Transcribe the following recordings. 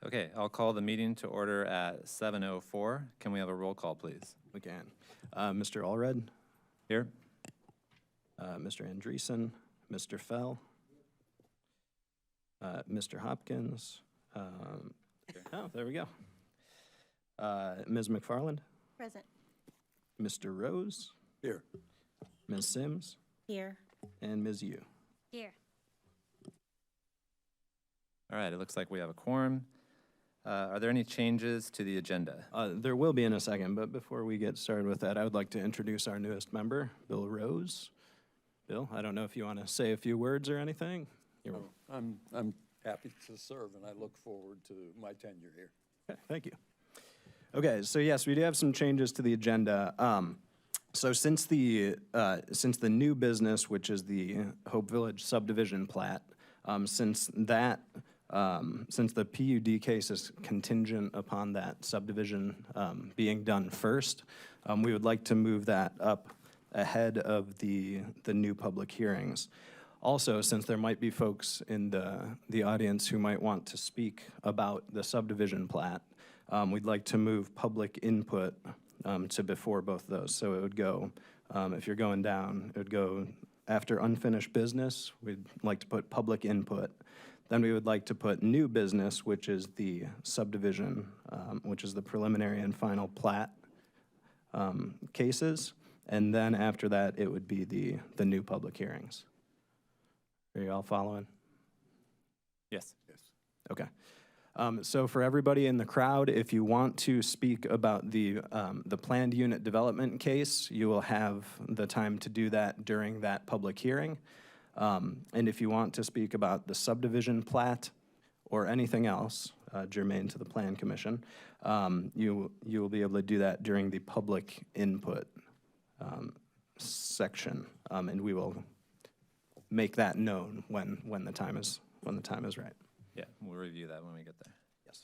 Okay, I'll call the meeting to order at 7:04. Can we have a roll call, please? We can. Mr. Allred, Here? Mr. Andreessen, Mr. Fell, Mr. Hopkins. Oh, there we go. Ms. McFarland, Present. Mr. Rose, Here. Ms. Sims, Here. and Ms. Yu. Here. All right, it looks like we have a quorum. Are there any changes to the agenda? There will be in a second, but before we get started with that, I would like to introduce our newest member, Bill Rose. Bill, I don't know if you want to say a few words or anything. I'm happy to serve, and I look forward to my tenure here. Okay, thank you. Okay, so yes, we do have some changes to the agenda. So since the new business, which is the Hope Village subdivision plat, since the PUD case is contingent upon that subdivision being done first, we would like to move that up ahead of the new public hearings. Also, since there might be folks in the audience who might want to speak about the subdivision plat, we'd like to move public input to before both of those. So it would go, if you're going down, it would go after unfinished business. We'd like to put public input. Then we would like to put new business, which is the subdivision, which is the preliminary and final plat cases. And then after that, it would be the new public hearings. Are you all following? Yes. Yes. Okay. So for everybody in the crowd, if you want to speak about the planned unit development case, you will have the time to do that during that public hearing. And if you want to speak about the subdivision plat or anything else germane to the Plan Commission, you will be able to do that during the public input section, and we will make that known when the time is right. Yeah, we'll review that when we get there. Yes.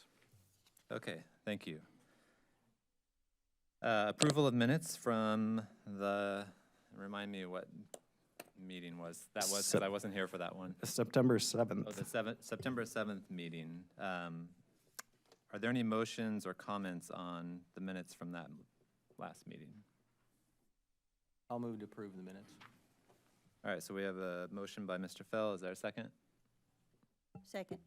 Okay, thank you. Approval of minutes from remind me what meeting was. That was, because I wasn't here for that one. September 7th. Oh, the September 7th meeting. Are there any motions or comments on the minutes from that last meeting? I'll move to approve the minutes. All right, so we have a motion by Mr. Fell. Is there a second? Second.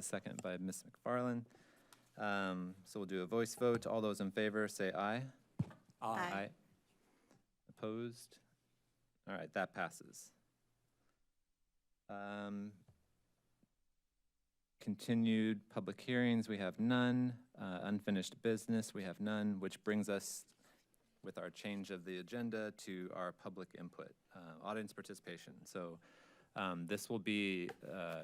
Second by Ms. McFarland. So we'll do a voice vote. All those in favor say aye. Aye. Opposed? All right, that passes. Continued public hearings, we have none. Unfinished business, we have none, which brings us, with our change of the agenda, to our public input, audience participation. So this will be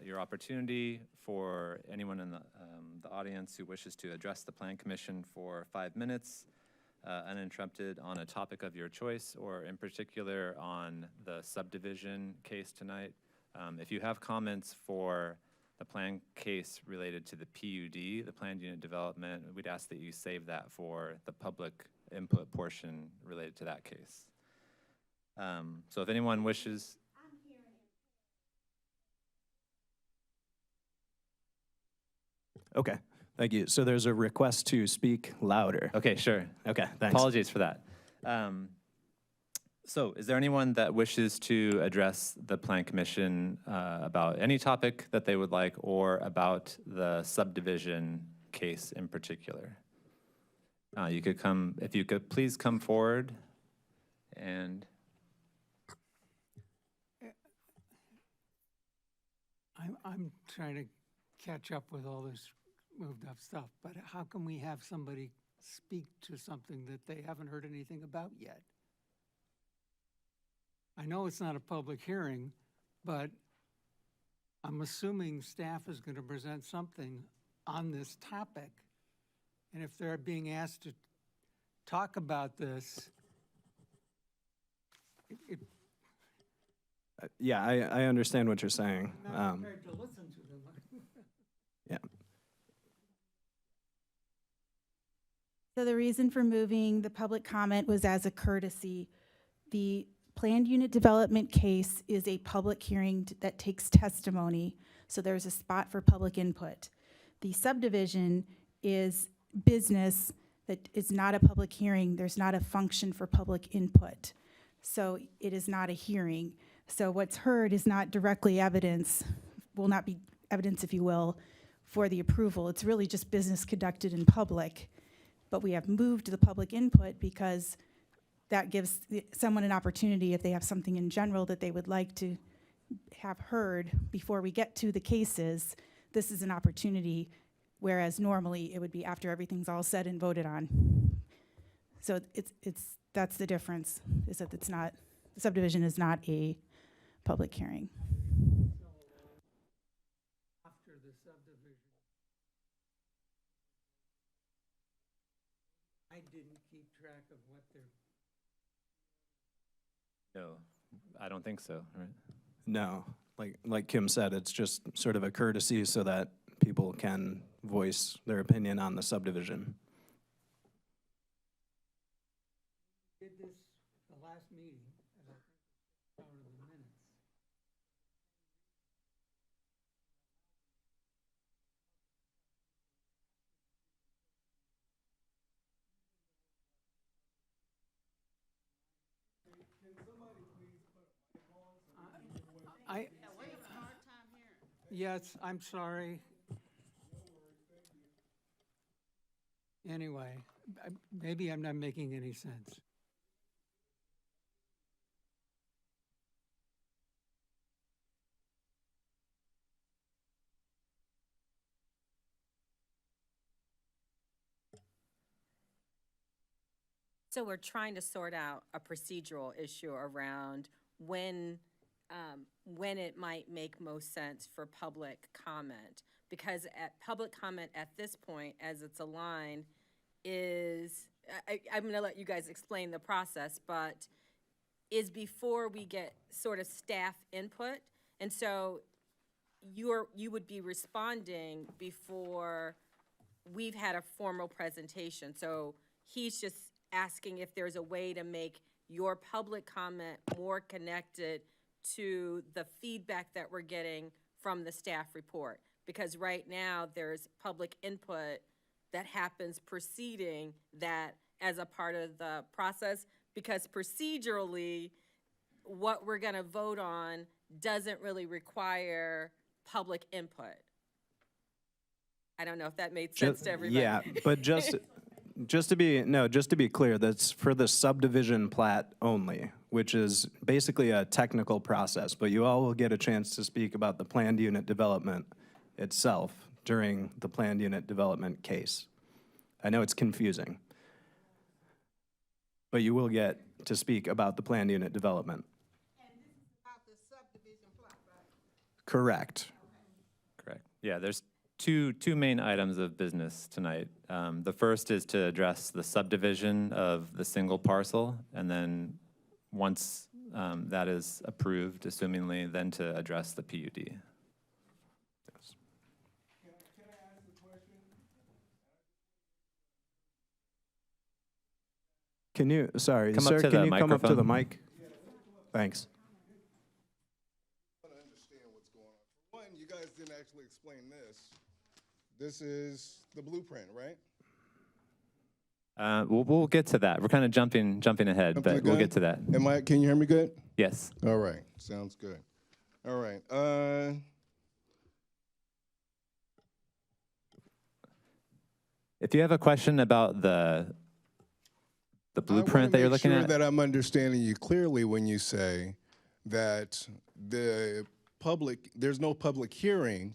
your opportunity for anyone in the audience who wishes to address the Plan Commission for 5 minutes, uninterrupted, on a topic of your choice, or in particular on the subdivision case tonight. If you have comments for the plan case related to the PUD, the planned unit development, we'd ask that you save that for the public input portion related to that case. So if anyone wishes. Okay, thank you. So there's a request to speak louder. Okay, sure. Okay, thanks. Apologies for that. So is there anyone that wishes to address the Plan Commission about any topic that they would like, or about the subdivision case in particular? You could come, if you could please come forward and. I'm trying to catch up with all this moved up stuff, but how can we have somebody speak to something that they haven't heard anything about yet? I know it's not a public hearing, but I'm assuming staff is going to present something on this topic. And if they're being asked to talk about this, Yeah, I understand what you're saying. I'm not prepared to listen to them. Yeah. So the reason for moving the public comment was as a courtesy. The planned unit development case is a public hearing that takes testimony, so there's a spot for public input. The subdivision is business that is not a public hearing. There's not a function for public input. So it is not a hearing. So what's heard is not directly evidence, will not be evidence, if you will, for the approval. It's really just business conducted in public. But we have moved to the public input because that gives someone an opportunity, if they have something in general that they would like to have heard before we get to the cases. This is an opportunity, whereas normally it would be after everything's all said and voted on. So that's the difference, is that it's not, the subdivision is not a public hearing. After the subdivision. I didn't keep track of what they're. No, I don't think so, right? No, like Kim said, it's just sort of a courtesy so that people can voice their opinion on the subdivision. Did this the last meeting, as I out of the minutes. I. Yes, I'm sorry. Anyway, maybe I'm not making any sense. So we're trying to sort out a procedural issue around when it might make most sense for public comment. Because public comment at this point, as it's aligned, is, I'm gonna let you guys explain the process, but is before we get sort of staff input. And so you would be responding before we've had a formal presentation. So he's just asking if there's a way to make your public comment more connected to the feedback that we're getting from the staff report. Because right now, there's public input that happens preceding that as a part of the process, because procedurally, what we're gonna vote on doesn't really require public input. I don't know if that made sense to everybody. Yeah, but just to be clear, that's for the subdivision plat only, which is basically a technical process, but you all will get a chance to speak about the planned unit development itself during the planned unit development case. I know it's confusing, but you will get to speak about the planned unit development. And this is about the subdivision plot, right? Correct. Correct. Yeah, there's two main items of business tonight. The first is to address the subdivision of the single parcel, and then once that is approved, assumingly, then to address the PUD. Can you, sorry, Come up sir, to can the you come up to the microphone. mic? Thanks. I want to understand what's going on. For one, you guys didn't actually explain this. This is the blueprint, right? We'll get to that. We're kind of jumping ahead, Jumping but the we'll gun? get to that. Can you hear me good? Yes. All right, sounds good. All right. If you have a question about the blueprint that you're looking I want at, to make sure that I'm understanding you clearly when you say that there's no public hearing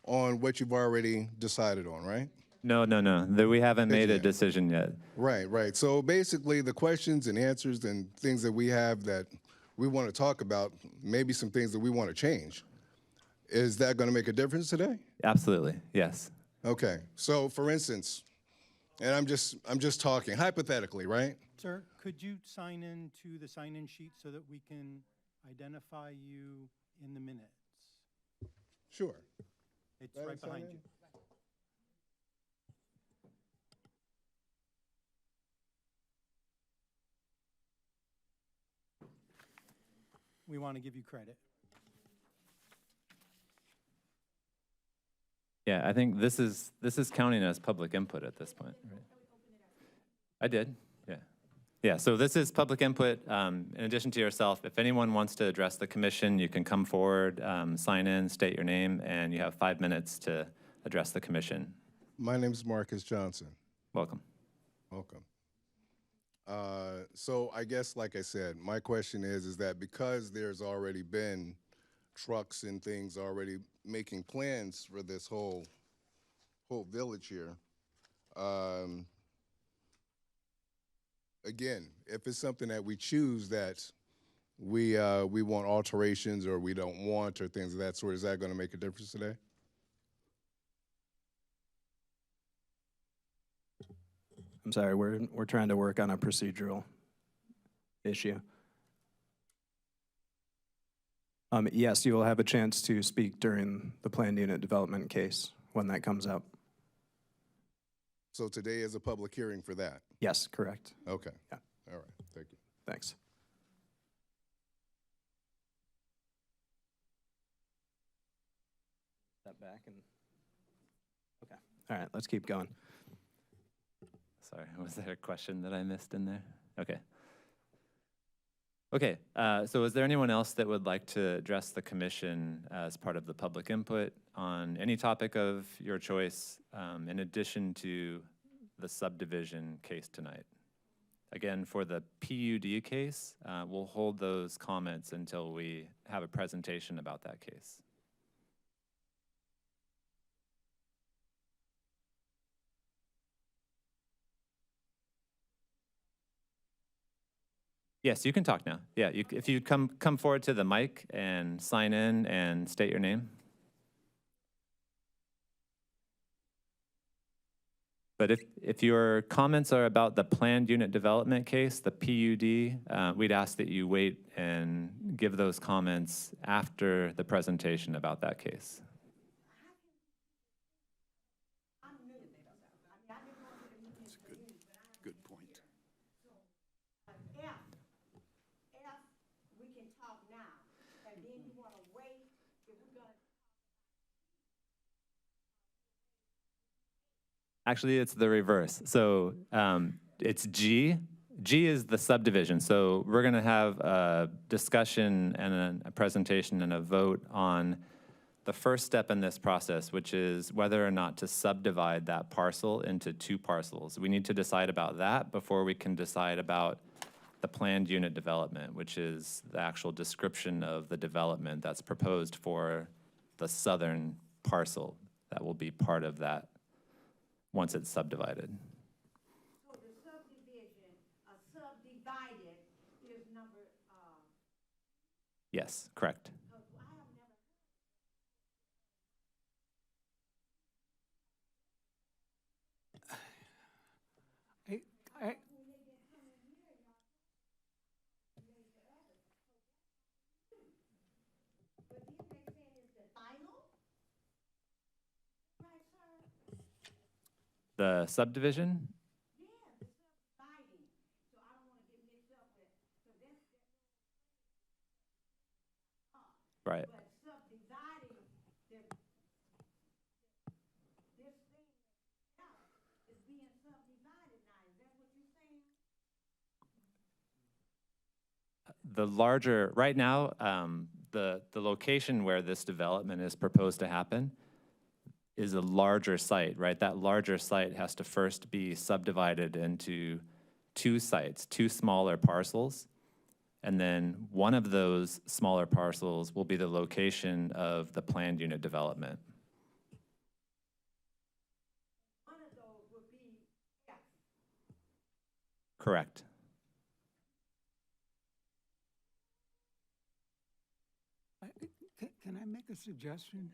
on what you've already decided on, right? no, we haven't made a yet. decision yet. Right. So basically, the questions and answers and things that we have that we want to talk about, maybe some things that we want to change. Is that going to make a difference today? Absolutely, yes. Okay. So, for instance, and I'm just talking hypothetically, right? Sir, could you sign in to the sign-in sheet so that we can identify you in the minutes? Sure. It's Go ahead right and sign behind in. you. We want to give you credit. Yeah, I think this is counting as public input at this point. Right? I did, yeah. Yeah, so this is public input. In addition to yourself, if anyone wants to address the commission, you can come forward, sign in, state your name, and you have 5 minutes to address the commission. My name is Marcus Johnson. Welcome. Welcome. So I guess, like I said, my question is that because there's already been trucks and things already making plans for this whole village here, again, if it's something that we choose that we want alterations or we don't want or things of that sort, is that going to make a difference today? I'm sorry, we're trying to work on a procedural issue. Yes, you will have a chance to speak during the planned unit development case when that comes up. So today is a public hearing for that? Yes, correct. Okay. Yeah. All right, thank you. Thanks. Step back and, okay. All right, let's keep going. Sorry, was there a question that I missed in there? Okay. Okay, so is there anyone else that would like to address the commission as part of the public input on any topic of your choice, in addition to the subdivision case tonight? Again, for the PUD case, we'll hold those comments until we have a presentation about that case. Yes, you can talk now. Yeah, if you come forward to the mic and sign in and state your name. But if your comments are about the planned unit development case, the PUD, we'd ask that you wait and give those comments after the presentation about that case. Good point. We can talk now, and then you wanna wait, if we're gonna. Actually, it's the reverse. So it's G. G is the subdivision. So we're going to have a discussion and a presentation and a vote on the first step in this process, which is whether or not to subdivide that parcel into 2 parcels. We need to decide about that before we can decide about the planned unit development, which is the actual description of the development that's proposed for the southern parcel that will be part of that once it's subdivided. So the subdivision, subdivided is number, Yes, correct. I have never. I, But then they saying it's the final? Right, sir? The subdivision, Yeah, the subdividing, so I don't wanna get mixed up with, so that's, right. but subdividing, the, this thing, yeah, is being subdivided now, is that what you're saying? The larger, right now, the location where this development is proposed to happen is a larger site, right? That larger site has to first be subdivided into 2 sites, 2 smaller parcels. And then one of those smaller parcels will be the location of the planned unit development. One of those would be F. Correct. can I make a suggestion?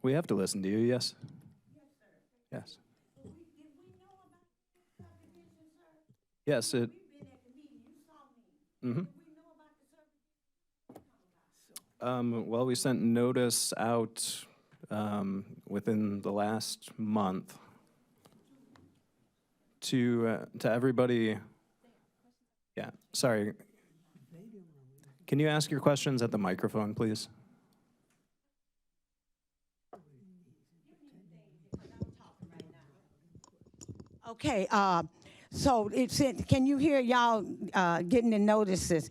We have to listen to you, yes? Yes. Did we know about this subdivision, sir? Yes, it, We've been at the meeting, you saw me. mhm. Did we know about the subdivision? Well, we sent notice out within the last month. to everybody, yeah, sorry. Can you ask your questions at the microphone, please? Okay, so can you hear y'all getting the notices?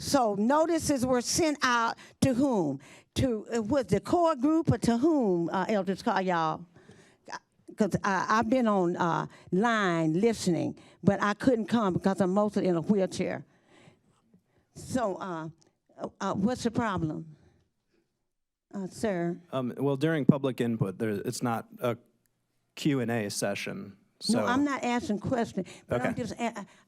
So notices were sent out to whom? To, was the core group or to whom, Elders call y'all? Because I've been on line listening, but I couldn't come because I'm mostly in a wheelchair. So what's the problem, sir? Well, during public input, it's not a Q&A session, so. No, I'm not asking questions, but I'm Okay. just,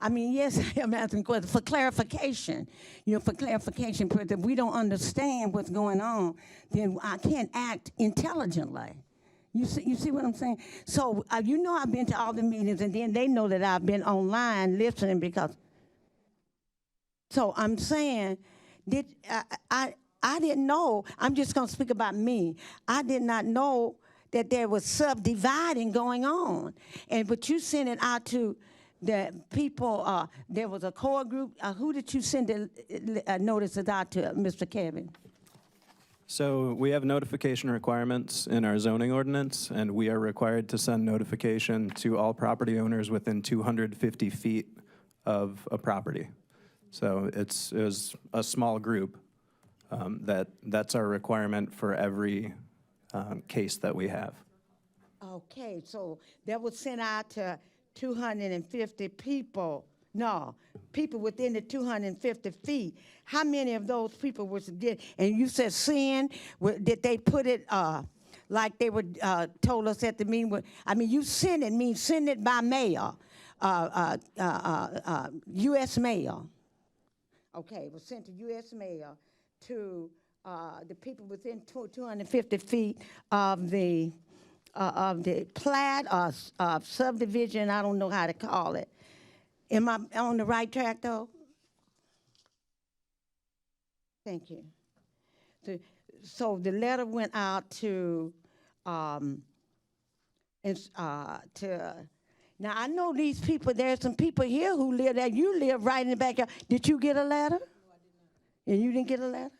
I mean, yes, I'm asking questions for clarification. You know, for clarification, because if we don't understand what's going on, then I can't act intelligently. You see what I'm saying? So, you know I've been to all the meetings, and then they know that I've been online listening because, so I'm saying, I didn't know, I'm just gonna speak about me. I did not know that there was subdividing going on. But you sent it out to the people, there was a core group. Who did you send the notices out to, Mr. Kevin? So we have notification requirements in our zoning ordinance, and we are required to send notification to all property owners within 250 feet of a property. So it was a small group. That's our requirement for every case that we have. Okay, so that was sent out to 250 people. No, people within the 250 feet. How many of those people was did? And you said sin. Did they put it like they were told us at the meeting? I mean, you send it means send it by mail, U.S. mail. Okay, it was sent to U.S. mail to the people within 250 feet of the plat or subdivision. I don't know how to call it. Am I on the right track, though? Thank you. So the letter went out to, now I know these people, there's some people here who live there. You live right in the backyard. Did you get a letter? No, I did not. And you didn't get a letter?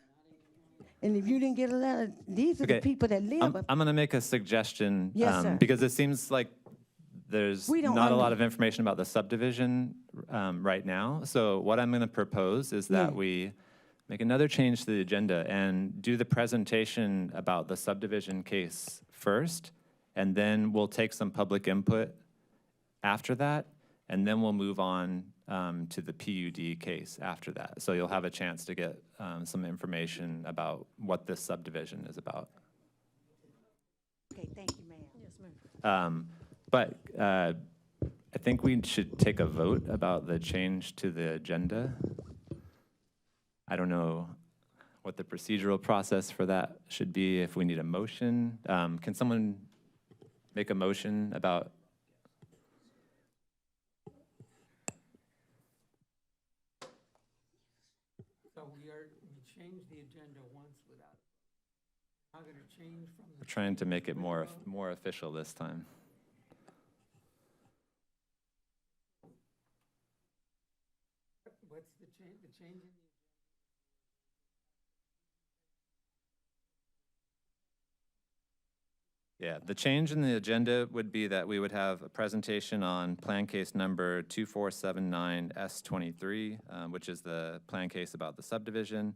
And if you didn't get a letter, these are the Okay, people that live. I'm going to make a suggestion. Yes, sir. Because it seems like there's We don't not a lot of information about the subdivision right now. So what I'm going to propose is that Yeah. we make another change to the agenda and do the presentation about the subdivision case first, and then we'll take some public input after that, and then we'll move on to the PUD case after that. So you'll have a chance to get some information about what this subdivision is about. Okay, thank you, ma'am. Yes, ma'am. But I think we should take a vote about the change to the agenda. I don't know what the procedural process for that should be, if we need a motion. Can someone make a motion about? So we changed the agenda once without, how did it change from the? We're trying to make it more official this time. What's the change in the? Yeah, the change in the agenda would be that we would have a presentation on plan case number 2479S23, which is the plan case about the subdivision.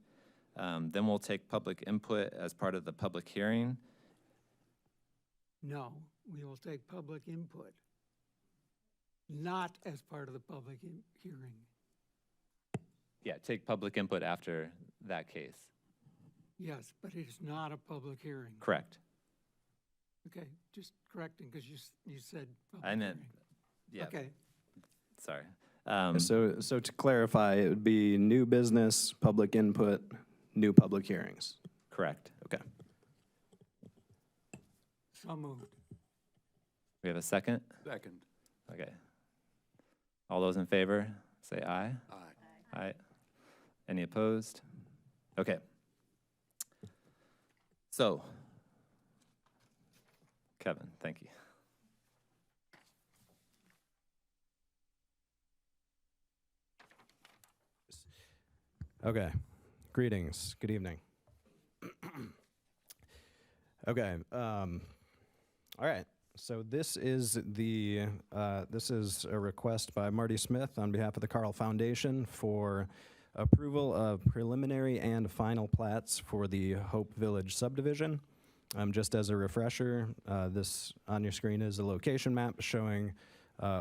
Then we'll take public input as part of the public hearing. No, we will take public input, not as part of the public hearing. Yeah, take public input after that case. Yes, but it is not a public hearing. Correct. Okay, just correcting, because you said public I meant, hearing. yeah. Okay, Sorry. So to clarify, it would be new business, public input, new public hearings. Correct. Okay. so moved. We have a second? Second. Okay. All those in favor, say aye. Aye. Aye. Any opposed? Okay. So, Kevin, thank you. Okay, greetings, good evening. Okay, all right, so this is a request by Marty Smith on behalf of the Carl Foundation for approval of preliminary and final plats for the Hope Village subdivision. Just as a refresher, this on your screen is a location map showing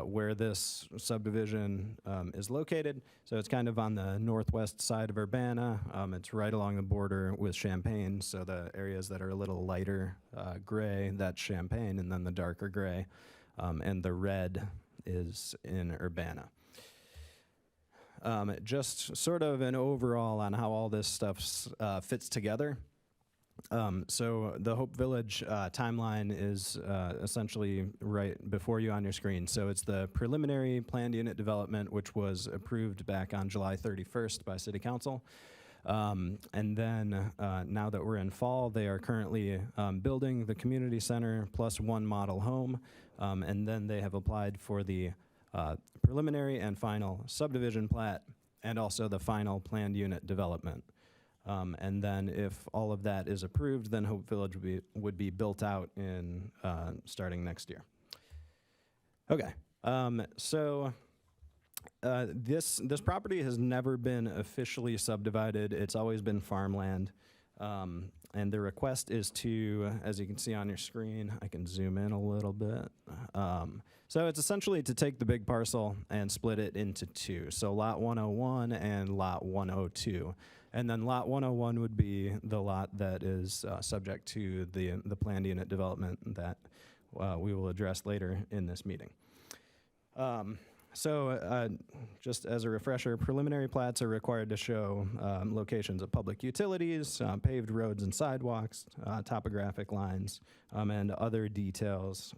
where this subdivision is located. So it's kind of on the northwest side of Urbana. It's right along the border with Champaign, so the areas that are a little lighter gray, that's Champaign, and then the darker gray, and the red is in Urbana. Just sort of an overall on how all this stuff fits together. So the Hope Village timeline is essentially right before you on your screen. So it's the preliminary planned unit development, which was approved back on July 31st by City Council. And then now that we're in fall, they are currently building the community center plus one model home. And then they have applied for the preliminary and final subdivision plat and also the final planned unit development. And then if all of that is approved, then Hope Village would be built out in starting next year. Okay, this property has never been officially subdivided. It's always been farmland. And the request is to, as you can see on your screen, I can zoom in a little bit. So it's essentially to take the big parcel and split it into two. So lot 101 and lot 102. And then lot 101 would be the lot that is subject to the planned unit development that we will address later in this meeting. Just as a refresher, preliminary plats are required to show locations of public utilities, paved roads and sidewalks, topographic lines, and other details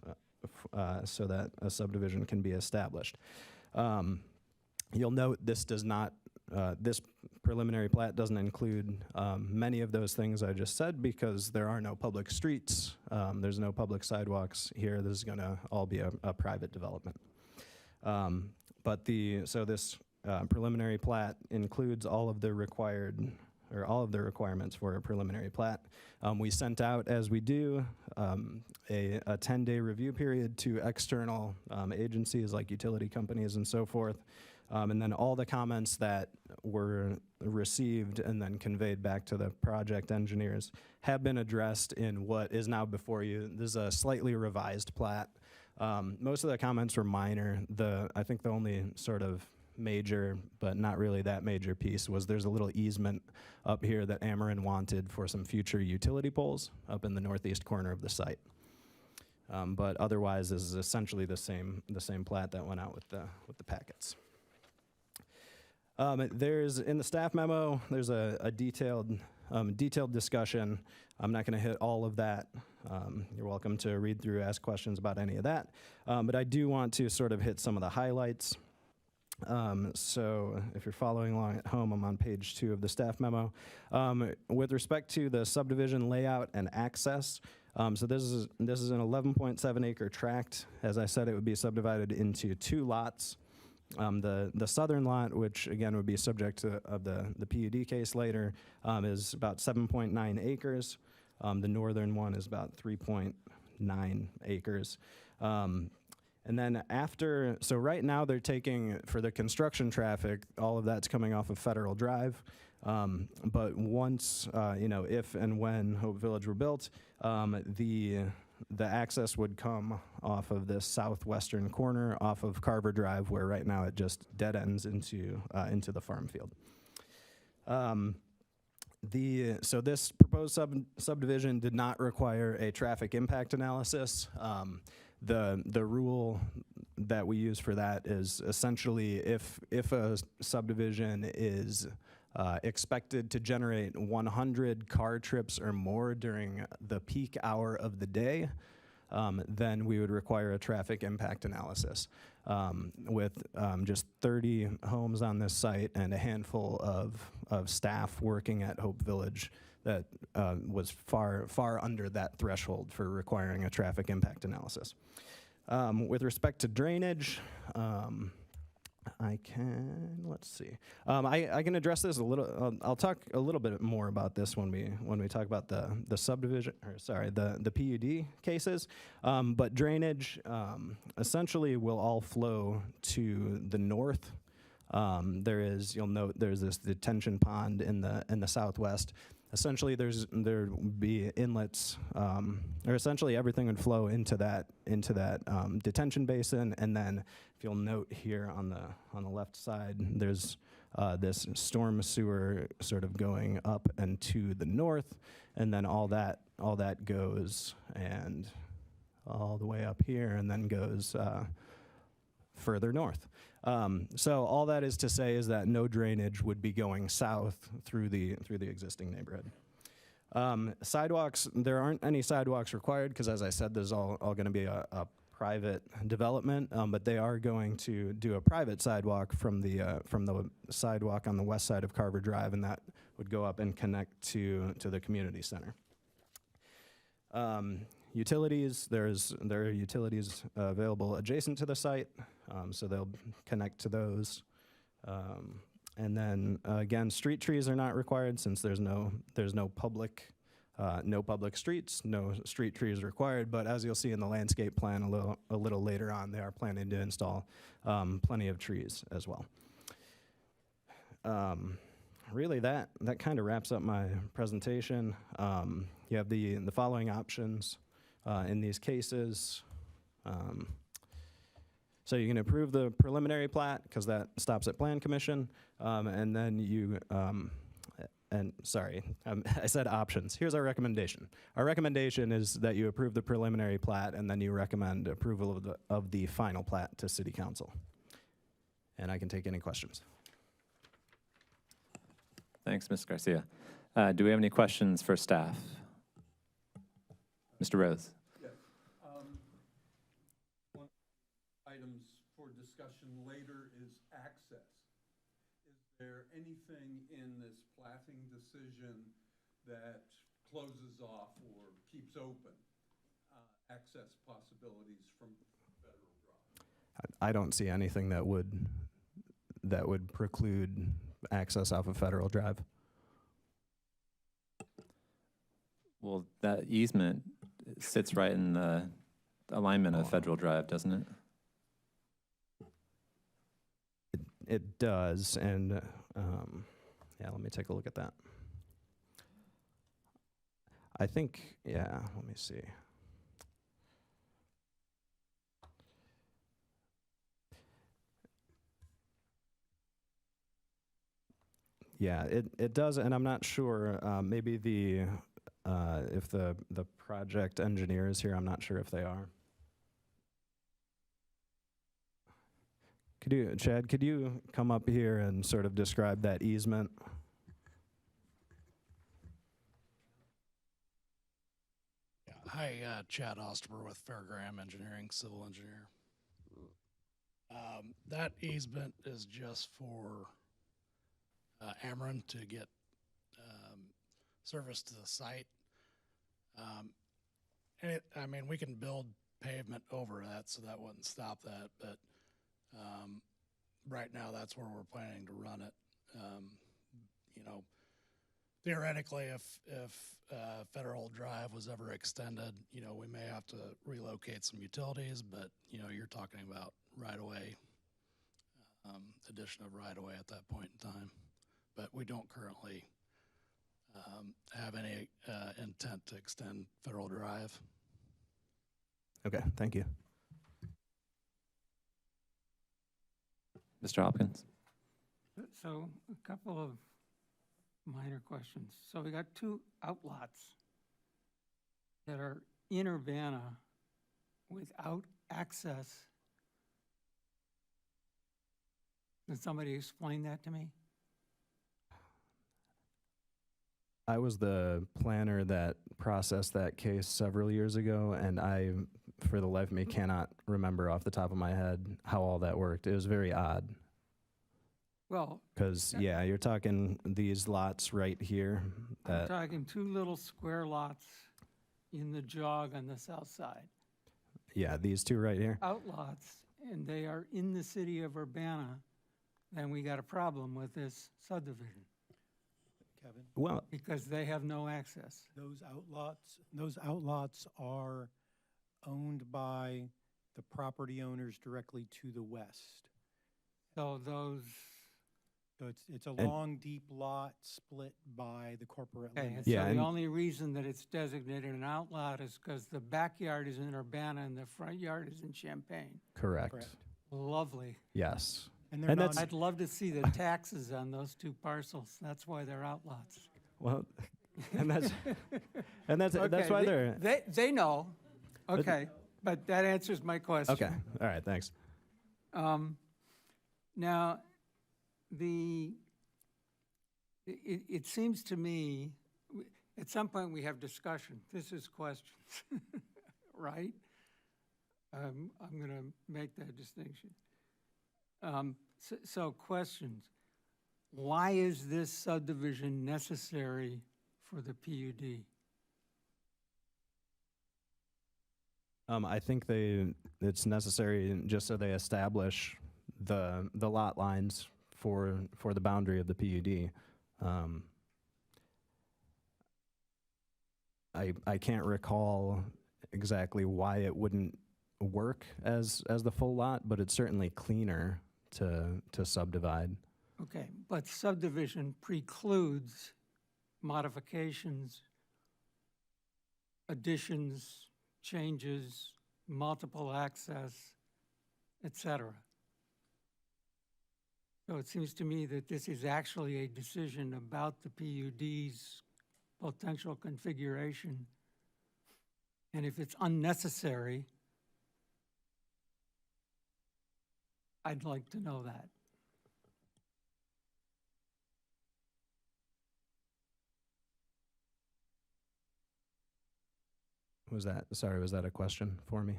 so that a subdivision can be established. You'll note this does not, this preliminary plat doesn't include many of those things I just said because there are no public streets, there's no public sidewalks here. This is gonna all be a private development. So this preliminary plat includes all of the requirements for a preliminary plat. We sent out, as we do, a 10-day review period to external agencies like utility companies and so forth. And then all the comments that were received and then conveyed back to the project engineers have been addressed in what is now before you. This is a slightly revised plat. Most of the comments were minor. I think the only sort of major, but not really that major piece was there's a little easement up here that Ameren wanted for some future utility poles up in the northeast corner of the site. But otherwise, this is essentially the same plat that went out with the packets. There's in the staff memo, there's a detailed discussion. I'm not going to hit all of that. You're welcome to read through, ask questions about any of that. But I do want to sort of hit some of the highlights. So if you're following along at home, I'm on page 2 of the staff memo. With respect to the subdivision layout and access, so this is an 11.7 acre tract. As I said, it would be subdivided into 2 lots. The southern lot, which again would be subject to the PUD case later, is about 7.9 acres. The northern one is about 3.9 acres. And then so right now they're taking, for the construction traffic, all of that's coming off of Federal Drive. But once, if and when Hope Village were built, the access would come off of this southwestern corner off of Carver Drive, where right now it just dead ends into the farm field. So this proposed subdivision did not require a traffic impact analysis. The rule that we use for that is essentially if a subdivision is expected to generate 100 car trips or more during the peak hour of the day, then we would require a traffic impact analysis. With just 30 homes on this site and a handful of staff working at Hope Village, that was far under that threshold for requiring a traffic impact analysis. With respect to drainage, I can, let's see. I can address this a little, I'll talk a little bit more about this when we talk about the subdivision, or sorry, the PUD cases. But drainage essentially will all flow to the north. You'll note there's this detention pond in the southwest. Essentially, there would be inlets, or essentially everything would flow into that detention basin. And then, if you'll note here on the left side, there's this storm sewer sort of going up and to the north, and then all that goes and all the way up here, and then goes further north. So all that is to say is that no drainage would be going south through the existing neighborhood. Sidewalks, there aren't any sidewalks required because, as I said, there's all going to be a private development, but they are going to do a private sidewalk from the sidewalk on the west side of Carver Drive, and that would go up and connect to the community center. Utilities, there are utilities available adjacent to the site, so they'll connect to those. And then again, street trees are not required since there's no public streets, no street trees required. But as you'll see in the landscape plan a little later on, they are planning to install plenty of trees as well. Really, that kind of wraps up my presentation. You have the following options in these cases. So you can approve the preliminary plat because that stops at Plan Commission, and then you, I said options. Here's our recommendation. Our recommendation is that you approve the preliminary plat, and then you recommend approval of the final plat to City Council. And I can take any questions. Thanks, Ms. Garcia. Do we have any questions for staff? Mr. Rose. Yes. One items for discussion later is access. Is there anything in this platting decision that closes off or keeps open access possibilities from Federal Drive? I don't see anything that would preclude access off of Federal Drive. Well, that easement sits right in the alignment of Federal Drive, doesn't it? It does, and yeah, let me take a look at that. I think, yeah, let me see. Yeah, it does, and I'm not sure, maybe if the project engineer is here, I'm not sure if they are. Chad, could you come up here and sort of describe that easement? Yeah. Hi, Chad Osterber with Fairgram Engineering, civil engineer. That easement is just for Ameren to get service to the site. And we can build pavement over that, so that wouldn't stop that. But right now, that's where we're planning to run it. Theoretically, if Federal Drive was ever extended, we may have to relocate some utilities. But you're talking about right-of-way, addition of right-of-way at that point in time. But we don't currently have any intent to extend Federal Drive. Okay, thank you. Mr. Hopkins? So a couple of minor questions. So we got two outlots that are in Urbana without access. Can somebody explain that to me? I was the planner that processed that case several years ago, and I, for the life of me, cannot remember off the top of my head how all that worked. It was very odd. Well, because, yeah, you're talking these lots right here. I'm talking two little square lots in the jog on the south side. Yeah, these two right here. Outlots, and they are in the city of Urbana, then we got a problem with this subdivision, Kevin, Well, because they have no access. those outlots are owned by the property owners directly to the west. So those, So it's a long, deep lot split by the corporate okay, limit. and so Yeah, the and- only reason that it's designated an outlot is because the backyard is in Urbana and the front yard is in Champaign. correct. Correct. Lovely. Yes. And they're And not, that's- I'd love to see the taxes on those two parcels. That's why they're outlots. Well, and that's that's Okay, why they're They know, okay, but that answers my question. okay. All right, thanks. Now, it seems to me, at some point we have discussion. This is questions, right? I'm going to make that distinction. So questions. Why is this subdivision necessary for the PUD? I think it's necessary just so they establish the lot lines for the boundary of the PUD. I can't recall exactly why it wouldn't work as the full lot, but it's certainly cleaner to subdivide. Okay, but subdivision precludes modifications, additions, changes, multiple access, et cetera. So it seems to me that this is actually a decision about the PUD's potential configuration. And if it's unnecessary, I'd like to know that. Was that a question for me?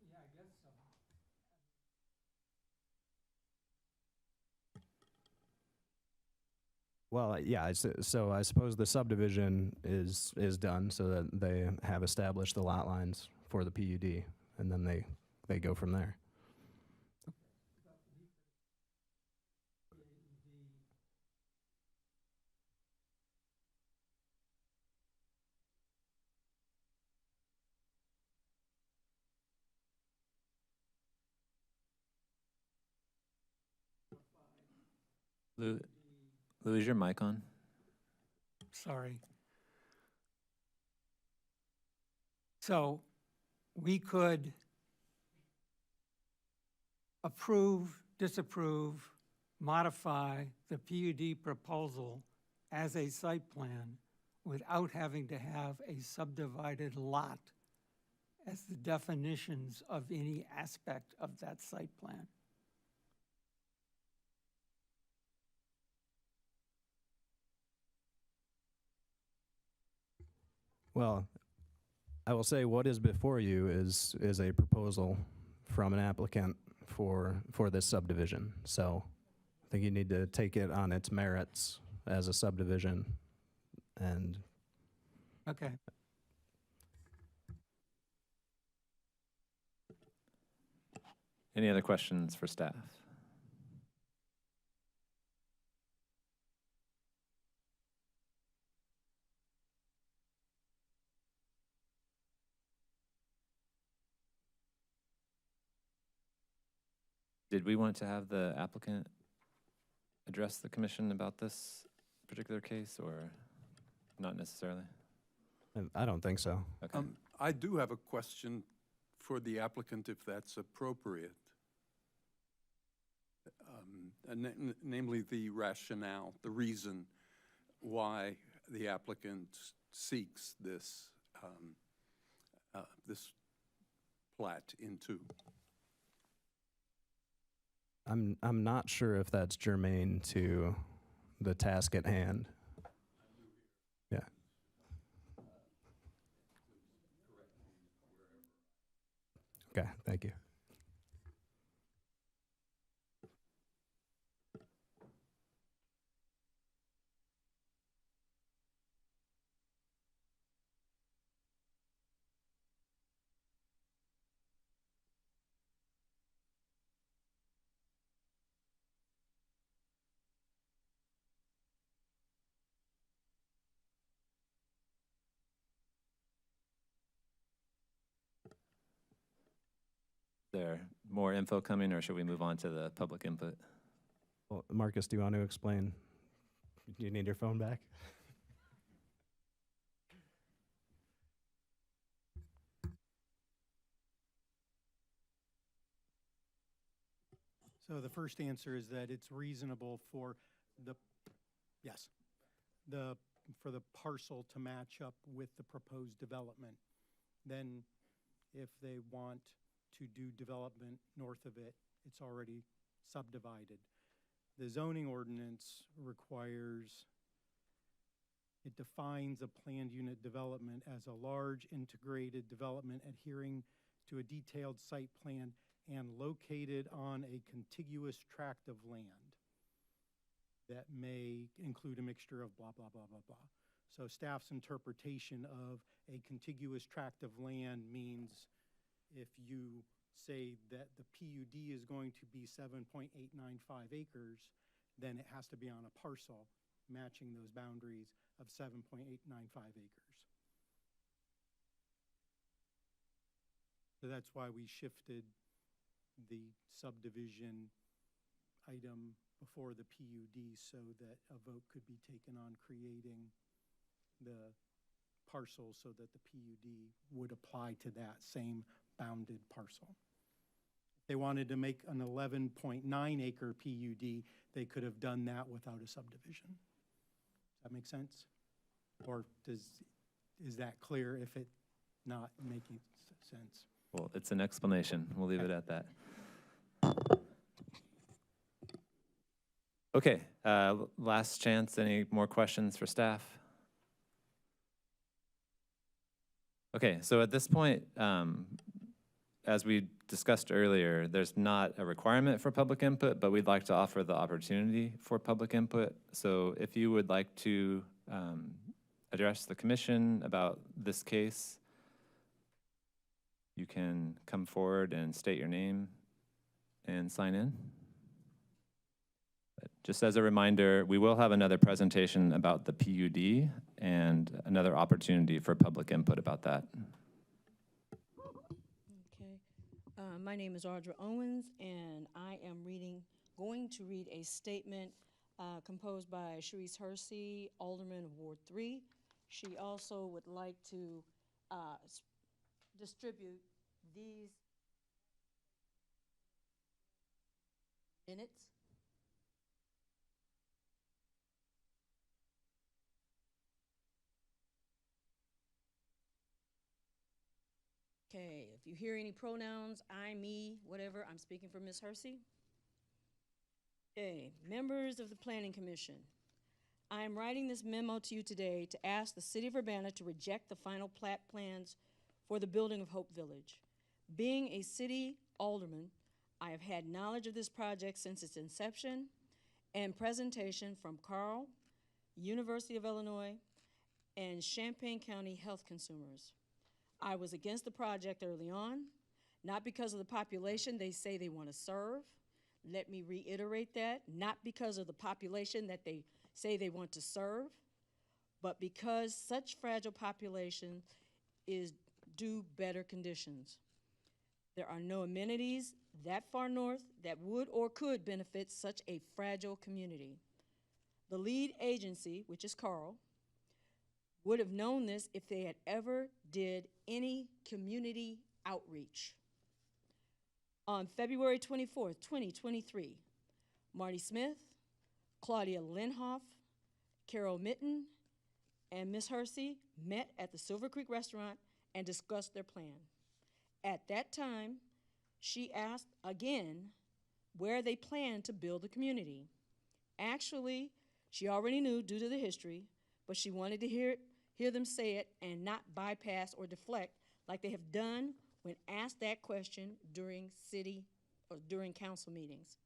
Yeah, I guess so. Well, yeah, so I suppose the subdivision is done so that they have established the lot lines for the PUD, and then they go from there. Lou, is your mic on? Sorry. So we could approve, disapprove, modify the PUD proposal as a site plan without having to have a subdivided lot as the definitions of any aspect of that site plan. Well, I will say what is before you is a proposal from an applicant for this subdivision. So I think you need to take it on its merits as a subdivision. And Okay. Any other questions for staff? Did we want to have the applicant address the commission about this particular case, or not necessarily? I don't think so. Okay. I do have a question for the applicant, if that's appropriate. Namely the rationale, the reason why the applicant seeks this, this plat in two. I'm not sure if that's germane to the task at hand. Yeah. Okay, thank you. there more info coming, or should we move on to the public input? Well, Marcus, do you want to explain? Do you need your phone back? So the first answer is that it's reasonable for yes, for the parcel to match up with the proposed development. Then if they want to do development north of it, it's already subdivided. The zoning ordinance it defines a planned unit development as a large integrated development adhering to a detailed site plan and located on a contiguous tract of land that may include a mixture of blah, blah, blah, blah, blah. So staff's interpretation of a contiguous tract of land means if you say that the PUD is going to be 7.895 acres, then it has to be on a parcel matching those boundaries of 7.895 acres. So that's why we shifted the subdivision item before the PUD so that a vote could be taken on creating the parcel so that the PUD would apply to that same bounded parcel. If they wanted to make an 11.9 acre PUD, they could have done that without a subdivision. Does that make sense? Or is that clear if it's not making sense? Well, it's an explanation. We'll leave it at that. Okay, last chance. Any more questions for staff? Okay, so at this point, as we discussed earlier, there's not a requirement for public input, but we'd like to offer the opportunity for public input. So if you would like to address the commission about this case, you can come forward and state your name and sign in. But just as a reminder, we will have another presentation about the PUD and another opportunity for public input about that. Okay. My name is Audra Owens, and I am going to read a statement composed by Sharice Hersey, Alderman of Ward 3. She also would like to distribute these minutes. Okay, if you hear any pronouns, I, me, whatever, I'm speaking for Ms. Hersey. Okay, members of the Planning Commission, I am writing this memo to you today to ask the City of Urbana to reject the final plat plans for the building of Hope Village. Being a city alderman, I have had knowledge of this project since its inception and presentation from Carl, University of Illinois, and Champaign County health consumers. I was against the project early on, not because of the population they say they want to serve. Let me reiterate that, not because of the population that they say they want to serve, but because such fragile population is due better conditions. There are no amenities that far north that would or could benefit such a fragile community. The lead agency, which is Carl, would have known this if they had ever did any community outreach. On February 24th, 2023, Marty Smith, Claudia Linhoff, Carol Mitten, and Ms. Hersey met at the Silver Creek restaurant and discussed their plan. At that time, she asked again where they planned to build the community. Actually, she already knew due to the history, but she wanted to hear them say it and not bypass or deflect like they have done when asked that question during council meetings.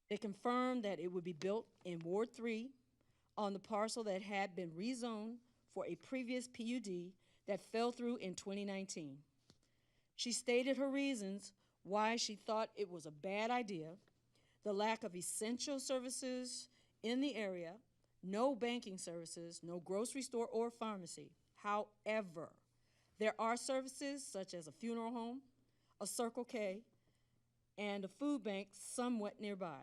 They confirmed that it would be built in Ward 3 on the parcel that had been rezoned for a previous PUD that fell through in 2019. She stated her reasons why she thought it was a bad idea: the lack of essential services in the area, no banking services, no grocery store or pharmacy. However, there are services such as a funeral home, a Circle K, and a food bank somewhat nearby.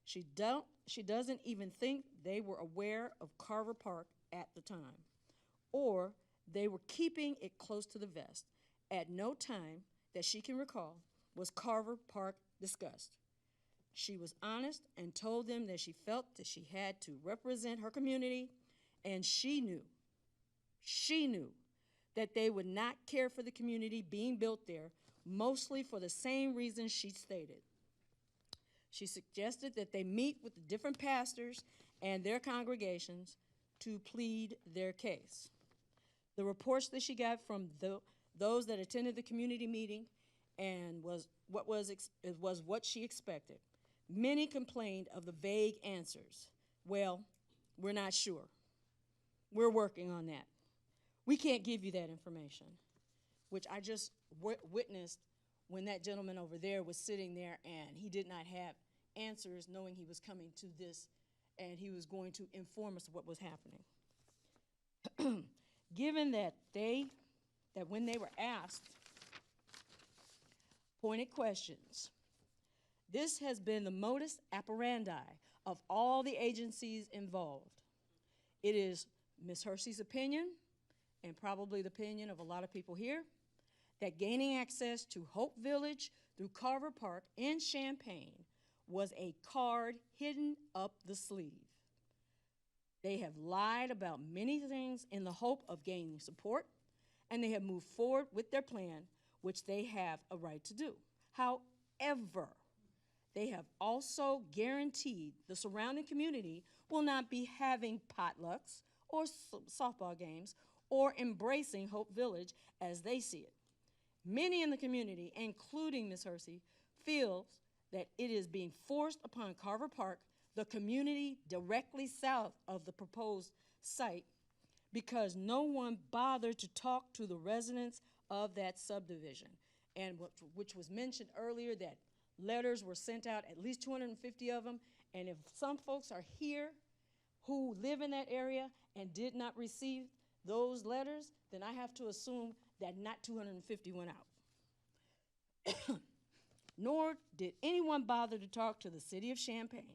She doesn't even think they were aware of Carver Park at the time, or they were keeping it close to the vest. At no time that she can recall was Carver Park discussed. She was honest and told them that she felt that she had to represent her community, and she knew that they would not care for the community being built there, mostly for the same reasons she stated. She suggested that they meet with the different pastors and their congregations to plead their case. The reports that she got from those that attended the community meeting and was what she expected. Many complained of the vague answers. Well, we're not sure. We're working on that. We can't give you that information, which I just witnessed when that gentleman over there was sitting there and he did not have answers, knowing he was coming to this and he was going to inform us of what was happening. Given that when they were asked pointed questions, this has been the modus operandi of all the agencies involved. It is Ms. Hersey's opinion, and probably the opinion of a lot of people here, that gaining access to Hope Village through Carver Park in Champaign was a card hidden up the sleeve. They have lied about many things in the hope of gaining support, and they have moved forward with their plan, which they have a right to do. However, they have also guaranteed the surrounding community will not be having potlucks or softball games or embracing Hope Village as they see it. Many in the community, including Ms. Hersey, feels that it is being forced upon Carver Park, the community directly south of the proposed site, because no one bothered to talk to the residents of that subdivision. And which was mentioned earlier, that letters were sent out, at least 250 of them, and if some folks are here who live in that area and did not receive those letters, then I have to assume that not 250 went out. Nor did anyone bother to talk to the city of Champaign.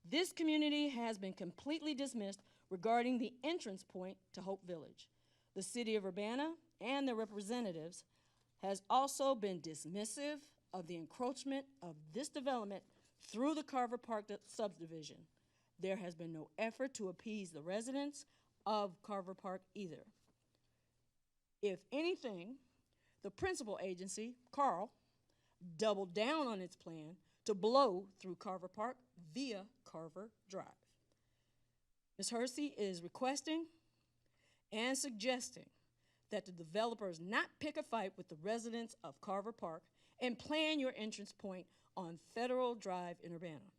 This community has been completely dismissed regarding the entrance point to Hope Village. The city of Urbana and their representatives has also been dismissive of the encroachment of this development through the Carver Park subdivision. There has been no effort to appease the residents of Carver Park either. If anything, the principal agency, Carl, doubled down on its plan to blow through Carver Park via Carver Drive. Ms. Hersey is requesting and suggesting that the developers not pick a fight with the residents of Carver Park and plan your entrance point on Federal Drive in Urbana.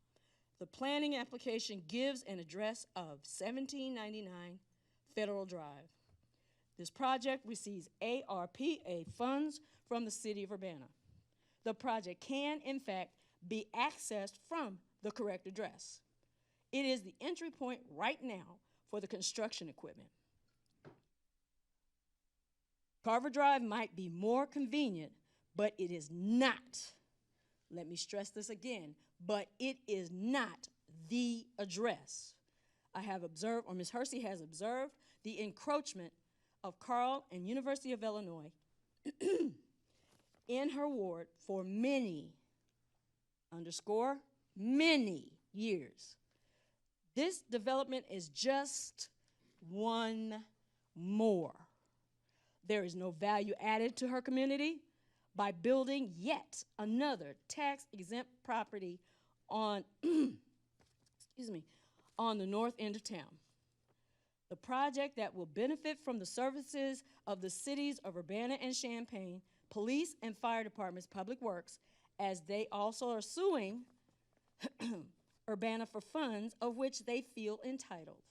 The planning application gives an address of 1799 Federal Drive. This project receives ARPA funds from the city of Urbana. The project can, in fact, be accessed from the correct address. It is the entry point right now for the construction equipment. Carver Drive might be more convenient, but it is not, let me stress this again, but it is not the address. I have observed, or Ms. Hersey has observed, the encroachment of Carl and University of Illinois in her ward for many, underscore, many years. This development is just one more. There is no value added to her community by building yet another tax-exempt property on, on the north end of town. The project that will benefit from the services of the cities of Urbana and Champaign, police and fire departments, public works, as they also are suing Urbana for funds of which they feel entitled.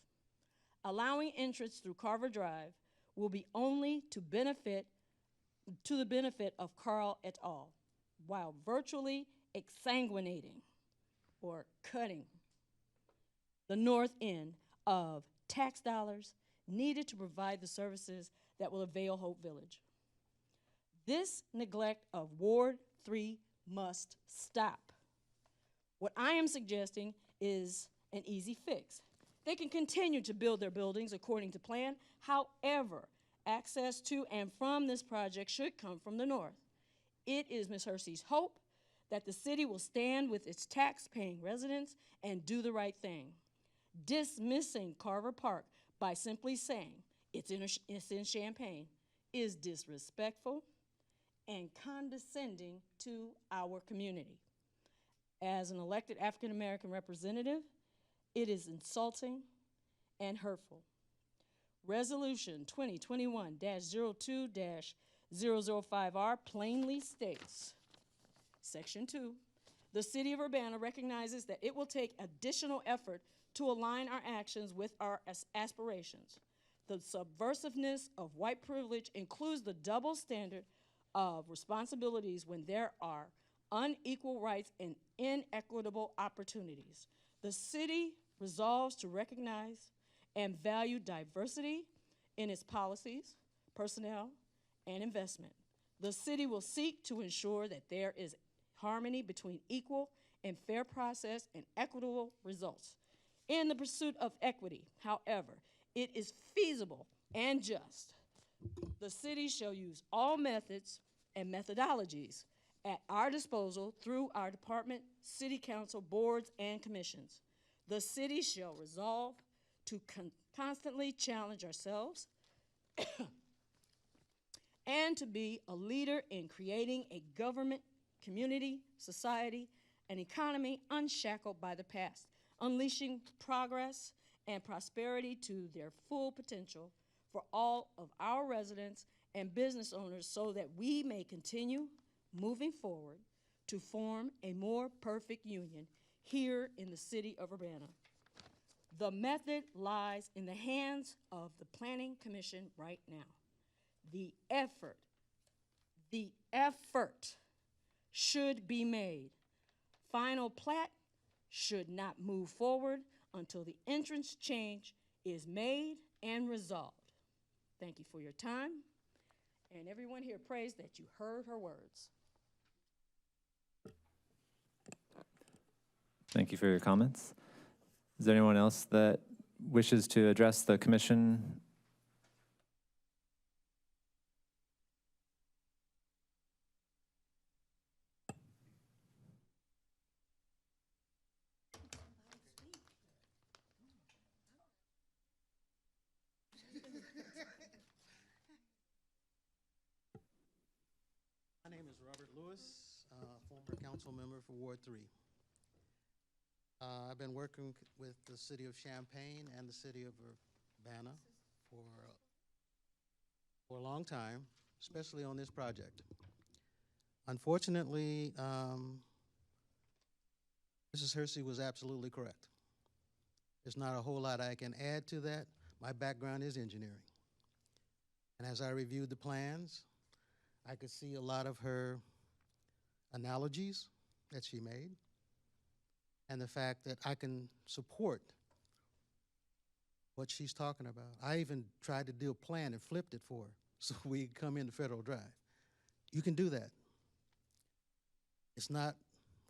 Allowing entrance through Carver Drive will be only to the benefit of Carl et al., while virtually exsanguinating or cutting the north end of tax dollars needed to provide the services that will avail Hope Village. This neglect of Ward 3 must stop. What I am suggesting is an easy fix. They can continue to build their buildings according to plan. However, access to and from this project should come from the north. It is Ms. Hersey's hope that the city will stand with its tax-paying residents and do the right thing. Dismissing Carver Park by simply saying it's in Champaign is disrespectful and condescending to our community. As an elected African-American representative, it is insulting and hurtful. Resolution 2021-02-005R plainly states, Section 2, the City of Urbana recognizes that it will take additional effort to align our actions with our aspirations. The subversiveness of white privilege includes the double standard of responsibilities when there are unequal rights and inequitable opportunities. The city resolves to recognize and value diversity in its policies, personnel, and investment. The city will seek to ensure that there is harmony between equal and fair process and equitable results. In the pursuit of equity, however, it is feasible and just. The city shall use all methods and methodologies at our disposal through our department, city council, boards, and commissions. The city shall resolve to constantly challenge ourselves and to be a leader in creating a government, community, society, and economy unshackled by the past, unleashing progress and prosperity to their full potential for all of our residents and business owners so that we may continue moving forward to form a more perfect union here in the city of Urbana. The method lies in the hands of the Planning Commission right now. The effort should be made. Final plat should not move forward until the entrance change is made and resolved. Thank you for your time, and everyone here prays that you heard her words. Thank you for your comments. Is there anyone else that wishes to address the commission? My name is Robert Lewis, former council member for Ward 3. I've been working with the city of Champaign and the city of Urbana for a long time, especially on this project. Unfortunately, Mrs. Hersey was absolutely correct. There's not a whole lot I can add to that. My background is engineering. And as I reviewed the plans, I could see a lot of her analogies that she made, and the fact that I can support what she's talking about. I even tried to do a plan and flipped it for her so we could come into Federal Drive. You can do that. It's not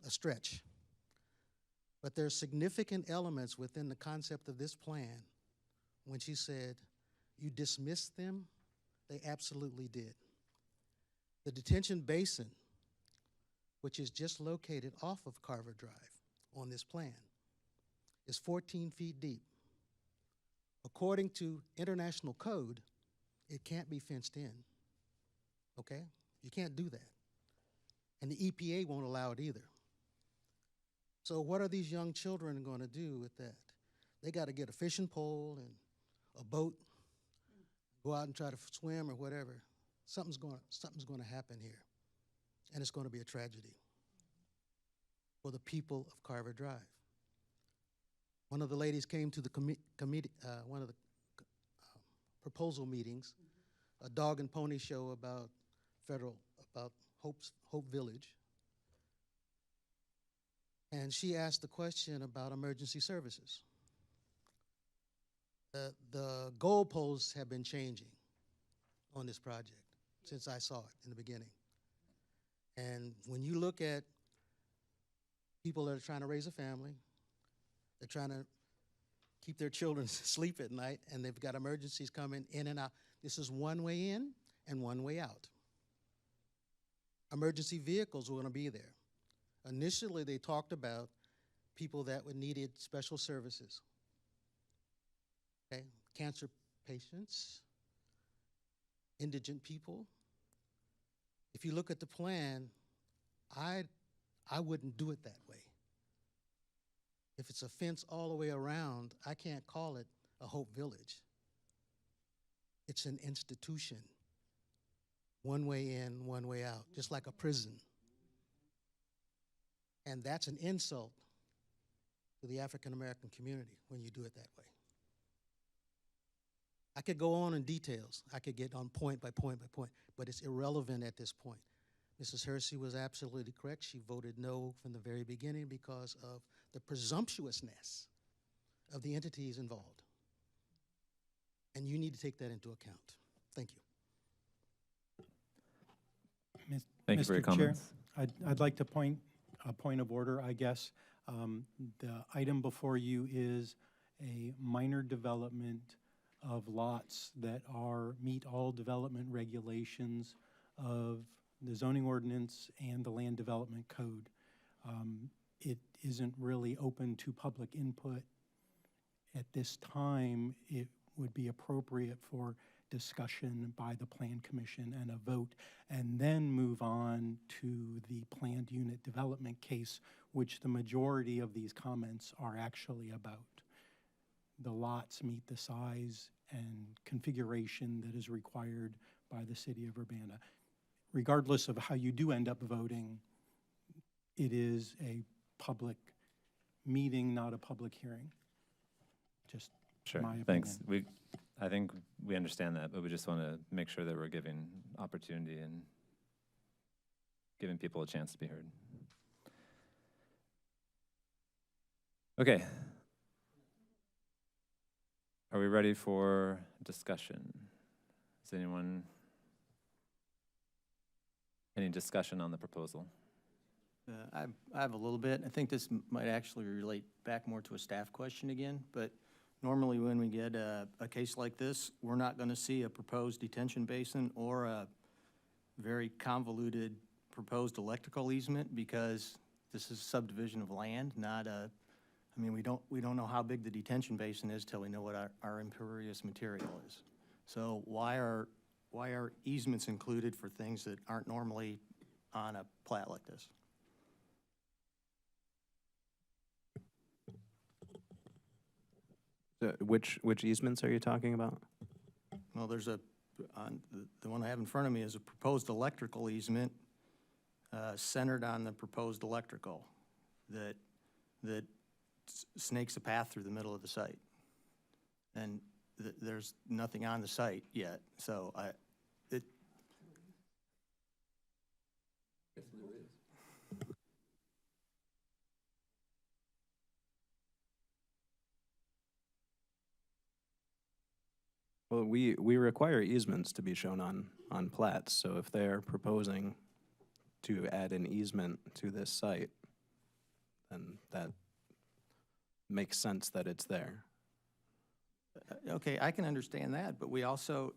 a stretch. But there's significant elements within the concept of this plan when she said, you dismissed them, they absolutely did. The detention basin, which is just located off of Carver Drive on this plan, is 14 feet deep. According to international code, it can't be fenced in, okay? You can't do that. And the EPA won't allow it either. So what are these young children going to do with that? They got to get a fishing pole and a boat, go out and try to swim or whatever. Something's going to happen here, and it's going to be a tragedy for the people of Carver Drive. One of the ladies came to the one of the proposal meetings, a dog and pony show about Hope Village, and she asked the question about emergency services. The goalposts have been changing on this project. since I saw it in the beginning. And when you look at people that are trying to raise a family, they're trying to keep their children asleep at night, and they've got emergencies coming in and out. This is one way in and one way out. Emergency vehicles were going to be there. Initially, they talked about people that would needed special services. Okay, cancer patients, indigent people. If you look at the plan, I wouldn't do it that way. If it's a fence all the way around, I can't call it a Hope Village. It's an institution. One way in, one way out, just like a prison. And that's an insult to the African American community when you do it that way. I could go on in details. I could get on point by point by point, but it's irrelevant at this point. Mrs. Hersey was absolutely correct. She voted no from the very beginning because of the presumptuousness of the entities involved. And you need to take that into account. Thank you. Thank you for your Mr. Chair, comments. I'd like to a point of order, I guess. The item before you is a minor development of lots that meet all development regulations of the zoning ordinance and the land development code. It isn't really open to public input. At this time, it would be appropriate for discussion by the Plan Commission and a vote, and then move on to the planned unit development case, which the majority of these comments are actually about. The lots meet the size and configuration that is required by the city of Urbana. Regardless of how you do end up voting, it is a public meeting, not a public hearing. Just Sure, my thanks. opinion. I think we understand that, but we just want to make sure that we're giving opportunity and giving people a chance to be heard. Okay. Are we ready for discussion? Is anyone, any discussion on the proposal? I have a little bit. I think this might actually relate back more to a staff question again, but normally when we get a case like this, we're not going to see a proposed detention basin or a very convoluted proposed electrical easement, because this is subdivision of land, not a, I mean, we don't know how big the detention basin is till we know what our impervious material is. So why are easements included for things that aren't normally on a plat like this? Which easements are you talking about? Well, there's the one I have in front of me is a proposed electrical easement centered on the proposed electrical that snakes a path through the middle of the site. And there's nothing on the site yet, so Well, we require easements to be shown on plats, so if they're proposing to add an easement to this site, then that makes sense that it's there. okay, I can understand that, but we also,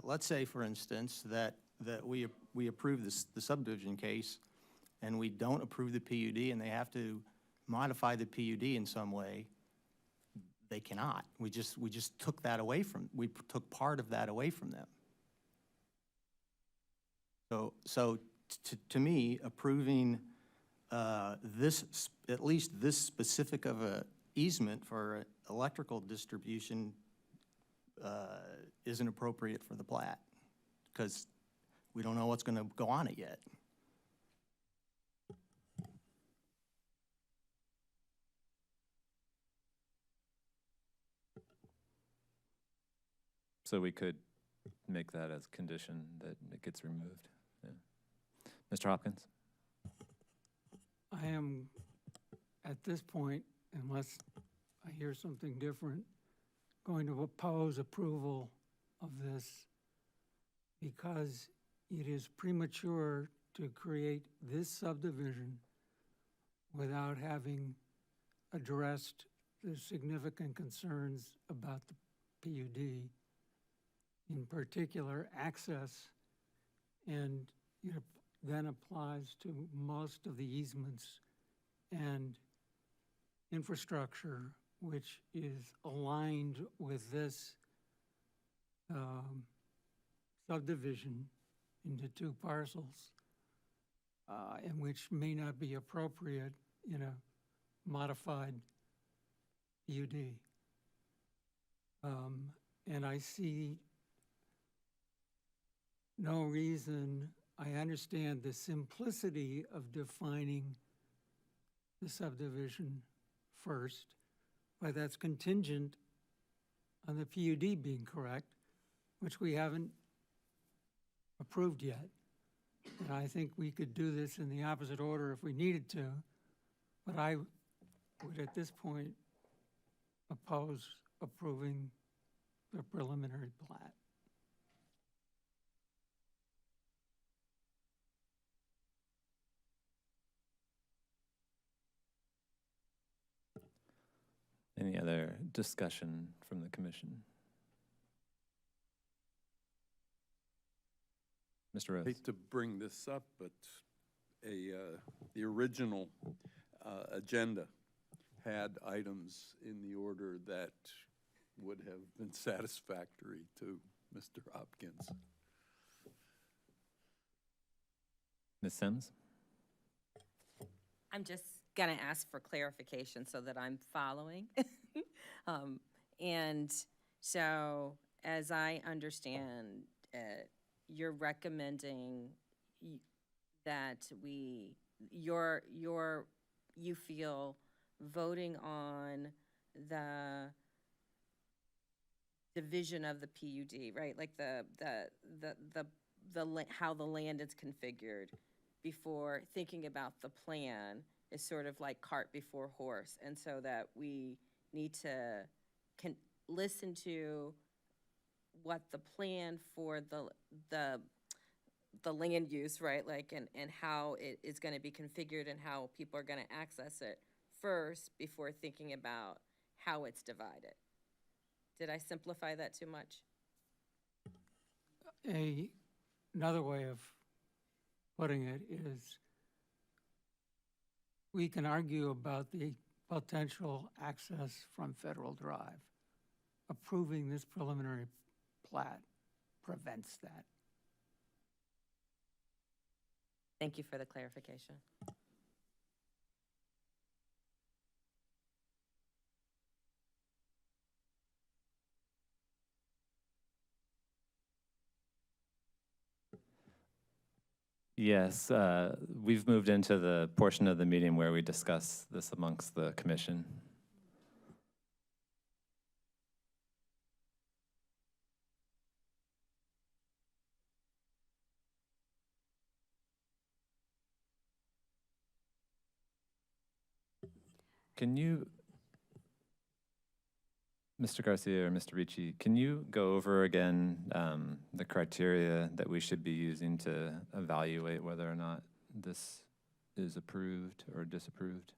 let's say, for instance, that we approve the subdivision case, and we don't approve the PUD, and they have to modify the PUD in some way. They cannot. We just took that away from. We took part of that away from them. So to me, approving this, at least this specific of a easement for electrical distribution isn't appropriate for the plat, because we don't know what's going to go on it yet. So we could make that as condition that it gets removed. Yeah. Mr. Hopkins? I am, at this point, unless I hear something different, going to oppose approval of this, because it is premature to create this subdivision without having addressed the significant concerns about the PUD, in particular access, and it then applies to most of the easements and infrastructure which is aligned with this subdivision into two parcels, and which may not be appropriate in a modified PUD. And I see no reason. I understand the simplicity of defining the subdivision first, but that's contingent on the PUD being correct, which we haven't approved yet. And I think we could do this in the opposite order if we needed to, but I would at this point oppose approving the preliminary plat. Any other discussion from the commission? Mr. Rose. Hate to bring this up, but the original agenda had items in the order that would have been satisfactory to Mr. Hopkins. Ms. Sims? I'm just going to ask for clarification so that I'm following. And so, as I understand it, you're recommending that you feel voting on the division of the PUD, right? Like how the land is configured before thinking about the plan is sort of like cart before horse. And so that we need to listen to what the plan for the land use, right? Like, and how it is going to be configured and how people are going to access it first before thinking about how it's divided. Did I simplify that too much? Another way of putting it is we can argue about the potential access from Federal Drive. Approving this preliminary plat prevents that. Thank you for the clarification. Yes, we've moved into the portion of the meeting where we discuss this amongst the commission. Can you, Mr. Garcia or Mr. Ricci, can you go over again the criteria that we should be using to evaluate whether or not this is approved or disapproved?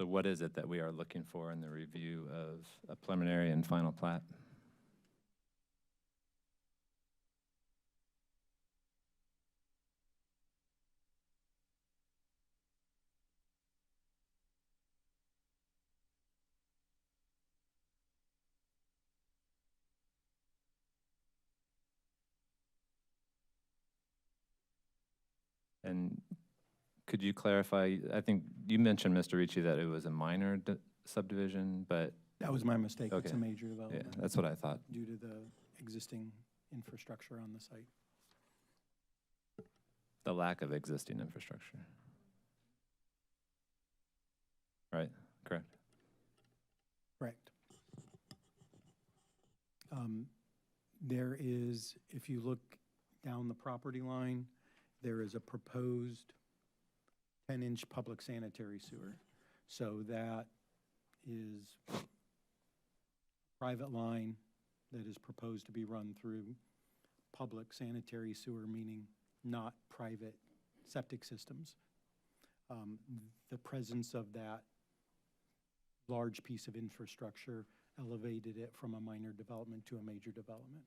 So what is it that we are looking for in the review of a preliminary and final plat? And could you clarify, I think you mentioned, Mr. Ricci, that it was a minor subdivision, but... That was my mistake. Okay. It's a major Yeah, development. that's what I thought. Due to the existing infrastructure on the site. The lack of existing infrastructure. Right, correct. Correct. There is, if you look down the property line, there is a proposed 10-inch public sanitary sewer. So that is private line that is proposed to be run through public sanitary sewer, meaning not private septic systems. The presence of that large piece of infrastructure elevated it from a minor development to a major development.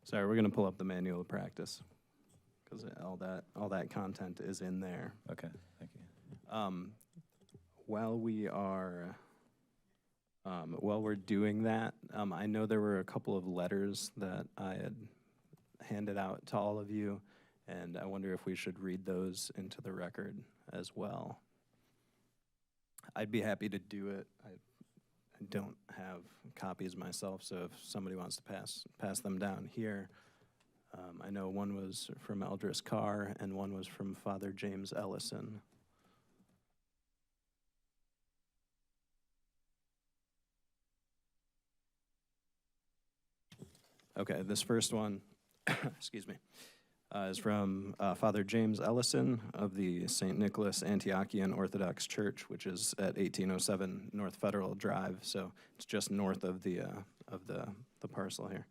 Sorry, we're going to pull up the manual of practice because all that content is in there. Okay, thank you. While we're doing that, I know there were a couple of letters that I had handed out to all of you, and I wonder if we should read those into the record as well. I'd be happy to do it. I don't have copies myself, so if somebody wants to pass them down here. I know one was from Eldris Carr and one was from Father James Ellison. Okay, this first one, excuse me, is from Father James Ellison of the St. Nicholas Antiochian Orthodox Church, which is at 1807 North Federal Drive, so it's just north of the parcel here.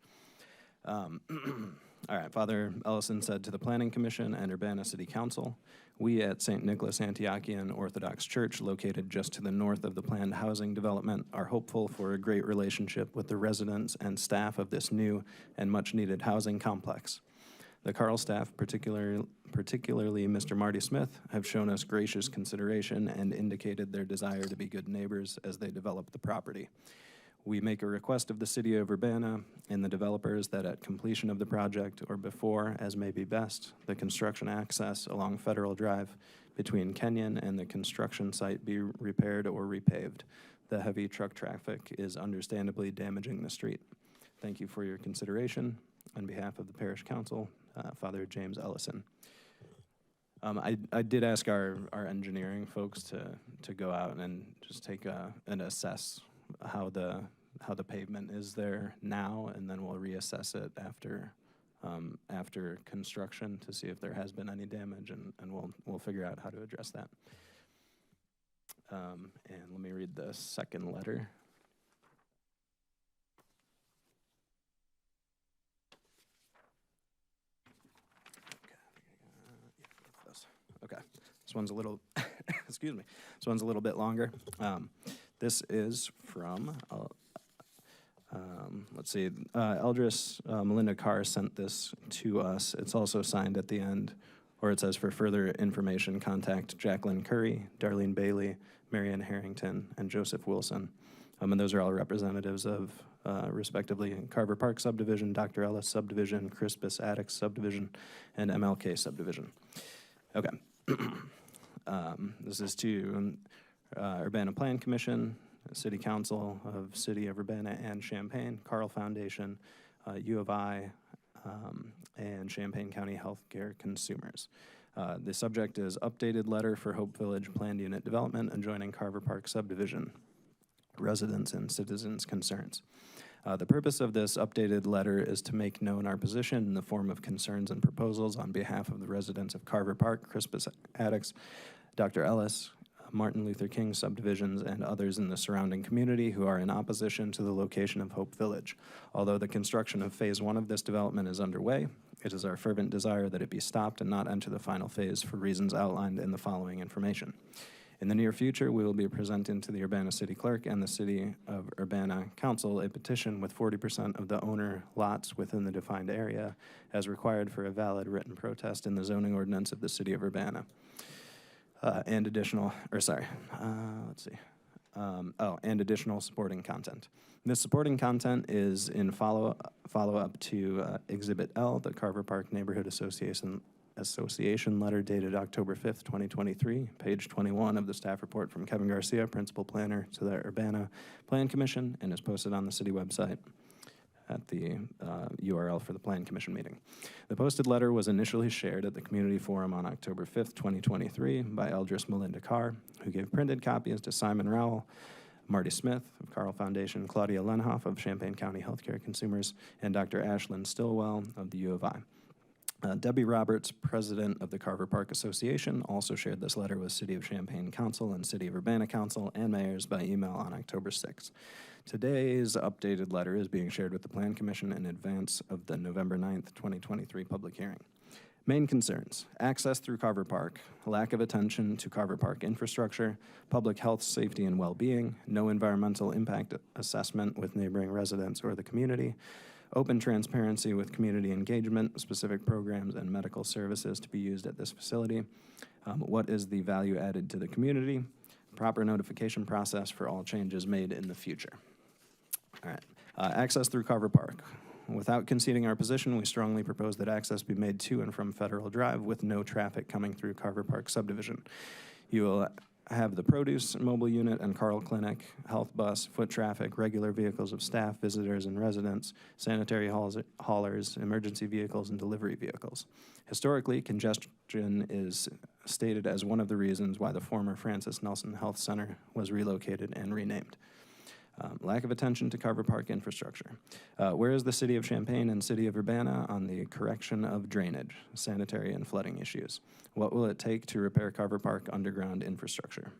All right, Father Ellison said to the Planning Commission and Urbana City Council, we at St. Nicholas Antiochian Orthodox Church, located just to the north of the planned housing development, are hopeful for a great relationship with the residents and staff of this new and much-needed housing complex. The Carl staff, particularly Mr. Marty Smith, have shown us gracious consideration and indicated their desire to be good neighbors as they develop the property. We make a request of the City of Urbana and the developers that at completion of the project or before, as may be best, the construction access along Federal Drive between Kenyon and the construction site be repaired or repaved. The heavy truck traffic is understandably damaging the street. Thank you for your consideration. On behalf of the Parish Council, Father James Ellison. I did ask our engineering folks to go out and just take and assess how the pavement is there now, and then we'll reassess it after construction to see if there has been any damage, and we'll figure out how to address that. And let me read the second letter. Okay, this one's a little, excuse me, this one's a little bit longer. This is from, let's see, Eldris Melinda Carr sent this to us. It's also signed at the end, or it says, for further information, contact Jacqueline Curry, Darlene Bailey, Marianne Harrington, and Joseph Wilson. And those are all representatives of, respectively, Carver Park Subdivision, Dr. Ellis Subdivision, Crispus Attucks Subdivision, and MLK Subdivision. Okay. This is to Urbana Plan Commission, City Council of City of Urbana and Champaign, Carl Foundation, U of I, and Champaign County Healthcare Consumers. The subject is updated letter for Hope Village Planned Unit Development adjoining Carver Park Subdivision, residents and citizens' concerns. The purpose of this updated letter is to make known our position in the form of concerns and proposals on behalf of the residents of Carver Park, Crispus Attucks, Dr. Ellis, Martin Luther King subdivisions, and others in the surrounding community who are in opposition to the location of Hope Village. Although the construction of phase 1 of this development is underway, it is our fervent desire that it be stopped and not enter the final phase for reasons outlined in the following information. In the near future, we will be presenting to the Urbana City Clerk and the City of Urbana Council a petition with 40% of the owner lots within the defined area as required for a valid written protest in the zoning ordinance of the City of Urbana. and additional, let's see. And additional supporting content. This supporting content is in follow-up to Exhibit L, the Carver Park Neighborhood Association letter dated October 5th, 2023, page 21 of the staff report from Kevin Garcia, Principal Planner to the Urbana Plan Commission, and is posted on the city website at the URL for the Plan Commission meeting. The posted letter was initially shared at the Community Forum on October 5th, 2023 by Eldris Melinda Carr, who gave printed copies to Simon Rowell, Marty Smith of Carl Foundation, Claudia Lenhoff of Champaign County Healthcare Consumers, and Dr. Ashlyn Stillwell of the U of I. Debbie Roberts, president of the Carver Park Association, also shared this letter with City of Champaign Council and City of Urbana Council and mayors by email on October 6th. Today's updated letter is being shared with the Plan Commission in advance of the November 9th, 2023 public hearing. Main concerns: access through Carver Park, lack of attention to Carver Park infrastructure, public health, safety, and well-being, no environmental impact assessment with neighboring residents or the community, open transparency with community engagement, specific programs, and medical services to be used at this facility. What is the value added to the community? Proper notification process for all changes made in the future. All right. Access through Carver Park. Without conceding our position, we strongly propose that access be made to and from Federal Drive with no traffic coming through Carver Park subdivision. You will have the produce mobile unit and Carl Clinic, health bus, foot traffic, regular vehicles of staff, visitors, and residents, sanitary haulers, emergency vehicles, and delivery vehicles. Historically, congestion is stated as one of the reasons why the former Francis Nelson Health Center was relocated and renamed. Lack of attention to Carver Park infrastructure. Where is the City of Champaign and City of Urbana on the correction of drainage, sanitary, and flooding issues? What will it take to repair Carver Park underground infrastructure?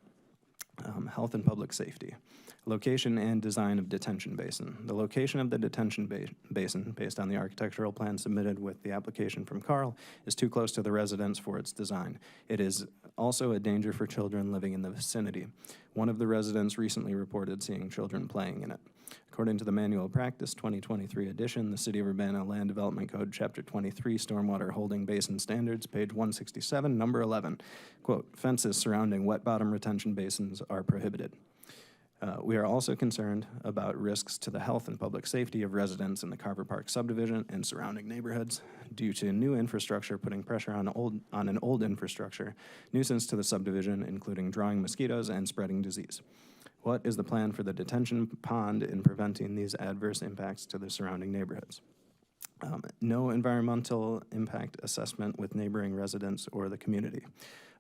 Health and public safety. Location and design of detention basin. The location of the detention basin, based on the architectural plan submitted with the application from Carl, is too close to the residents for its design. It is also a danger for children living in the vicinity. One of the residents recently reported seeing children playing in it. According to the Manual of Practice 2023 edition, the City of Urbana Land Development Code, Chapter 23, Stormwater Holding Basin Standards, page 167, number 11, quote, fences surrounding wet bottom retention basins are prohibited. We are also concerned about risks to the health and public safety of residents in the Carver Park subdivision and surrounding neighborhoods due to new infrastructure putting pressure on an old infrastructure, nuisance to the subdivision, including drawing mosquitoes and spreading disease. What is the plan for the detention pond in preventing these adverse impacts to the surrounding neighborhoods? No environmental impact assessment with neighboring residents or the community.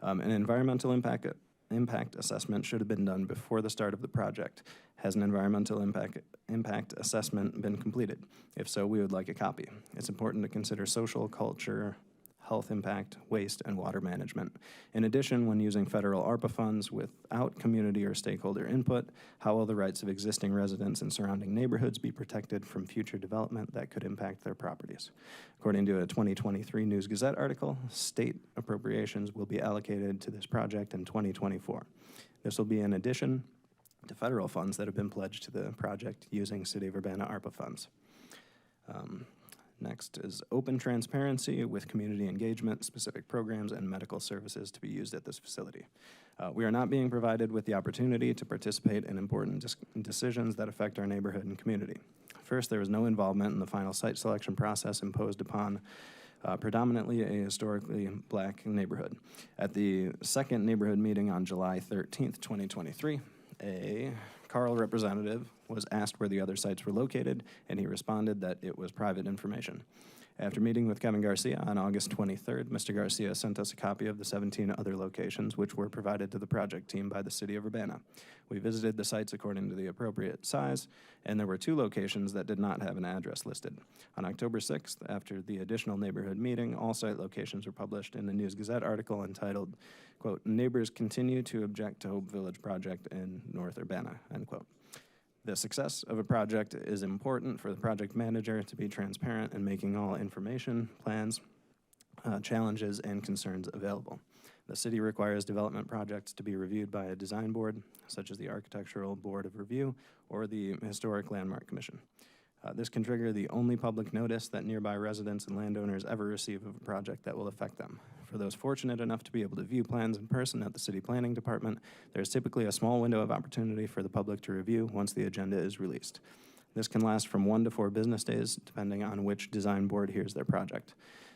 An environmental impact assessment should have been done before the start of the project. Has an environmental impact assessment been completed? If so, we would like a copy. It's important to consider social, culture, health impact, waste, and water management. In addition, when using federal ARPA funds without community or stakeholder input, how will the rights of existing residents in surrounding neighborhoods be protected from future development that could impact their properties? According to a 2023 News Gazette article, state appropriations will be allocated to this project in 2024. This will be in addition to federal funds that have been pledged to the project using City of Urbana ARPA funds. Next is open transparency with community engagement, specific programs, and medical services to be used at this facility. We are not being provided with the opportunity to participate in important decisions that affect our neighborhood and community. First, there was no involvement in the final site selection process imposed upon predominantly a historically black neighborhood. At the second neighborhood meeting on July 13th, 2023, a Carl representative was asked where the other sites were located, and he responded that it was private information. After meeting with Kevin Garcia on August 23rd, Mr. Garcia sent us a copy of the 17 other locations which were provided to the project team by the City of Urbana. We visited the sites according to the appropriate size, and there were 2 locations that did not have an address listed. On October 6th, after the additional neighborhood meeting, all site locations were published in the News Gazette article entitled, quote, "Neighbors continue to object to Hope Village project in North Urbana," end quote. The success of a project is important for the project manager to be transparent in making all information, plans, challenges, and concerns available. The city requires development projects to be reviewed by a design board, such as the Architectural Board of Review or the Historic Landmark Commission. This can trigger the only public notice that nearby residents and landowners ever receive of a project that will affect them. For those fortunate enough to be able to view plans in person at the City Planning Department, there's typically a small window of opportunity for the public to review once the agenda is released. This can last from 1 to 4 business days, depending on which design board hears their project.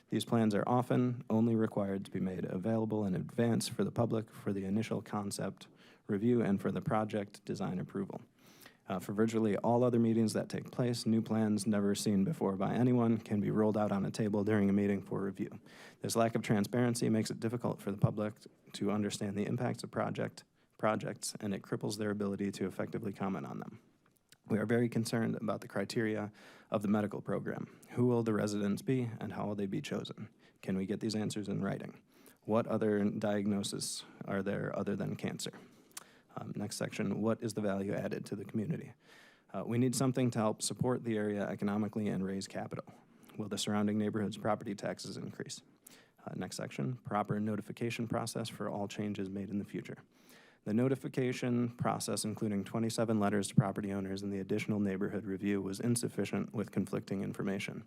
These plans are often only required to be made available in advance for the public for the initial concept review and for the project design approval. For virtually all other meetings that take place, new plans never seen before by anyone can be rolled out on a table during a meeting for review. This lack of transparency makes it difficult for the public to understand the impacts of projects, and it cripples their ability to effectively comment on them. We are very concerned about the criteria of the medical program. Who will the residents be, and how will they be chosen? Can we get these answers in writing? What other diagnoses are there other than cancer? Next section, what is the value added to the community? We need something to help support the area economically and raise capital. Will the surrounding neighborhood's property taxes increase? Next section, proper notification process for all changes made in the future. The notification process, including 27 letters to property owners and the additional neighborhood review, was insufficient with conflicting information.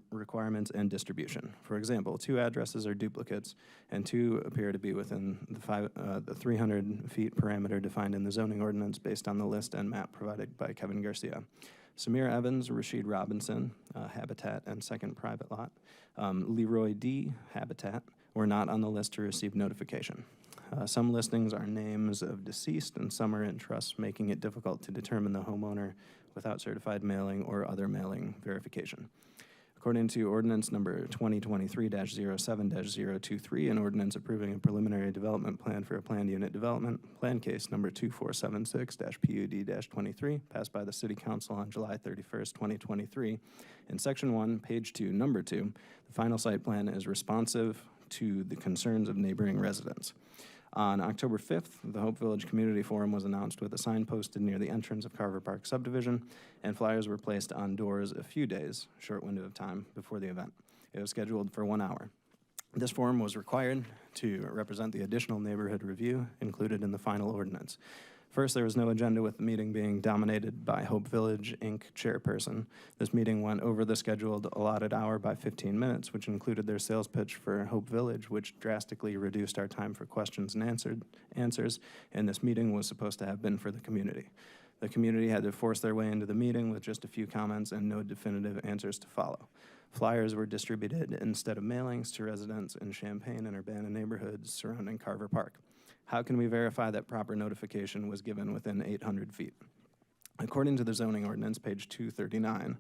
Requirements and distribution. For example, 2 addresses are duplicates, and 2 appear to be within the 300 feet parameter defined in the zoning ordinance based on the list and map provided by Kevin Garcia. Samir Evans, Rashid Robinson, Habitat and Second Private Lot, Leroy D, Habitat, were not on the list to receive notification. Some listings are names of deceased and some are in trusts, making it difficult to determine the homeowner without certified mailing or other mailing verification. According to ordinance number 2023-07-023, an ordinance approving a preliminary development plan for a planned unit development, plan case number 2476-PUD-23, passed by the City Council on July 31st, 2023. In section 1, page 2, number 2, the final site plan is responsive to the concerns of neighboring residents. On October 5th, the Hope Village Community Forum was announced with a sign posted near the entrance of Carver Park subdivision, and flyers were placed on doors a few days, short window of time, before the event. It was scheduled for 1 hour. This forum was required to represent the additional neighborhood review included in the final ordinance. First, there was no agenda, with the meeting being dominated by Hope Village, Inc. chairperson. This meeting went over the scheduled allotted hour by 15 minutes, which included their sales pitch for Hope Village, which drastically reduced our time for questions and answers, and this meeting was supposed to have been for the community. The community had to force their way into the meeting with just a few comments and no definitive answers to follow. Flyers were distributed instead of mailings to residents in Champaign and Urbana neighborhoods surrounding Carver Park. How can we verify that proper notification was given within 800 feet? According to the zoning ordinance, page 239,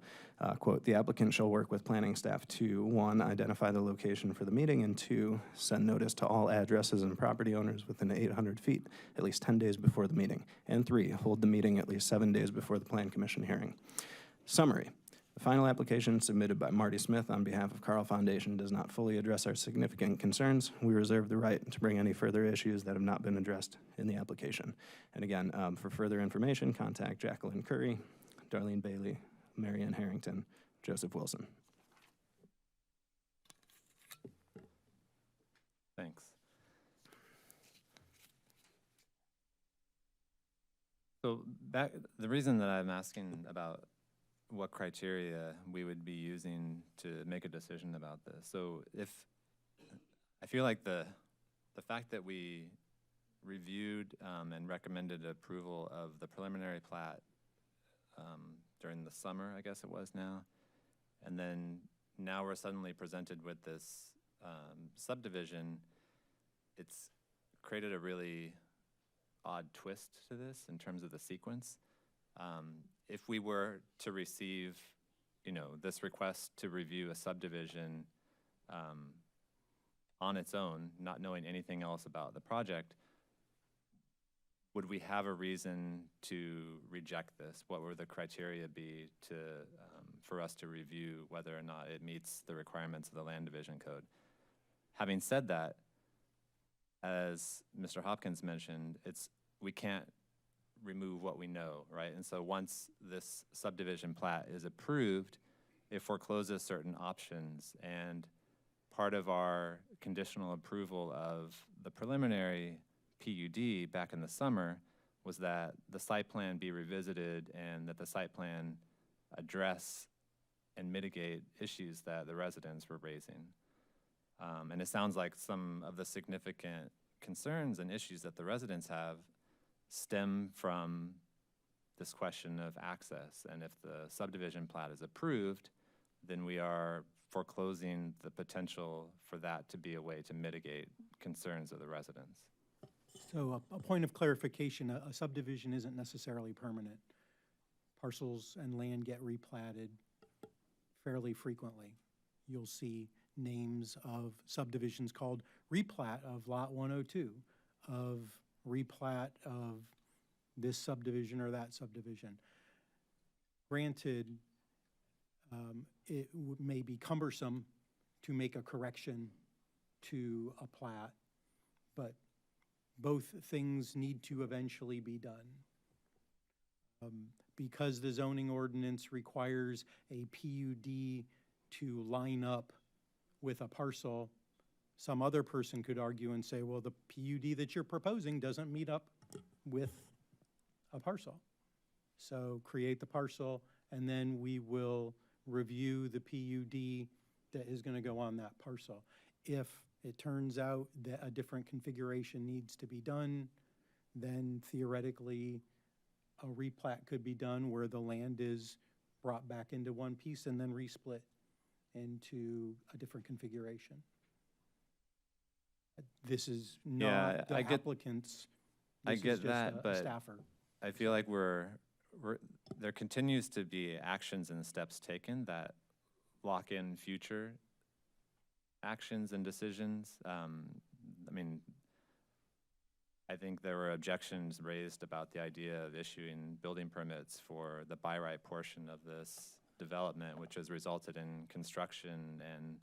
quote, the applicant shall work with planning staff to, 1, identify the location for the meeting, and 2, send notice to all addresses and property owners within 800 feet at least 10 days before the meeting, and 3, hold the meeting at least 7 days before the Plan Commission hearing. Summary. The final application submitted by Marty Smith on behalf of Carl Foundation does not fully address our significant concerns. We reserve the right to bring any further issues that have not been addressed in the application. And again, for further information, contact Jacqueline Curry, Darlene Bailey, Marianne Harrington, Joseph Wilson. Thanks. So the reason that I'm asking about what criteria we would be using to make a decision about this. So I feel like the fact that we reviewed and recommended approval of the preliminary plat during the summer, I guess it was now, and then now we're suddenly presented with this subdivision, it's created a really odd twist to this in terms of the sequence. If we were to receive, this request to review a subdivision on its own, not knowing anything else about the project, would we have a reason to reject this? What would the criteria be for us to review whether or not it meets the requirements of the Land Division Code? Having said that, as Mr. Hopkins mentioned, we can't remove what we know, right? And so once this subdivision plat is approved, it forecloses certain options. And part of our conditional approval of the preliminary PUD back in the summer was that the site plan be revisited and that the site plan address and mitigate issues that the residents were raising. And it sounds like some of the significant concerns and issues that the residents have stem from this question of access. And if the subdivision plat is approved, then we are foreclosing the potential for that to be a way to mitigate concerns of the residents. So a point of clarification, a subdivision isn't necessarily permanent. Parcels and land get replatted fairly frequently. You'll see names of subdivisions called replat of Lot 102, of replat of this subdivision or that subdivision. Granted, it may be cumbersome to make a correction to a plat, but both things need to eventually be done. Because the zoning ordinance requires a PUD to line up with a parcel, some other person could argue and say, well, the PUD that you're proposing doesn't meet up with a parcel. So create the parcel, and then we will review the PUD that is going to go on that parcel. If it turns out that a different configuration needs to be done, then theoretically a replat could be done where the land is brought back into one piece and then resplit into a different configuration. This is not the applicant's. I get that, a but staffer. I feel like there continues to be actions and steps taken that lock in future actions and decisions. I mean, I think there were objections raised about the idea of issuing building permits for the by right portion of this development, which has resulted in construction. And,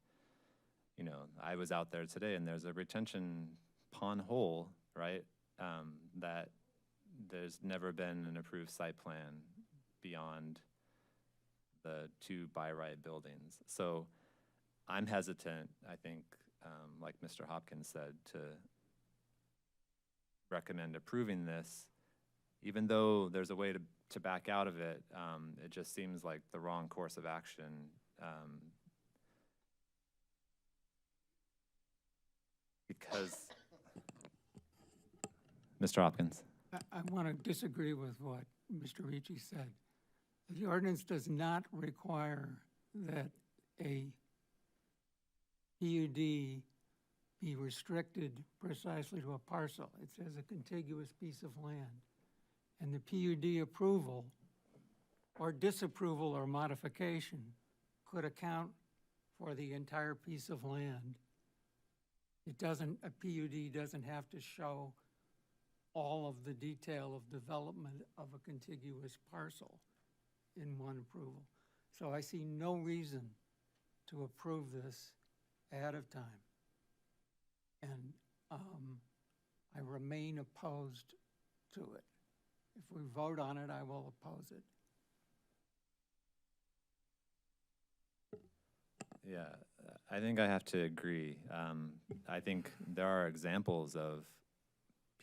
you know, I was out there today and there's a retention pond hole, right? That there's never been an approved site plan beyond the two by right buildings. So I'm hesitant, I think, like Mr. Hopkins said, to recommend approving this, even though there's a way to back out of it. It just seems like the wrong course of action. Because, Mr. Hopkins. I want to disagree with what Mr. Ricci said. The ordinance does not require that a PUD be restricted precisely to a parcel. It says a contiguous piece of land. And the PUD approval or disapproval or modification could account for the entire piece of land. A PUD doesn't have to show all of the detail of development of a contiguous parcel in one approval. So I see no reason to approve this ahead of time. And I remain opposed to it. If we vote on it, I will oppose it. Yeah, I think I have to agree. I think there are examples of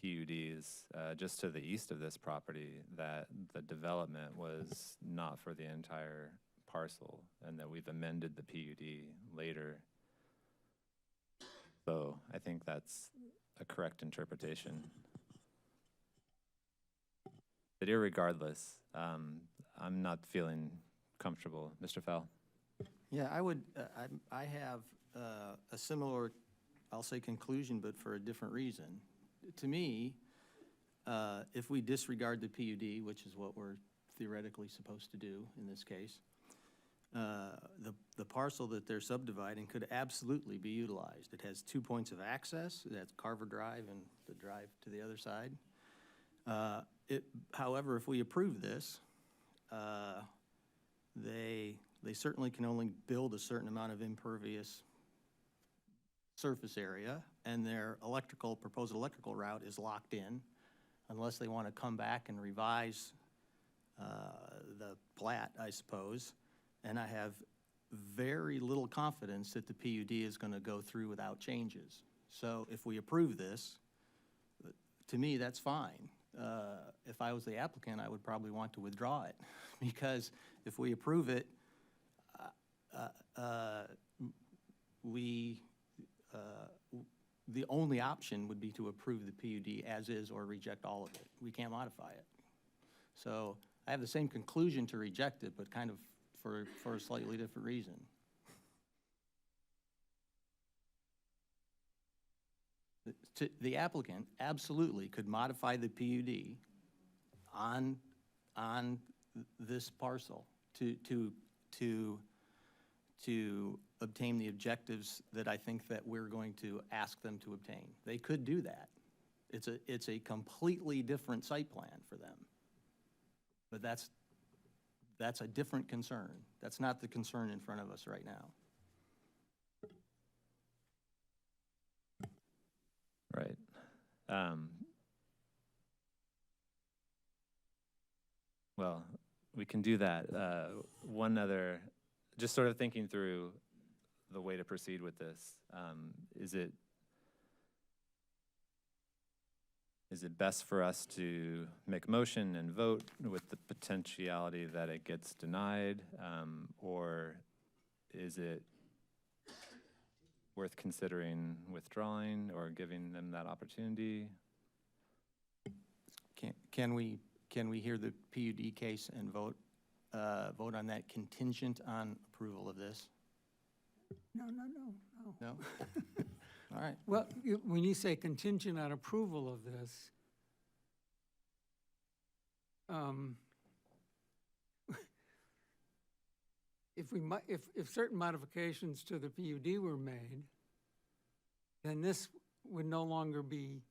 PUDs just to the east of this property that the development was not for the entire parcel and that we've amended the PUD later. So I think that's a correct interpretation. But irregardless, I'm not feeling comfortable. Mr. Fell? Yeah, I have a similar, I'll say conclusion, but for a different reason. To me, if we disregard the PUD, which is what we're theoretically supposed to do in this case, the parcel that they're subdividing could absolutely be utilized. It has 2 points of access. That's Carver Drive and the drive to the other side. However, if we approve this, they certainly can only build a certain amount of impervious surface area, and their proposed electrical route is locked in unless they want to come back and revise the plat, I suppose. And I have very little confidence that the PUD is going to go through without changes. So if we approve this, to me, that's fine. If I was the applicant, I would probably want to withdraw it because if we approve it, we, the only option would be to approve the PUD as is or reject all of it. We can't modify it. So I have the same conclusion to reject it, but kind of for a slightly different reason. The applicant absolutely could modify the PUD on this parcel to obtain the objectives that I think that we're going to ask them to obtain. They could do that. It's a completely different site plan for them. But that's a different concern. That's not the concern in front of us right now. Right. Well, we can do that. One other, just sort of thinking through the way to proceed with this. Is it best for us to make a motion and vote with the potentiality that it gets denied? Or is it worth considering withdrawing or giving them that opportunity? Can we hear the PUD case and vote on that contingent on approval of this? No. No? All right. Well, when you say contingent on approval of this, if certain modifications to the PUD were made, then this would no longer be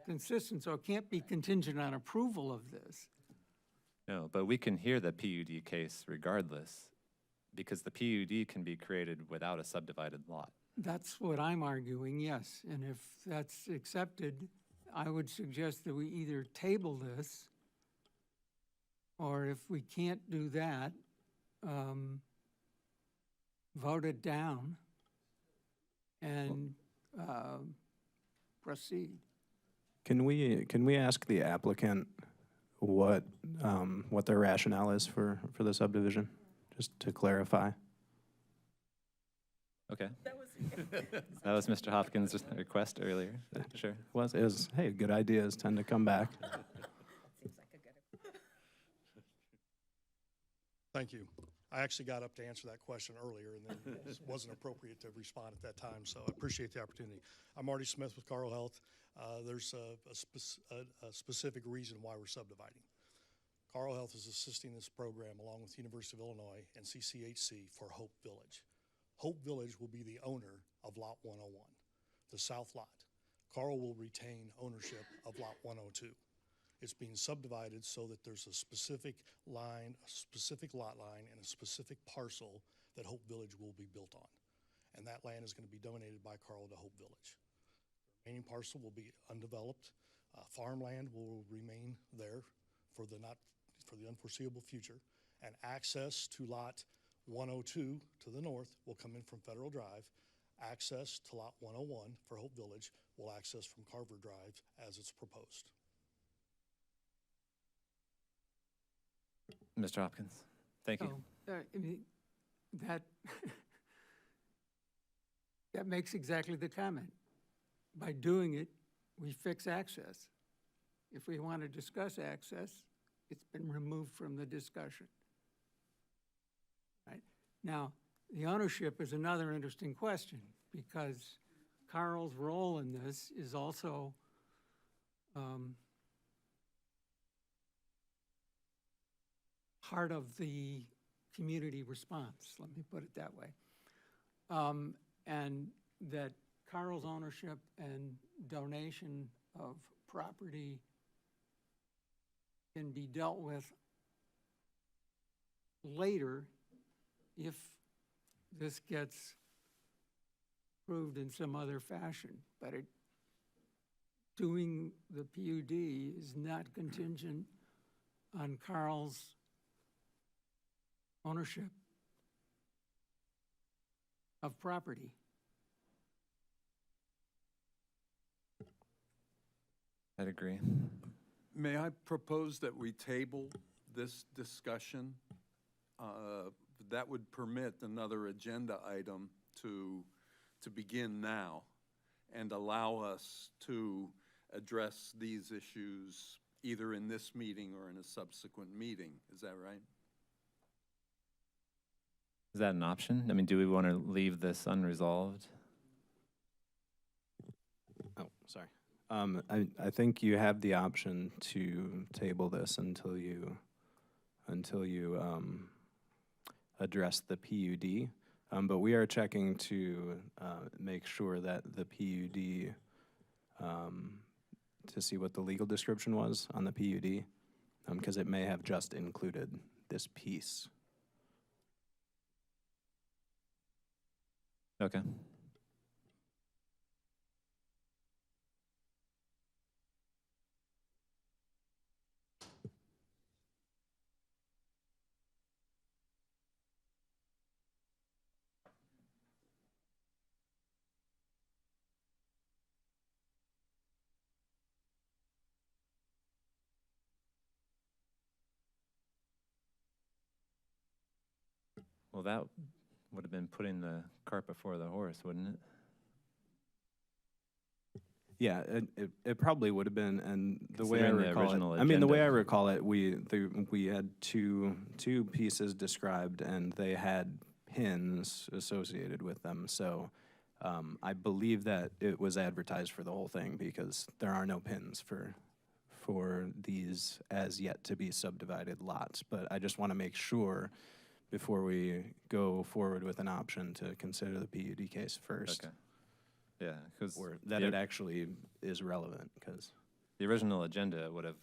consistent, so it can't be contingent on approval of this. No, but we can hear the PUD case regardless, because the PUD can be created without a subdivided lot. That's what I'm arguing, yes. And if that's accepted, I would suggest that we either table this, or if we can't do that, vote it down and proceed. Can we ask the applicant what their rationale is for the subdivision, just to clarify? Okay. That was Mr. Hopkins' request earlier. Sure. It was, hey, good ideas tend to come back. Seems like a good. Thank you. I actually got up to answer that question earlier, and then it wasn't appropriate to respond at that time, so I appreciate the opportunity. I'm Marty Smith with Carl Health. There's a specific reason why we're subdividing. Carl Health is assisting this program along with University of Illinois and CCHC for Hope Village. Hope Village will be the owner of Lot 101, the south lot. Carl will retain ownership of Lot 102. It's being subdivided so that there's a specific line, a specific lot line, and a specific parcel that Hope Village will be built on. And that land is going to be donated by Carl to Hope Village. The remaining parcel will be undeveloped. Farmland will remain there for the unforeseeable future. And access to Lot 102 to the north will come in from Federal Drive. Access to Lot 101 for Hope Village will access from Carver Drive as it's proposed. Mr. Hopkins, thank you. I mean, that makes exactly the comment. By doing it, we fix access. If we want to discuss access, it's been removed from the discussion. Right? Now, the ownership is another interesting question, because Carl's role in this is also part of the community response, let me put it that way. And that Carl's ownership and donation of property can be dealt with later if this gets approved in some other fashion. But doing the PUD is not contingent on Carl's ownership of property. I'd agree. May I propose that we table this discussion, that would permit another agenda item to begin now and allow us to address these issues either in this meeting or in a subsequent meeting. Is that right? Is that an option? I mean, do we want to leave this unresolved? Oh, sorry. I think you have the option to table this until you address the PUD. But we are checking to make sure that the PUD, to see what the legal description was on the PUD, because it may have just included this piece. Okay. Well, that would have been putting the cart before the horse, wouldn't it? Yeah, it probably would have been, and the way I Considering the recall original it, I mean, the way I agenda. recall it, we had two pieces described, and they had pins associated with them. So I believe that it was advertised for the whole thing because there are no pins for these as yet to be subdivided lots. But I just want to make sure before we go forward with an option to consider the PUD case first. Okay. Yeah, because Or that it actually is relevant, because the original agenda would have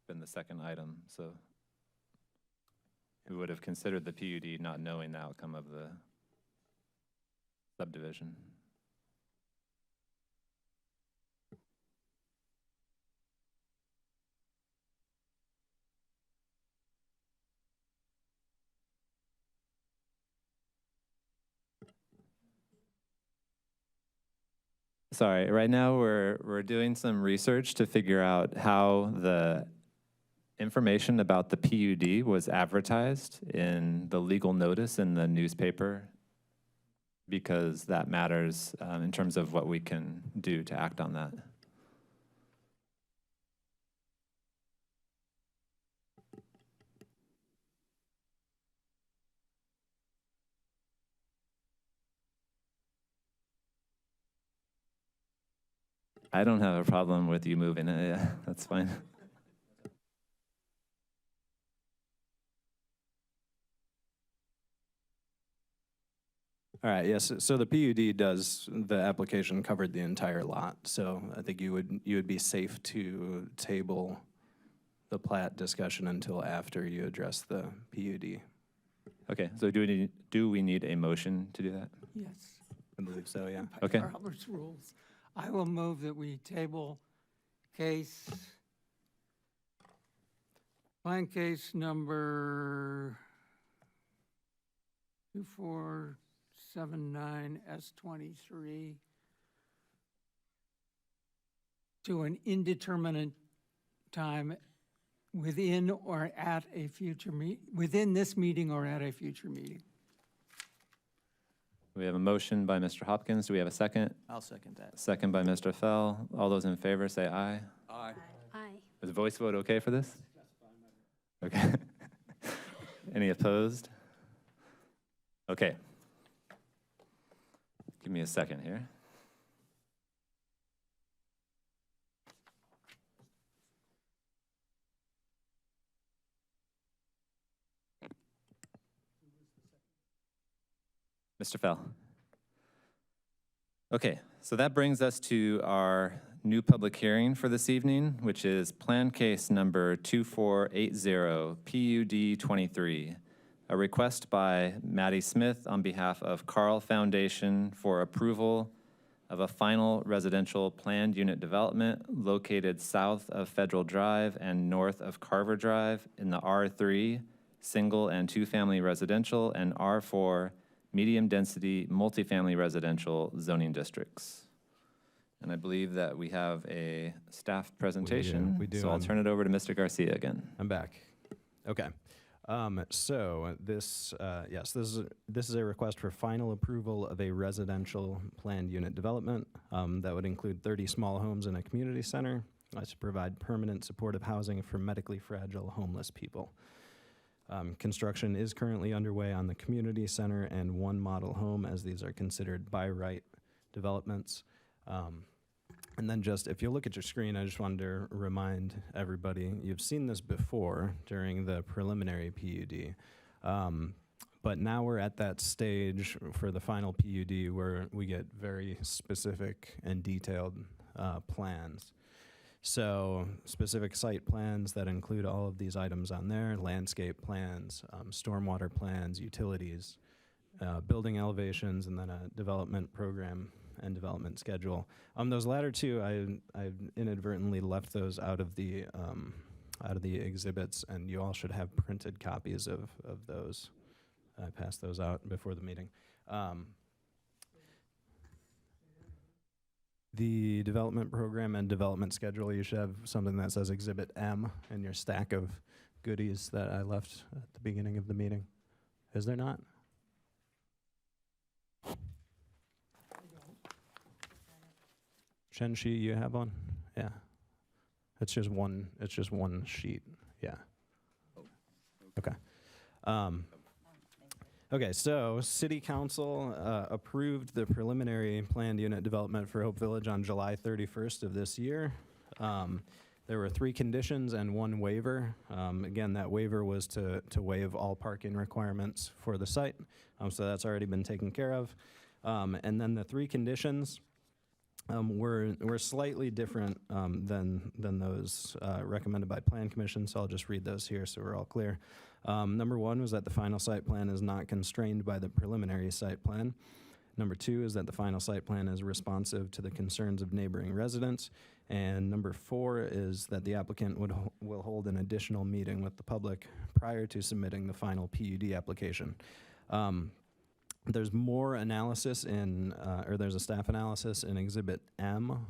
been the second item, so we would have considered the PUD not knowing the outcome of the subdivision. Sorry, right now we're doing some research to figure out how the information about the PUD was advertised in the legal notice in the newspaper, because that matters in terms of what we can do to act on that. I don't have a problem with you moving it. Yeah, that's fine. all right, yes, so the PUD does, the application covered the entire lot, so I think you would be safe to table the plat discussion until after you address the PUD. Okay, so do we need a motion to do that? Yes. I believe so, yeah. By Okay. Robert's rules. I will move that we table plan case number 2479S23 to an indeterminate time within or at a future within this meeting or at a future meeting. We have a motion by Mr. Hopkins. Do we have a second? I'll second that. Second by Mr. Fell. All those in favor say aye. Aye. Aye. Is voice vote okay for this? Okay. Any opposed? Okay. Give me a second here. Mr. Fell. Okay, so that brings us to our new public hearing for this evening, which is plan case number 2480 PUD 23, a request by Maddie Smith on behalf of Carl Foundation for approval of a final residential planned unit development located south of Federal Drive and north of Carver Drive in the R3 single and two-family residential and R4 medium-density multifamily residential zoning districts. And I believe that we have a staff presentation. We do. So I'll turn it over to Mr. Garcia again. I'm back. Okay. So this, yes, this is a request for final approval of a residential planned unit development that would include 30 small homes in a community center to provide permanent supportive housing for medically fragile homeless people. Construction is currently underway on the community center and one model home, as these are considered by right developments. And then just, if you look at your screen, I just wanted to remind everybody, you've seen this before during the preliminary PUD. But now we're at that stage for the final PUD where we get very specific and detailed plans. So specific site plans that include all of these items on there, landscape plans, stormwater plans, utilities, building elevations, and then a development program and development schedule. Those latter two, I inadvertently left those out of the exhibits, and you all should have printed copies of those. I passed those out before the meeting. The development program and development schedule, you should have something that says Exhibit M in your stack of goodies that I left at the beginning of the meeting. Is there not? Shenshi, you have one? Yeah. It's just one sheet. Yeah. Okay. Okay, so City Council approved the preliminary planned unit development for Hope Village on July 31st of this year. There were 3 conditions and 1 waiver. Again, that waiver was to waive all parking requirements for the site, so that's already been taken care of. And then the 3 conditions were slightly different than those recommended by Plan Commission, so I'll just read those here so we're all clear. Number 1 was that the final site plan is not constrained by the preliminary site plan. Number 2 is that the final site plan is responsive to the concerns of neighboring residents. And number 4 is that the applicant will hold an additional meeting with the public prior to submitting the final PUD application. There's more analysis or there's a staff analysis in Exhibit M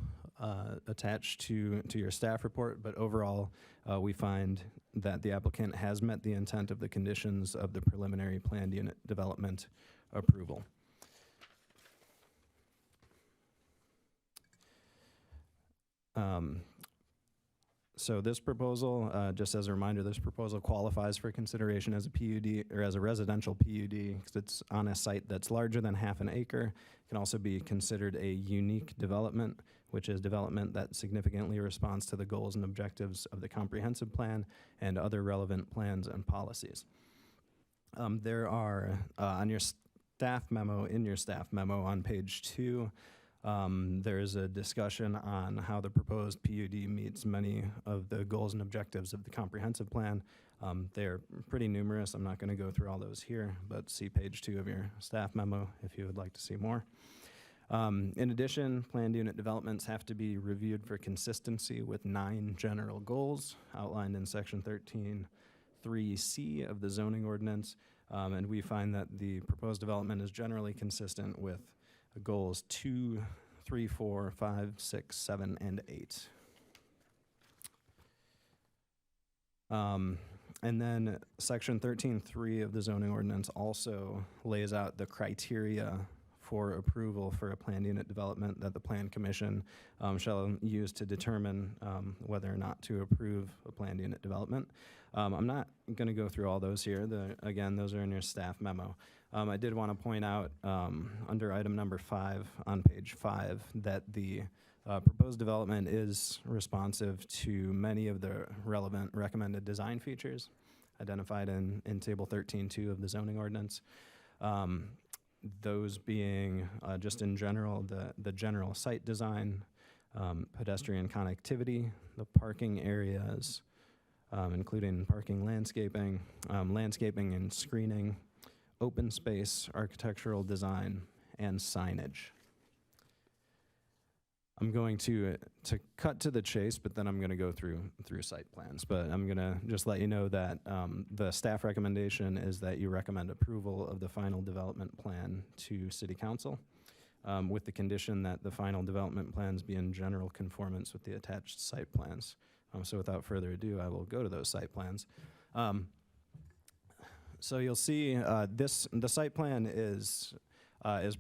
attached to your staff report, but overall, we find that the applicant has met the intent of the conditions of the preliminary planned unit development approval. So this proposal, just as a reminder, this proposal qualifies for consideration as a PUD or as a residential PUD because it's on a site that's larger than half an acre. It can also be considered a unique development, which is development that significantly responds to the goals and objectives of the comprehensive plan and other relevant plans and policies. There are, on your staff memo, on page 2, there is a discussion on how the proposed PUD meets many of the goals and objectives of the comprehensive plan. They're pretty numerous. I'm not going to go through all those here, but see page 2 of your staff memo if you would like to see more. In addition, planned unit developments have to be reviewed for consistency with 9 general goals outlined in section 13(3)(c) of the zoning ordinance, and we find that the proposed development is generally consistent with goals 2, 3, 4, 5, 6, 7, and 8. And then section 13(3) of the zoning ordinance also lays out the criteria for approval for a planned unit development that the Plan Commission shall use to determine whether or not to approve a planned unit development. I'm not going to go through all those here. Again, those are in your staff memo. I did want to point out under item number 5 on page 5 that the proposed development is responsive to many of the relevant recommended design features identified in table 13(2) of the zoning ordinance. Those being just in general, the general site design, pedestrian connectivity, the parking areas, including parking landscaping, landscaping and screening, open space, architectural design, and signage. I'm going to cut to the chase, but then I'm going to go through site plans. But I'm going to just let you know that the staff recommendation is that you recommend approval of the final development plan to City Council with the condition that the final development plans be in general conformance with the attached site plans. So without further ado, I will go to those site plans. So you'll see the site plan is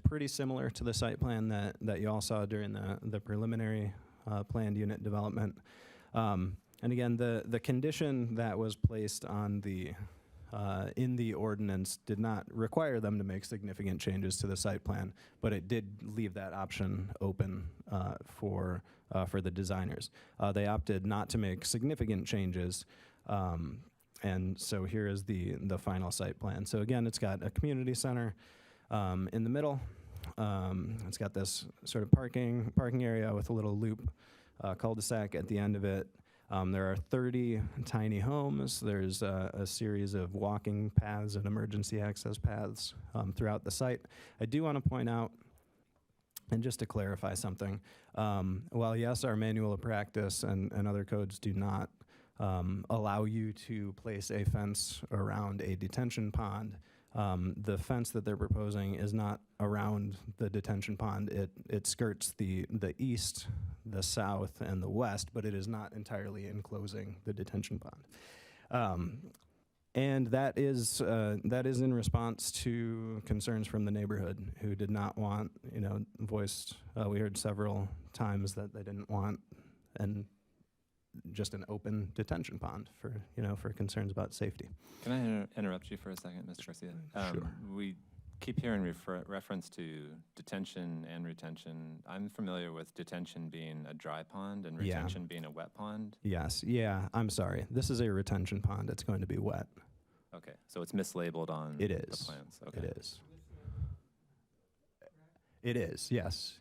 pretty similar to the site plan that you all saw during the preliminary planned unit development. And again, the condition that was placed on the in the ordinance did not require them to make significant changes to the site plan, but it did leave that option open for the designers. They opted not to make significant changes, and so here is the final site plan. So again, it's got a community center in the middle. It's got this sort of parking area with a little loop cul-de-sac at the end of it. There are 30 tiny homes. There's a series of walking paths and emergency access paths throughout the site. I do want to point out, and just to clarify something, while yes, our manual of practice and other codes do not allow you to place a fence around a detention pond, the fence that they're proposing is not around the detention pond. It skirts the east, the south, and the west, but it is not entirely enclosing the detention pond. And that is in response to concerns from the neighborhood who did not want, voiced. We heard several times that they didn't want just an open detention pond for concerns about safety. Can I interrupt you for a second, Mr. Garcia? Sure. We keep hearing reference to detention and retention. I'm familiar with detention being a dry pond and Yeah. retention being a wet pond. Yes, yeah, I'm sorry. This is a retention pond. It's going to be wet. Okay, so it's mislabeled on It the is. plans. Okay. It is. It is,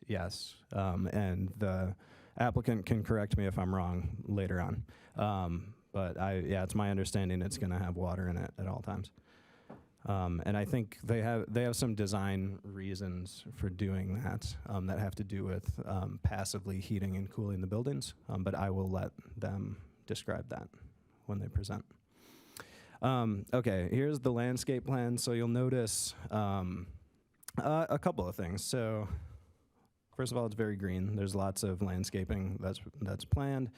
yes. And the applicant can correct me if I'm wrong later on. But it's my understanding it's going to have water in it at all times. And I think they have some design reasons for doing that that have to do with passively heating and cooling the buildings. But I will let them describe that when they present. Okay, here's the landscape plan. So you'll notice a couple of things. So first of all, it's very green. There's lots of landscaping that's planned.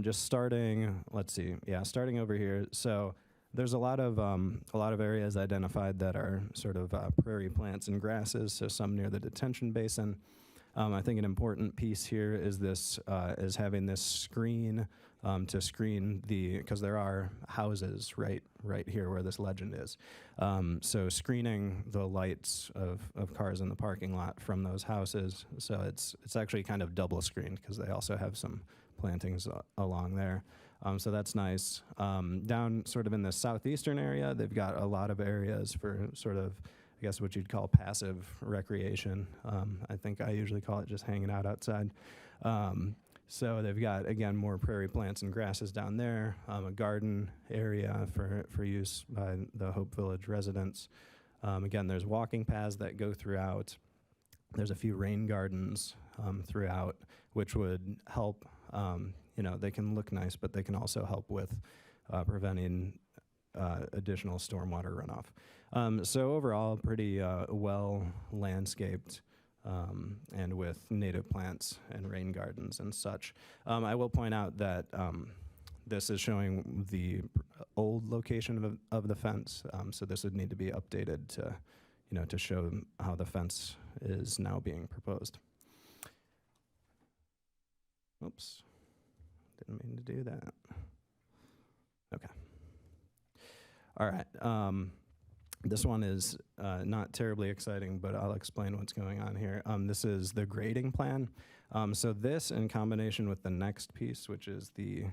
Just starting, starting over here. So there's a lot of areas identified that are sort of prairie plants and grasses. So some near the detention basin. I think an important piece here is having this screen to screen because there are houses right here where this legend is. So screening the lights of cars in the parking lot from those houses. So it's actually kind of double screened because they also have some plantings along there. So that's nice. Down sort of in the southeastern area, they've got a lot of areas for sort of, I guess what you'd call passive recreation. I think I usually call it just hanging out outside. So they've got, again, more prairie plants and grasses down there, a garden area for use by the Hope Village residents. Again, there's walking paths that go throughout. There's a few rain gardens throughout, which would help. They can look nice, but they can also help with preventing additional stormwater runoff. So overall, pretty well landscaped. And with native plants and rain gardens and such. I will point out that this is showing the old location of the fence, so this would need to be updated to show how the fence is now being proposed. Oops, didn't mean to do that. Okay. All right. This one is not terribly exciting, but I'll explain what's going on here. This is the grading plan. So this, in combination with the next piece, which is the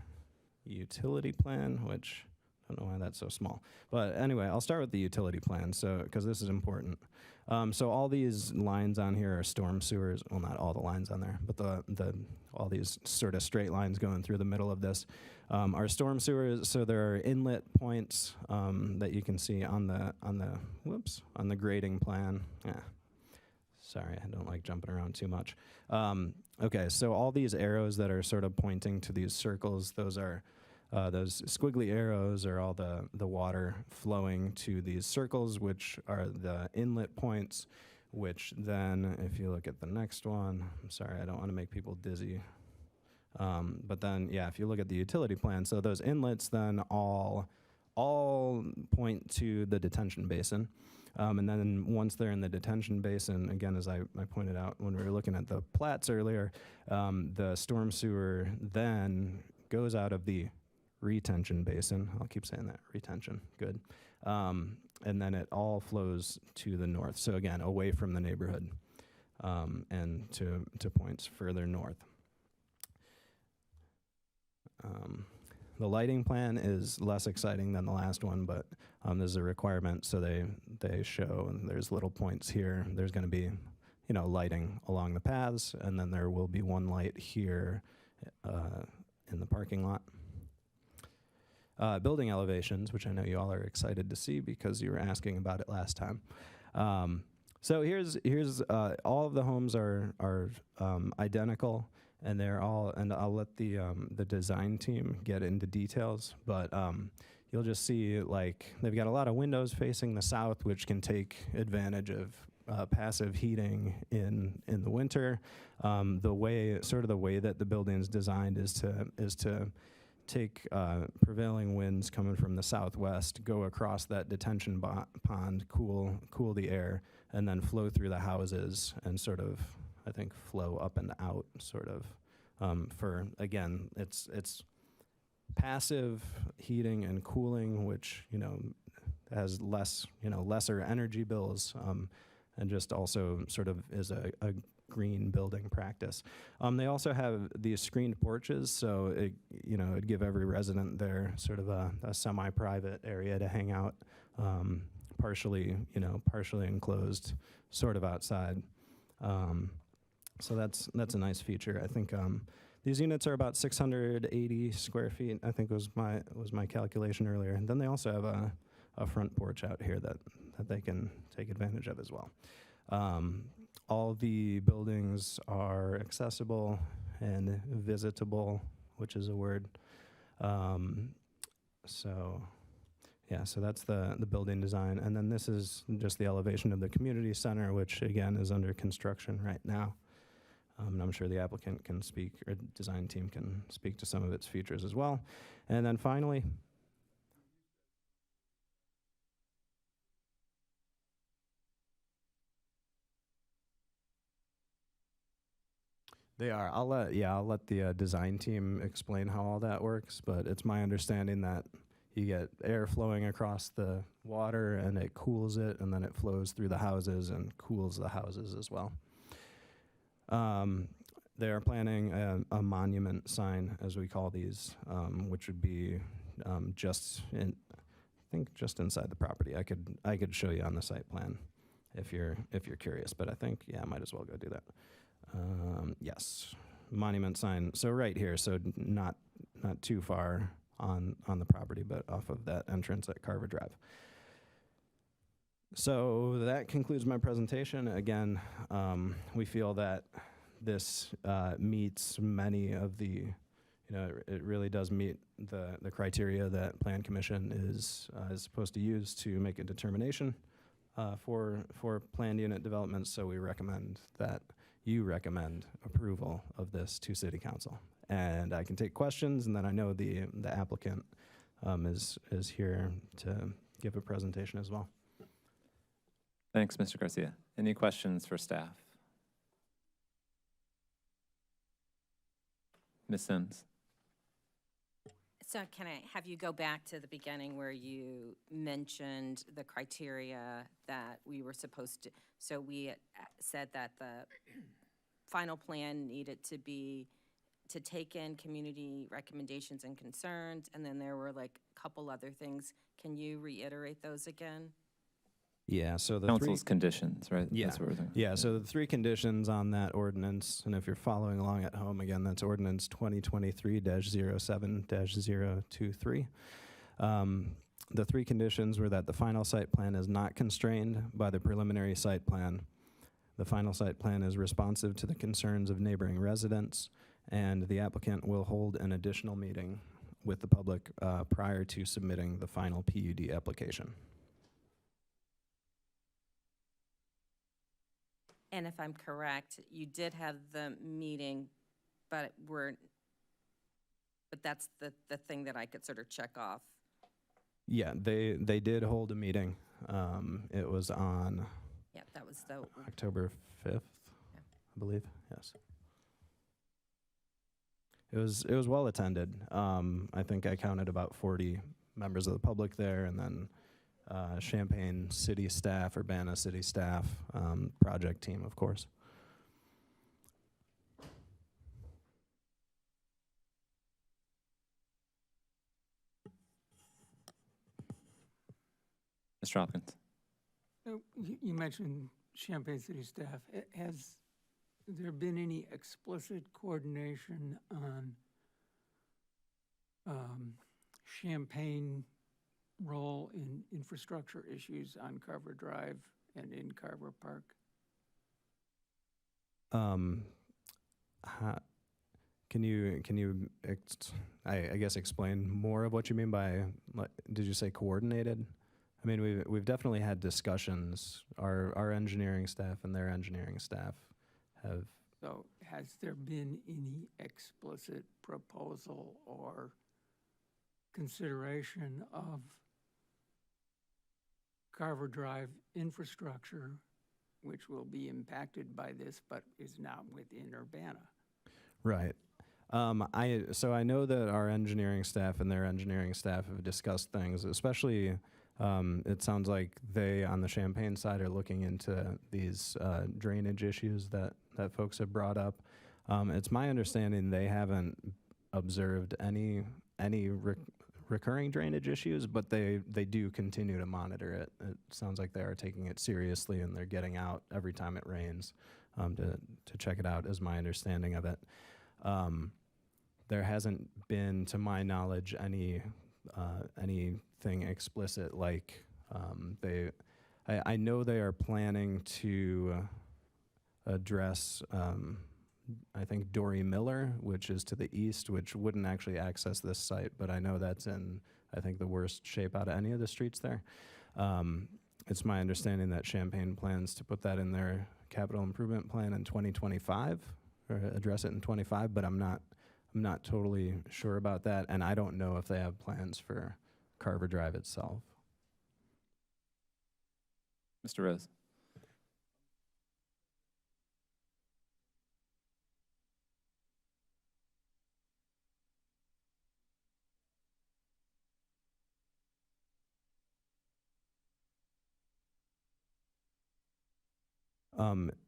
utility plan, which I don't know why that's so small. But anyway, I'll start with the utility plan, because this is important. So all these lines on here are storm sewers. Well, not all the lines on there, but all these sort of straight lines going through the middle of this are storm sewers. So there are inlet points that you can see on the grading plan. Sorry, I don't like jumping around too much. Okay, so all these arrows that are sort of pointing to these circles, those are those squiggly arrows are all the water flowing to these circles, which are the inlet points, which then, if you look at the next one, I'm sorry, I don't want to make people dizzy. But then, if you look at the utility plan, so those inlets then all all point to the detention basin. And then once they're in the detention basin, again, as I pointed out when we were looking at the plats earlier, the storm sewer then goes out of the retention basin. I'll keep saying that, retention, good. And then it all flows to the north. So again, away from the neighborhood and to points further north. The lighting plan is less exciting than the last one, but there's a requirement, so they show, and there's little points here. There's going to be, lighting along the paths, and then there will be one light here in the parking lot. Building elevations, which I know you all are excited to see because you were asking about it last time. So here's all of the homes are identical. And they're all, and I'll let the design team get into details, but you'll just see like they've got a lot of windows facing the south, which can take advantage of passive heating in the winter. The way that the building's designed is to take prevailing winds coming from the southwest, go across that detention pond, cool the air, and then flow through the houses and sort of, I think, flow up and out, sort of. For again, it's passive heating and cooling, which has lesser energy bills, and just also sort of is a green building practice. They also have these screened porches, so it'd give every resident there sort of a semi-private area to hang out, partially enclosed, sort of outside. So that's a nice feature. I think these units are about 680 square feet. I think was my calculation earlier. And then they also have a front porch out here that they can take advantage of as well. All the buildings are accessible and visitable, which is a word. So that's the building design. And then this is just the elevation of the community center, which again is under construction right now. And I'm sure the applicant can speak, or design team can speak to some of its features as well. And then finally, they are. I'll let the design team explain how all that works, but it's my understanding that you get air flowing across the water and it cools it, and then it flows through the houses and cools the houses as well. They are planning a monument sign, as we call these, which would be just inside the property. I could show you on the site plan if you're curious, but I think I might as well go do that. Yes, monument sign. So right here, so not too far on the property, but off of that entrance at Carver Drive. So that concludes my presentation. Again, we feel that this meets many of the, it really does meet the criteria that Plan Commission is supposed to use to make a determination for planned unit developments. So we recommend that you recommend approval of this to City Council. And I can take questions, and then I know the applicant is here to give a presentation as well. Thanks, Mr. Garcia. Any questions for staff? Ms. Sims. So can I have you go back to the beginning where you mentioned the criteria that we were supposed to, so we said that the final plan needed to take in community recommendations and concerns, and then there were like a couple other things. Can you reiterate those again? Yeah, so the Council's conditions, right? Yeah, That's what we're thinking. yeah. So the three conditions on that ordinance, and if you're following along at home, again, that's ordinance 2023-07-023. The three conditions were that the final site plan is not constrained by the preliminary site plan. The final site plan is responsive to the concerns of neighboring residents, and the applicant will hold an additional meeting with the public prior to submitting the final PUD application. And if I'm correct, you did have the meeting, but that's the thing that I could sort of check off. Yeah, they did hold a meeting. It was on Yep, that was the, October 5th, I believe. Yes. It was well attended. I think I counted about 40 members of the public there, and then Champaign city staff, Urbana city staff, project team, of course. Mr. Hopkins? You mentioned Champaign City staff. Has there been any explicit coordination on Champaign role in infrastructure issues on Carver Drive and in Carver Park? Can you I guess explain more of what you mean by, did you say coordinated? I mean, we've definitely had discussions. Our engineering staff and their engineering staff have. So has there been any explicit proposal or consideration of Carver Drive infrastructure, which will be impacted by this, but is not within Urbana? Right. So I know that our engineering staff and their engineering staff have discussed things, especially it sounds like they, on the Champaign side, are looking into these drainage issues that folks have brought up. It's my understanding they haven't observed any recurring drainage issues, but they do continue to monitor it. It sounds like they are taking it seriously, and they're getting out every time it rains to check it out, is my understanding of it. There hasn't been, to my knowledge, anything explicit like I know they are planning to address I think Dory Miller, which is to the east, which wouldn't actually access this site, but I know that's in, I think, the worst shape out of any of the streets there. It's my understanding that Champaign plans to put that in their capital improvement plan in 2025, or address it in 25, but I'm not totally sure about that, and I don't know if they have plans for Carver Drive itself. Mr. Rose?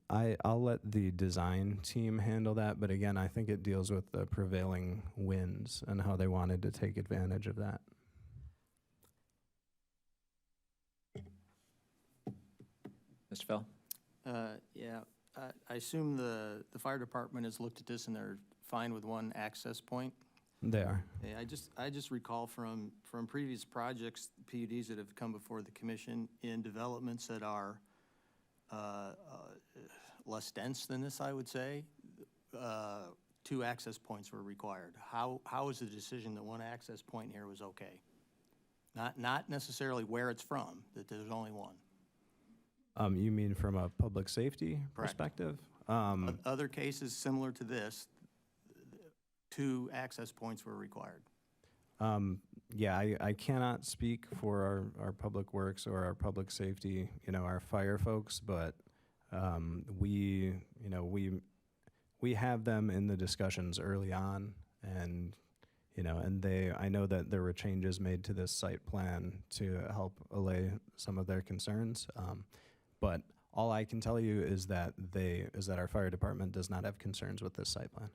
I'll let the design team handle that, but again, I think it deals with the prevailing winds and how they wanted to take advantage of that. Mr. Fell? Yeah, I assume the fire department has looked at this and they're fine with one access point. They are. Yeah, I just recall from previous projects, PUDs that have come before the commission in developments that are less dense than this, I would say, 2 access points were required. How is the decision that one access point here was okay? Not necessarily where it's from, that there's only one. You mean from a public safety perspective? Other cases similar to this, 2 access points were required. Yeah, I cannot speak for our public works or our public safety, our fire folks, but we have them in the discussions early on, and I know that there were changes made to this site plan to help allay some of their concerns. But all I can tell you is that our fire department does not have concerns with this site plan.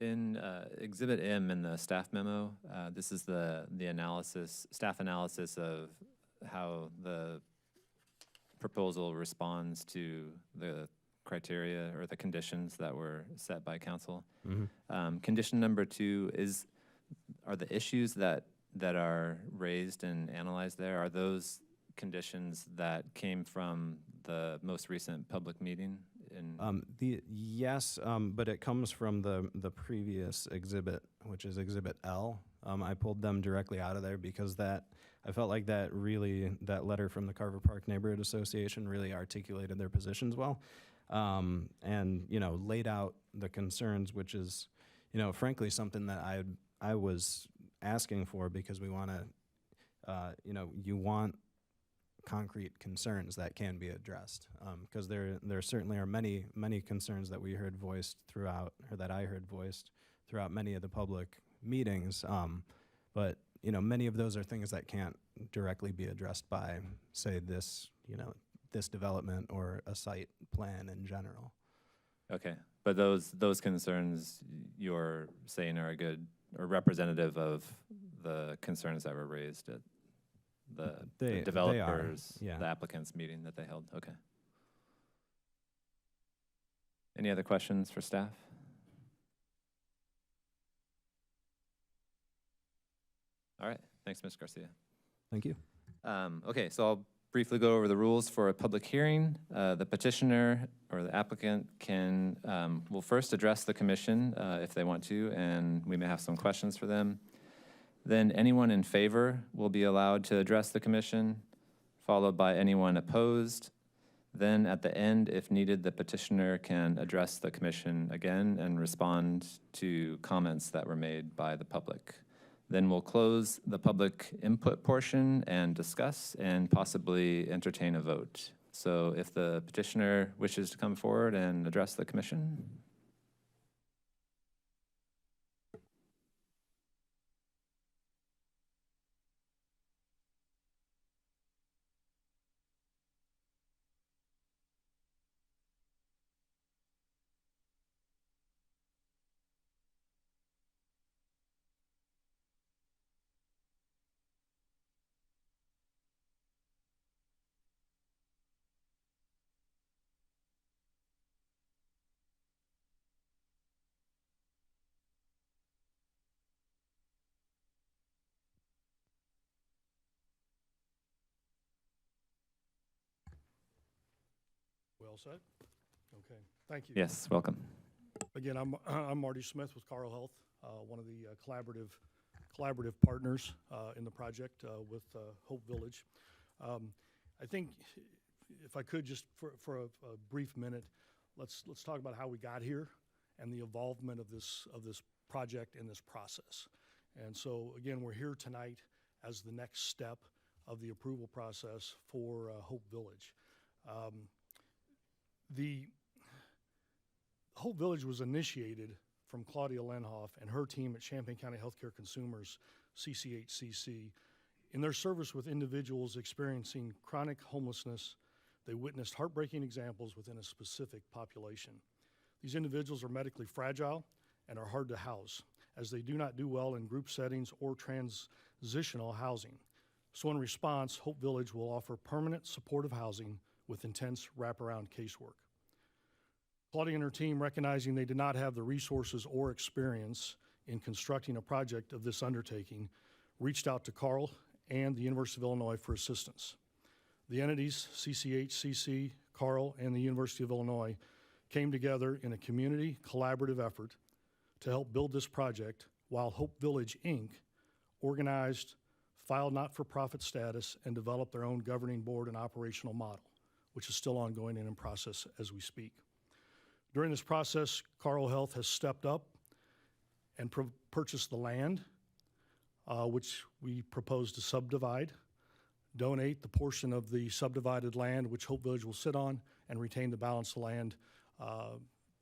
In Exhibit M in the staff memo, this is the staff analysis of how the proposal responds to the criteria or the conditions that were set by council. Mm-hmm. Condition number 2 are the issues that are raised and analyzed there, are those conditions that came from the most recent public meeting? Yes, but it comes from the previous exhibit, which is Exhibit L. I pulled them directly out of there because I felt like that letter from the Carver Park Neighborhood Association really articulated their positions well, and laid out the concerns, which is, frankly, something that I was asking for, because we want to, you want concrete concerns that can be addressed, because there certainly are many concerns that we heard voiced throughout, or that I heard voiced throughout many of the public meetings, but many of those are things that can't directly be addressed by, say, this development or a site plan in general. Okay, but those concerns you're saying are good or representative of the concerns that were raised at the They are, developers, yeah. the applicants meeting that they held. Okay. Any other questions for staff? All right, thanks, Ms. Garcia. Thank you. Okay, so I'll briefly go over the rules for a public hearing. The petitioner or the applicant will first address the commission if they want to, and we may have some questions for them. Then anyone in favor will be allowed to address the commission, followed by anyone opposed. Then at the end, if needed, the petitioner can address the commission again and respond to comments that were made by the public. Then we'll close the public input portion and discuss and possibly entertain a vote. So if the petitioner wishes to come forward and address the commission. Well said. Okay, thank you. Yes, welcome. Again, I'm Marty Smith with Carl Health, one of the collaborative partners in the project with Hope Village. I think if I could just for a brief minute, let's talk about how we got here and the involvement of this project in this process. And so again, we're here tonight as the next step of the approval process for Hope Village. The Hope Village was initiated from Claudia Lenhoff and her team at Champaign County Healthcare Consumers, CCHCC. In their service with individuals experiencing chronic homelessness, they witnessed heartbreaking examples within a specific population. These individuals are medically fragile and are hard to house, as they do not do well in group settings or transitional housing. So in response, Hope Village will offer permanent supportive housing with intense wraparound casework. Claudia and her team, recognizing they did not have the resources or experience in constructing a project of this undertaking, reached out to Carl and the University of Illinois for assistance. The entities, CCHCC, Carl, and the University of Illinois, came together in a community collaborative effort to help build this project, while Hope Village, Inc. organized, filed not-for-profit status, and developed their own governing board and operational model, which is still ongoing and in process as we speak. During this process, Carl Health has stepped up and purchased the land, which we propose to subdivide, donate the portion of the subdivided land which Hope Village will sit on, and retain the balance of land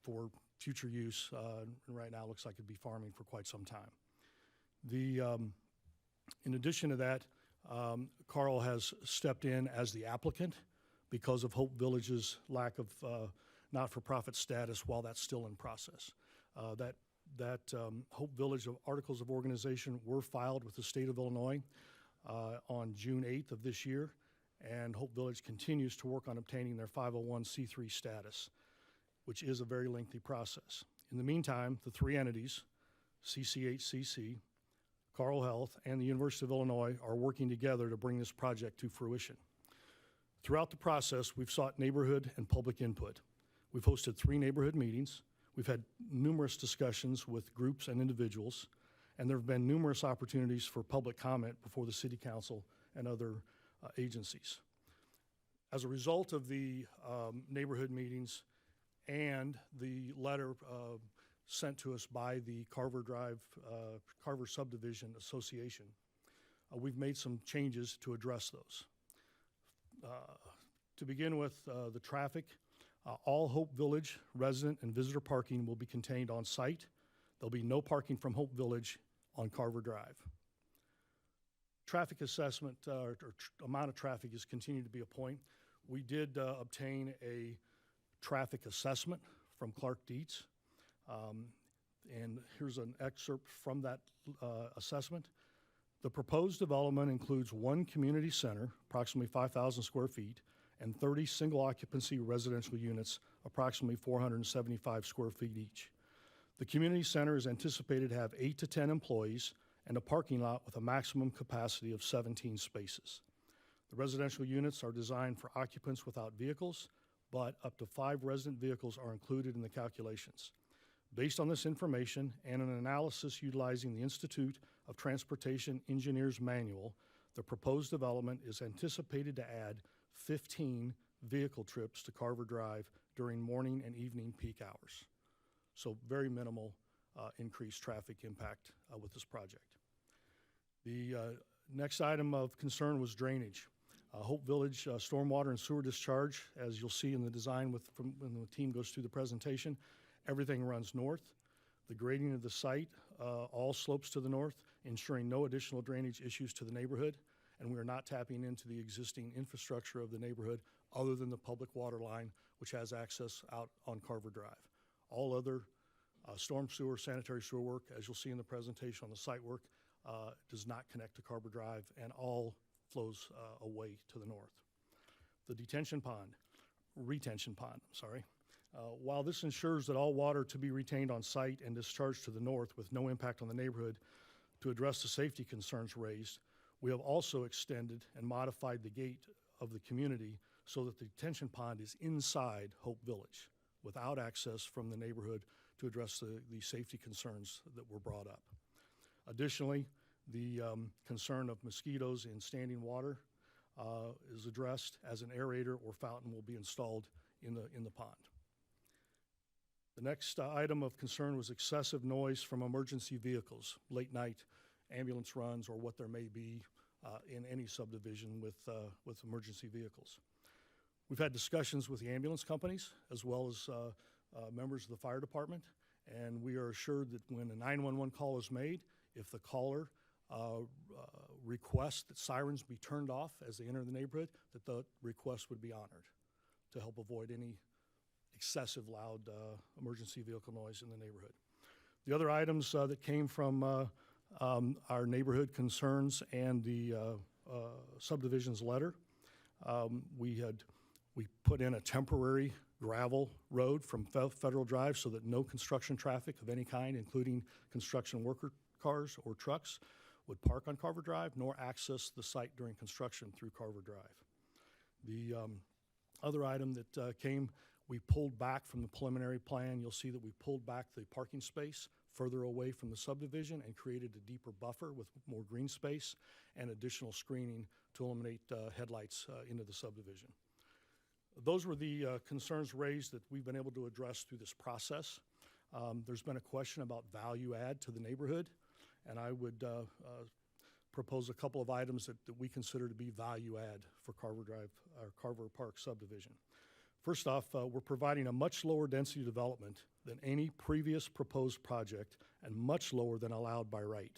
for future use. And right now, it looks like it'd be farming for quite some time. In addition to that, Carl has stepped in as the applicant because of Hope Village's lack of not-for-profit status while that's still in process. Hope Village articles of organization were filed with the state of Illinois on June 8th of this year, and Hope Village continues to work on obtaining their 501c3 status, which is a very lengthy process. In the meantime, the three entities, CCHCC, Carl Health, and the University of Illinois, are working together to bring this project to fruition. Throughout the process, we've sought neighborhood and public input. We've hosted 3 neighborhood meetings. We've had numerous discussions with groups and individuals, and there have been numerous opportunities for public comment before the City Council and other agencies. As a result of the neighborhood meetings and the letter sent to us by the Carver Carver Subdivision Association. We've made some changes to address those. To begin with, the traffic, all Hope Village resident and visitor parking will be contained on site. There'll be no parking from Hope Village on Carver Drive. Traffic assessment, amount of traffic is continuing to be a point. We did obtain a traffic assessment from Clark Dietz. And here's an excerpt from that assessment. The proposed development includes one community center, approximately 5,000 square feet, and 30 single occupancy residential units, approximately 475 square feet each. The community center is anticipated to have 8 to 10 employees and a parking lot with a maximum capacity of 17 spaces. The residential units are designed for occupants without vehicles, but up to 5 resident vehicles are included in the calculations. Based on this information and an analysis utilizing the Institute of Transportation Engineers Manual, the proposed development is anticipated to add 15 vehicle trips to Carver Drive during morning and evening peak hours. So very minimal increased traffic impact with this project. The next item of concern was drainage. Hope Village stormwater and sewer discharge, as you'll see in the design when the team goes through the presentation, everything runs north. The grading of the site all slopes to the north, ensuring no additional drainage issues to the neighborhood, and we are not tapping into the existing infrastructure of the neighborhood other than the public water line, which has access out on Carver Drive. All other storm sewer, sanitary sewer work, as you'll see in the presentation on the site work, does not connect to Carver Drive and all flows away to the north. The retention pond, while this ensures that all water to be retained on site and discharged to the north with no impact on the neighborhood to address the safety concerns raised, we have also extended and modified the gate of the community so that the detention pond is inside Hope Village without access from the neighborhood to address the safety concerns that were brought up. Additionally, the concern of mosquitoes in standing water is addressed as an aerator or fountain will be installed in the pond. The next item of concern was excessive noise from emergency vehicles, late night ambulance runs, or what there may be in any subdivision with emergency vehicles. We've had discussions with the ambulance companies as well as members of the fire department, and we are assured that when a 911 call is made, if the caller requests that sirens be turned off as they enter the neighborhood, that the request would be honored to help avoid any excessive loud emergency vehicle noise in the neighborhood. The other items that came from our neighborhood concerns and the subdivision's letter, we put in a temporary gravel road from Federal Drive so that no construction traffic of any kind, including construction worker cars or trucks, would park on Carver Drive nor access the site during construction through Carver Drive. The other item that came, we pulled back from the preliminary plan. You'll see that we pulled back the parking space further away from the subdivision and created a deeper buffer with more green space and additional screening to eliminate headlights into the subdivision. Those were the concerns raised that we've been able to address through this process. There's been a question about value add to the neighborhood, and I would propose a couple of items that we consider to be value add for Carver Drive or Carver Park subdivision. First off, we're providing a much lower density development than any previous proposed project and much lower than allowed by right.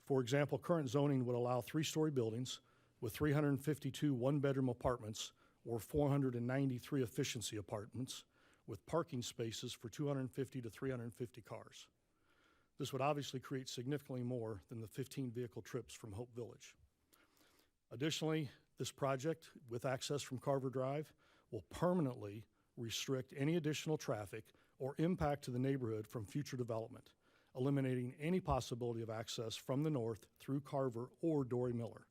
For example, current zoning would allow 3-story buildings with 352 one-bedroom apartments or 493 efficiency apartments with parking spaces for 250 to 350 cars. This would obviously create significantly more than the 15 vehicle trips from Hope Village. Additionally, this project, with access from Carver Drive, will permanently restrict any additional traffic or impact to the neighborhood from future development, eliminating any possibility of access from the north through Carver or Dory Miller.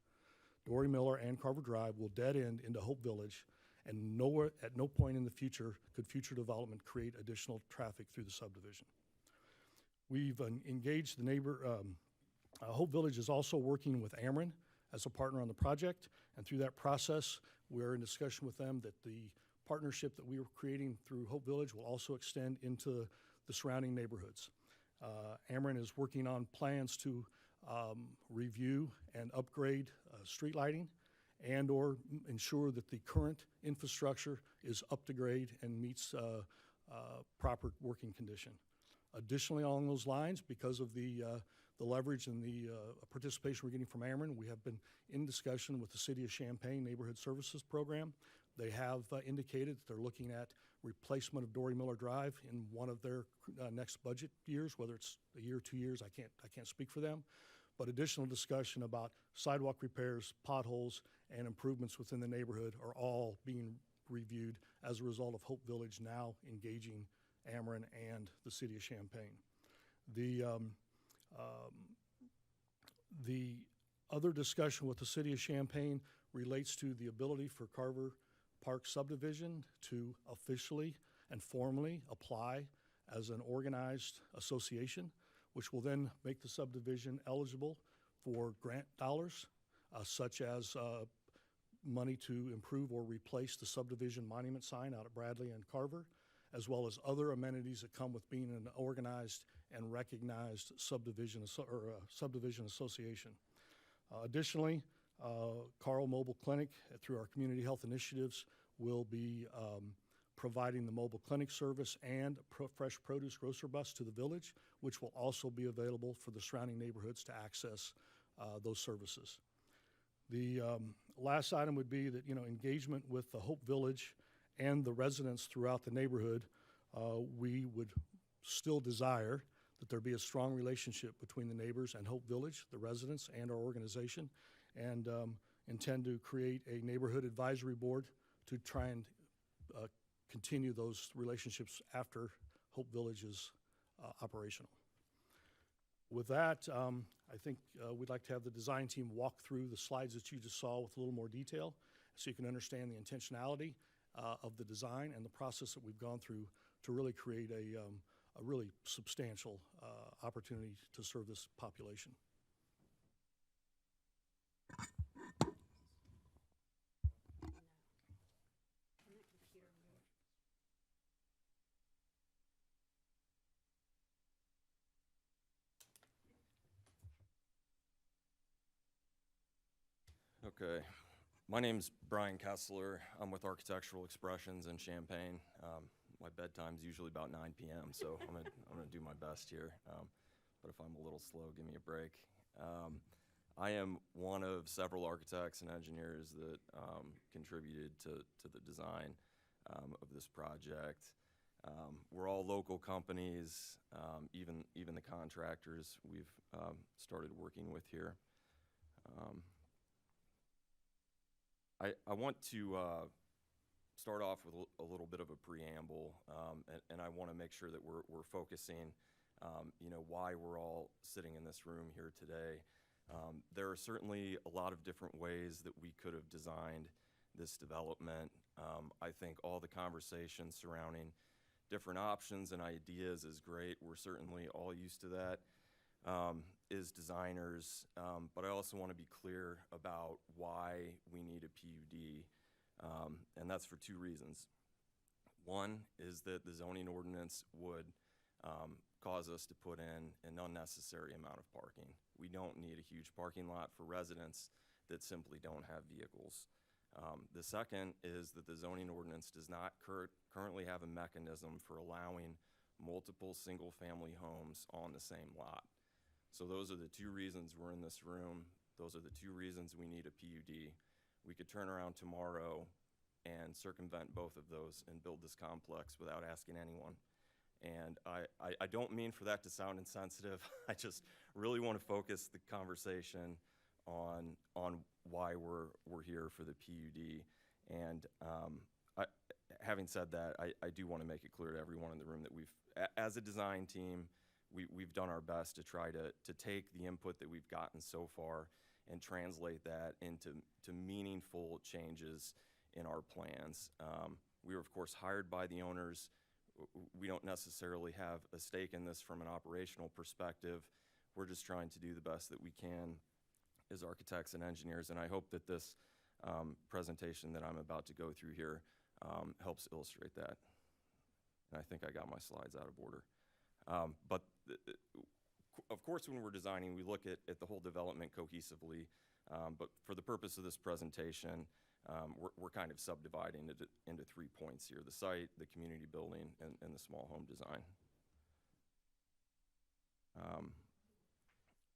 Dory Miller and Carver Drive will dead end into Hope Village, and at no point in the future could future development create additional traffic through the subdivision. We've engaged the Hope Village is also working with Ameren as a partner on the project, and through that process, we're in discussion with them that the partnership that we were creating through Hope Village will also extend into the surrounding neighborhoods. Ameren is working on plans to review and upgrade street lighting and/or ensure that the current infrastructure is up to grade and meets proper working condition. Additionally, along those lines, because of the leverage and the participation we're getting from Ameren, we have been in discussion with the City of Champaign Neighborhood Services Program. They have indicated that they're looking at replacement of Dory Miller Drive in one of their next budget years, whether it's a year or 2 years, I can't speak for them. But additional discussion about sidewalk repairs, potholes, and improvements within the neighborhood are all being reviewed as a result of Hope Village now engaging Ameren and the City of Champaign. The other discussion with the City of Champaign relates to the ability for Carver Park subdivision to officially and formally apply as an organized association, which will then make the subdivision eligible for grant dollars, such as money to improve or replace the subdivision monument sign out at Bradley and Carver, as well as other amenities that come with being an organized and recognized subdivision association. Additionally, Carl Mobile Clinic, through our community health initiatives, will be providing the mobile clinic service and fresh produce grocer bus to the village, which will also be available for the surrounding neighborhoods to access those services. The last item would be that, engagement with the Hope Village and the residents throughout the neighborhood. We would still desire that there be a strong relationship between the neighbors and Hope Village, the residents, and our organization, and intend to create a neighborhood advisory board to try and continue those relationships after Hope Village is operational. With that, I think we'd like to have the design team walk through the slides that you just saw with a little more detail so you can understand the intentionality of the design and the process that we've gone through to really create a really substantial opportunity to serve this population. Okay, my name's Brian Kessler. I'm with Architectural Expressions in Champaign. My bedtime's usually about 9 p.m., so I'm gonna do my best here. But if I'm a little slow, give me a break. I am one of several architects and engineers that contributed to the design of this project. We're all local companies, even the contractors we've started working with here. I want to start off with a little bit of a preamble, and I want to make sure that we're focusing, why we're all sitting in this room here today. There are certainly a lot of different ways that we could have designed this development. I think all the conversation surrounding different options and ideas is great. We're certainly all used to that as designers, but I also want to be clear about why we need a PUD, and that's for two reasons. One is that the zoning ordinance would cause us to put in an unnecessary amount of parking. We don't need a huge parking lot for residents that simply don't have vehicles. The second is that the zoning ordinance does not currently have a mechanism for allowing multiple single-family homes on the same lot. So those are the two reasons we're in this room. Those are the two reasons we need a PUD. We could turn around tomorrow and circumvent both of those and build this complex without asking anyone. And I don't mean for that to sound insensitive. I just really want to focus the conversation on why we're here for the PUD. And having said that, I do want to make it clear to everyone in the room that as a design team, we've done our best to try to take the input that we've gotten so far and translate that into meaningful changes in our plans. We were, of course, hired by the owners. We don't necessarily have a stake in this from an operational perspective. We're just trying to do the best that we can as architects and engineers, and I hope that this presentation that I'm about to go through here helps illustrate that. And I think I got my slides out of order. But of course, when we're designing, we look at the whole development cohesively. But for the purpose of this presentation, we're kind of subdividing it into 3 points here: the site, the community building, and the small home design.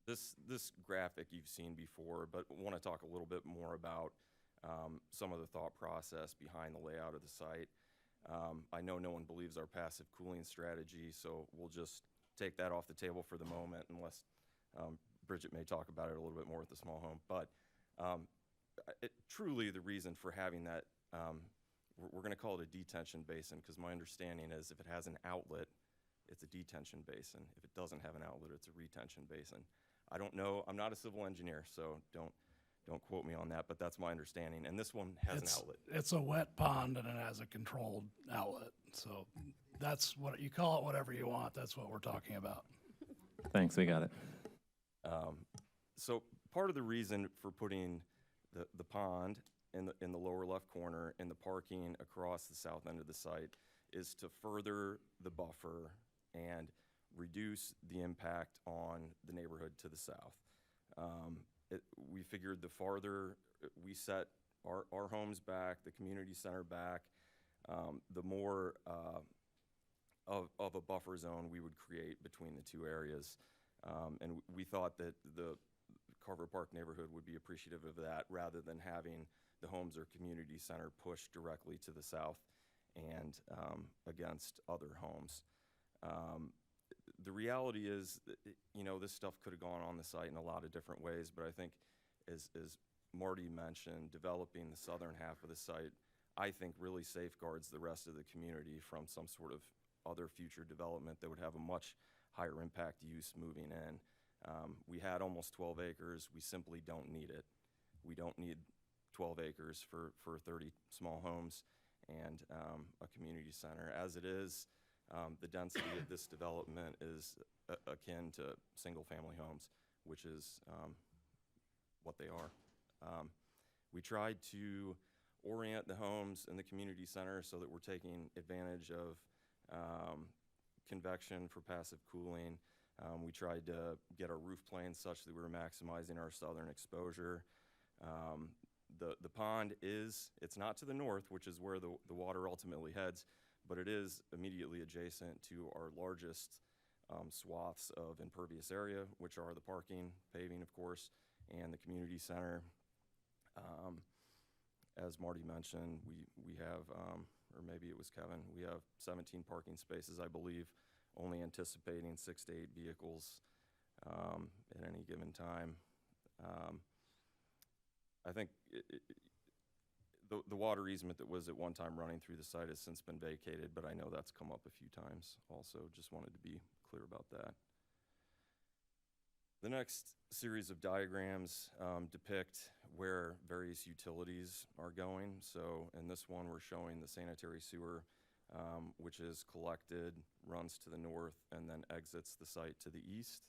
This graphic you've seen before, but want to talk a little bit more about some of the thought process behind the layout of the site. I know no one believes our passive cooling strategy, so we'll just take that off the table for the moment, unless Bridget may talk about it a little bit more with the small home. But truly, the reason for having that, we're going to call it a detention basin, because my understanding is if it has an outlet, it's a detention basin. If it doesn't have an outlet, it's a retention basin. I don't know. I'm not a civil engineer, so don't quote me on that, but that's my understanding. And this one has an outlet. It's a wet pond and it has a controlled outlet. So that's what you call it, whatever you want. That's what we're talking about. Thanks, we got it. So part of the reason for putting the pond in the lower left corner and the parking across the south end of the site is to further the buffer and reduce the impact on the neighborhood to the south. We figured the farther we set our homes back, the community center back, the more of a buffer zone we would create between the two areas. And we thought that the Carver Park neighborhood would be appreciative of that, rather than having the homes or community center pushed directly to the south and against other homes. The reality is, this stuff could have gone on the site in a lot of different ways, but I think as Marty mentioned, developing the southern half of the site, I think really safeguards the rest of the community from some sort of other future development that would have a much higher impact use moving in. We had almost 12 acres. We simply don't need it. We don't need 12 acres for 30 small homes and a community center. As it is, the density of this development is akin to single-family homes, which is what they are. We tried to orient the homes in the community center so that we're taking advantage of convection for passive cooling. We tried to get our roof planes such that we were maximizing our southern exposure. The pond it's not to the north, which is where the water ultimately heads, but it is immediately adjacent to our largest swaths of impervious area, which are the parking, paving, of course, and the community center. As Marty mentioned, we have, or maybe it was Kevin, we have 17 parking spaces, I believe, only anticipating 6 to 8 vehicles at any given time. I think the water easement that was at one time running through the site has since been vacated, but I know that's come up a few times also. Just wanted to be clear about that. The next series of diagrams depict where various utilities are going. So in this one, we're showing the sanitary sewer, which is collected, runs to the north, and then exits the site to the east.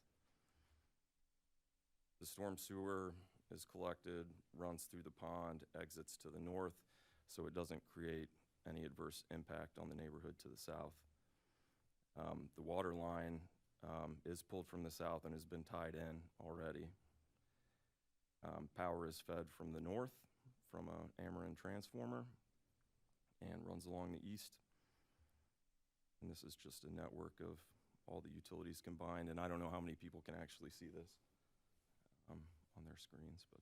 The storm sewer is collected, runs through the pond, exits to the north, so it doesn't create any adverse impact on the neighborhood to the south. The water line is pulled from the south and has been tied in already. Power is fed from the north from an Ameren transformer and runs along the east. And this is just a network of all the utilities combined, and I don't know how many people can actually see this on their screens, but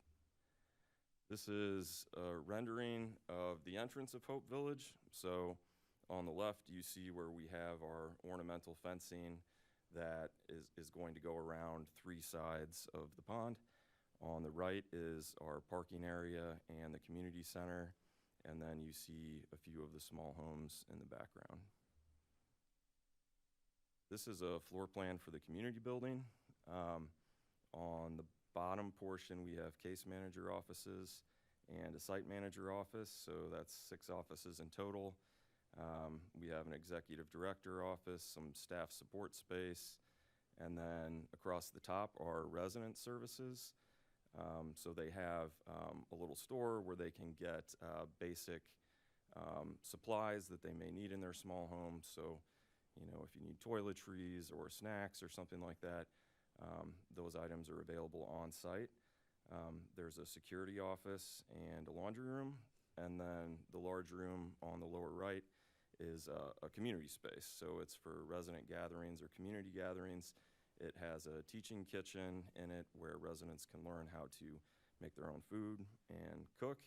this is a rendering of the entrance of Hope Village. So on the left, you see where we have our ornamental fencing that is going to go around 3 sides of the pond. On the right is our parking area and the community center, and then you see a few of the small homes in the background. This is a floor plan for the community building. On the bottom portion, we have case manager offices and a site manager office, so that's 6 offices in total. We have an executive director office, some staff support space, and then across the top are resident services. So they have a little store where they can get basic supplies that they may need in their small home. So you know, if you need toiletries or snacks or something like that, those items are available on site. There's a security office and a laundry room, and then the large room on the lower right is a community space. So it's for resident gatherings or community gatherings. It has a teaching kitchen in it where residents can learn how to make their own food and cook.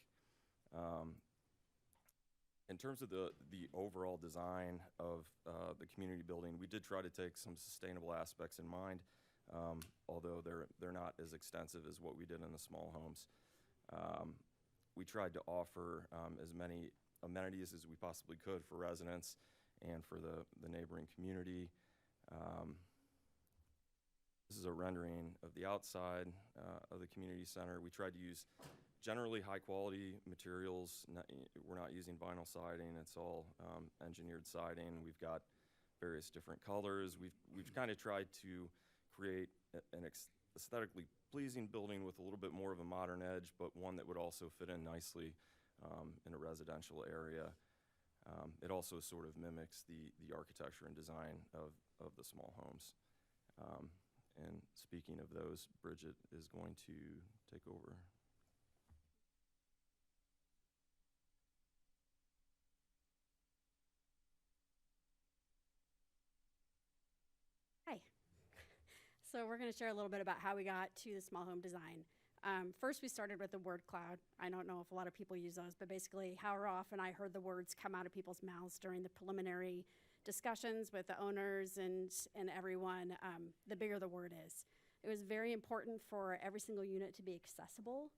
In terms of the overall design of the community building, we did try to take some sustainable aspects in mind, although they're not as extensive as what we did in the small homes. We tried to offer as many amenities as we possibly could for residents and for the neighboring community. This is a rendering of the outside of the community center. We tried to use generally high-quality materials. We're not using vinyl siding. It's all engineered siding. We've got various different colors. We've kind of tried to create an aesthetically pleasing building with a little bit more of a modern edge, but one that would also fit in nicely in a residential area. It also sort of mimics the architecture and design of the small homes. And speaking of those, Bridget is going to take over. Hi. So we're going to share a little bit about how we got to the small home design. First, we started with the word cloud. I don't know if a lot of people use those, but basically however often I heard the words come out of people's mouths during the preliminary discussions with the owners and everyone, the bigger the word is. It was very important for every single unit to be accessible.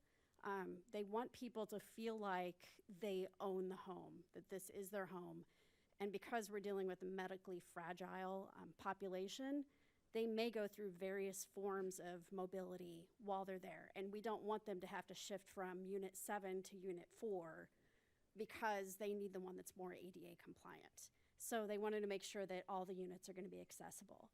They want people to feel like they own the home, that this is their home. And because we're dealing with a medically fragile population, they may go through various forms of mobility while they're there. And we don't want them to have to shift from Unit 7 to Unit 4 because they need the one that's more ADA compliant. So they wanted to make sure that all the units are going to be accessible.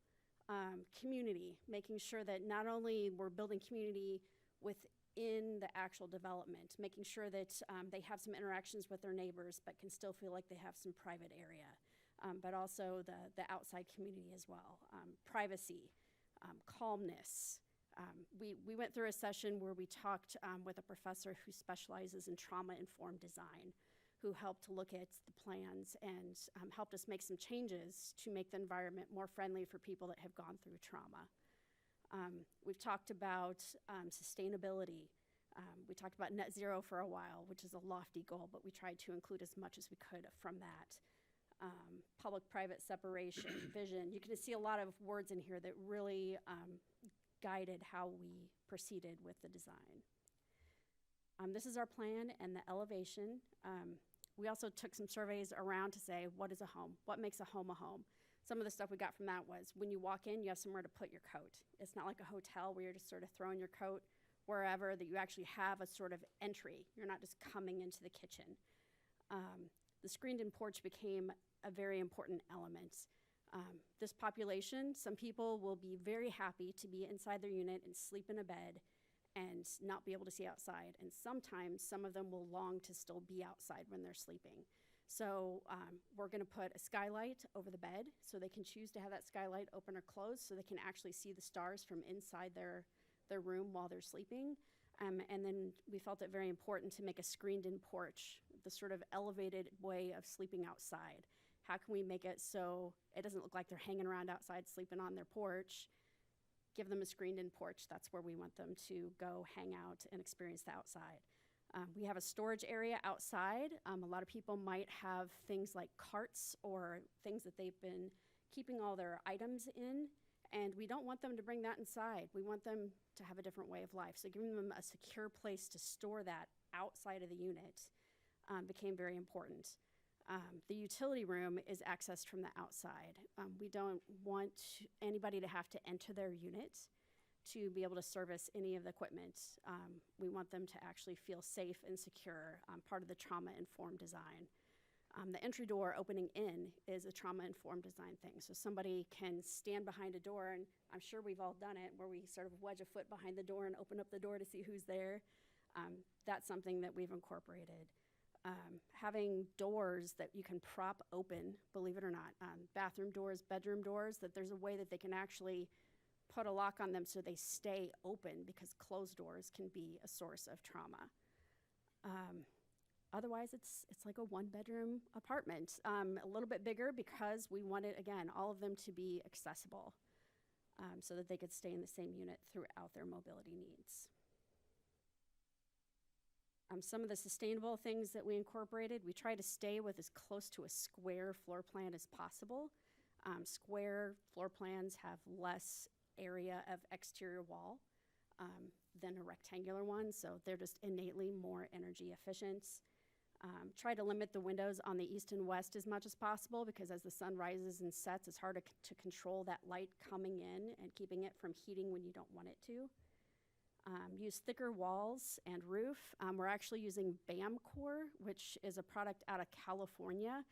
Community, making sure that not only we're building community within the actual development, making sure that they have some interactions with their neighbors but can still feel like they have some private area, but also the outside community as well. Privacy, calmness. We went through a session where we talked with a professor who specializes in trauma-informed design, who helped to look at the plans and helped us make some changes to make the environment more friendly for people that have gone through trauma. We've talked about sustainability. We talked about net zero for a while, which is a lofty goal, but we tried to include as much as we could from that. Public-private separation, vision. You can see a lot of words in here that really guided how we proceeded with the design. This is our plan and the elevation. We also took some surveys around to say, what is a home? What makes a home a home? Some of the stuff we got from that was, when you walk in, you have somewhere to put your coat. It's not like a hotel where you're just sort of throwing your coat wherever, that you actually have a sort of entry. You're not just coming into the kitchen. The screened-in porch became a very important element. This population, some people will be very happy to be inside their unit and sleep in a bed and not be able to see outside. And sometimes some of them will long to still be outside when they're sleeping. So we're gonna put a skylight over the bed so they can choose to have that skylight open or closed so they can actually see the stars from inside their room while they're sleeping. And then we felt it very important to make a screened-in porch, the sort of elevated way of sleeping outside. How can we make it so it doesn't look like they're hanging around outside sleeping on their porch? Give them a screened-in porch. That's where we want them to go hang out and experience the outside. We have a storage area outside. A lot of people might have things like carts or things that they've been keeping all their items in, and we don't want them to bring that inside. We want them to have a different way of life. So giving them a secure place to store that outside of the unit became very important. The utility room is accessed from the outside. We don't want anybody to have to enter their unit to be able to service any of the equipment. We want them to actually feel safe and secure, part of the trauma-informed design. The entry door opening in is a trauma-informed design thing. So somebody can stand behind a door, and I'm sure we've all done it, where we sort of wedge a foot behind the door and open up the door to see who's there. That's something that we've incorporated. Having doors that you can prop open, believe it or not, bathroom doors, bedroom doors, that there's a way that they can actually put a lock on them so they stay open, because closed doors can be a source of trauma. Otherwise, it's like a one-bedroom apartment, a little bit bigger because we wanted, again, all of them to be accessible, so that they could stay in the same unit throughout their mobility needs. Some of the sustainable things that we incorporated, we try to stay with as close to a square floor plan as possible. Square floor plans have less area of exterior wall than a rectangular one, so they're just innately more energy efficient. Try to limit the windows on the east and west as much as possible, because as the sun rises and sets, it's hard to control that light coming in and keeping it from heating when you don't want it to. Use thicker walls and roof. We're actually using BAMCore, which is a product out of California.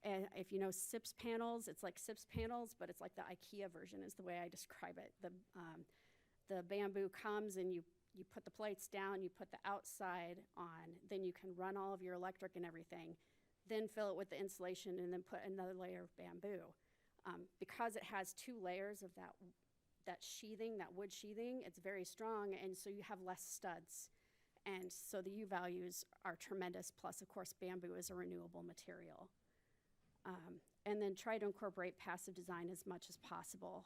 And if you know SIPS panels, it's like SIPS panels, but it's like the IKEA version is the way I describe it. The bamboo comes and you put the plates down, you put the outside on, then you can run all of your electric and everything, then fill it with the insulation and then put another layer of bamboo. Because it has 2 layers of that sheathing, that wood sheathing, it's very strong, and so you have less studs. And so the U values are tremendous, plus of course bamboo is a renewable material. And then try to incorporate passive design as much as possible.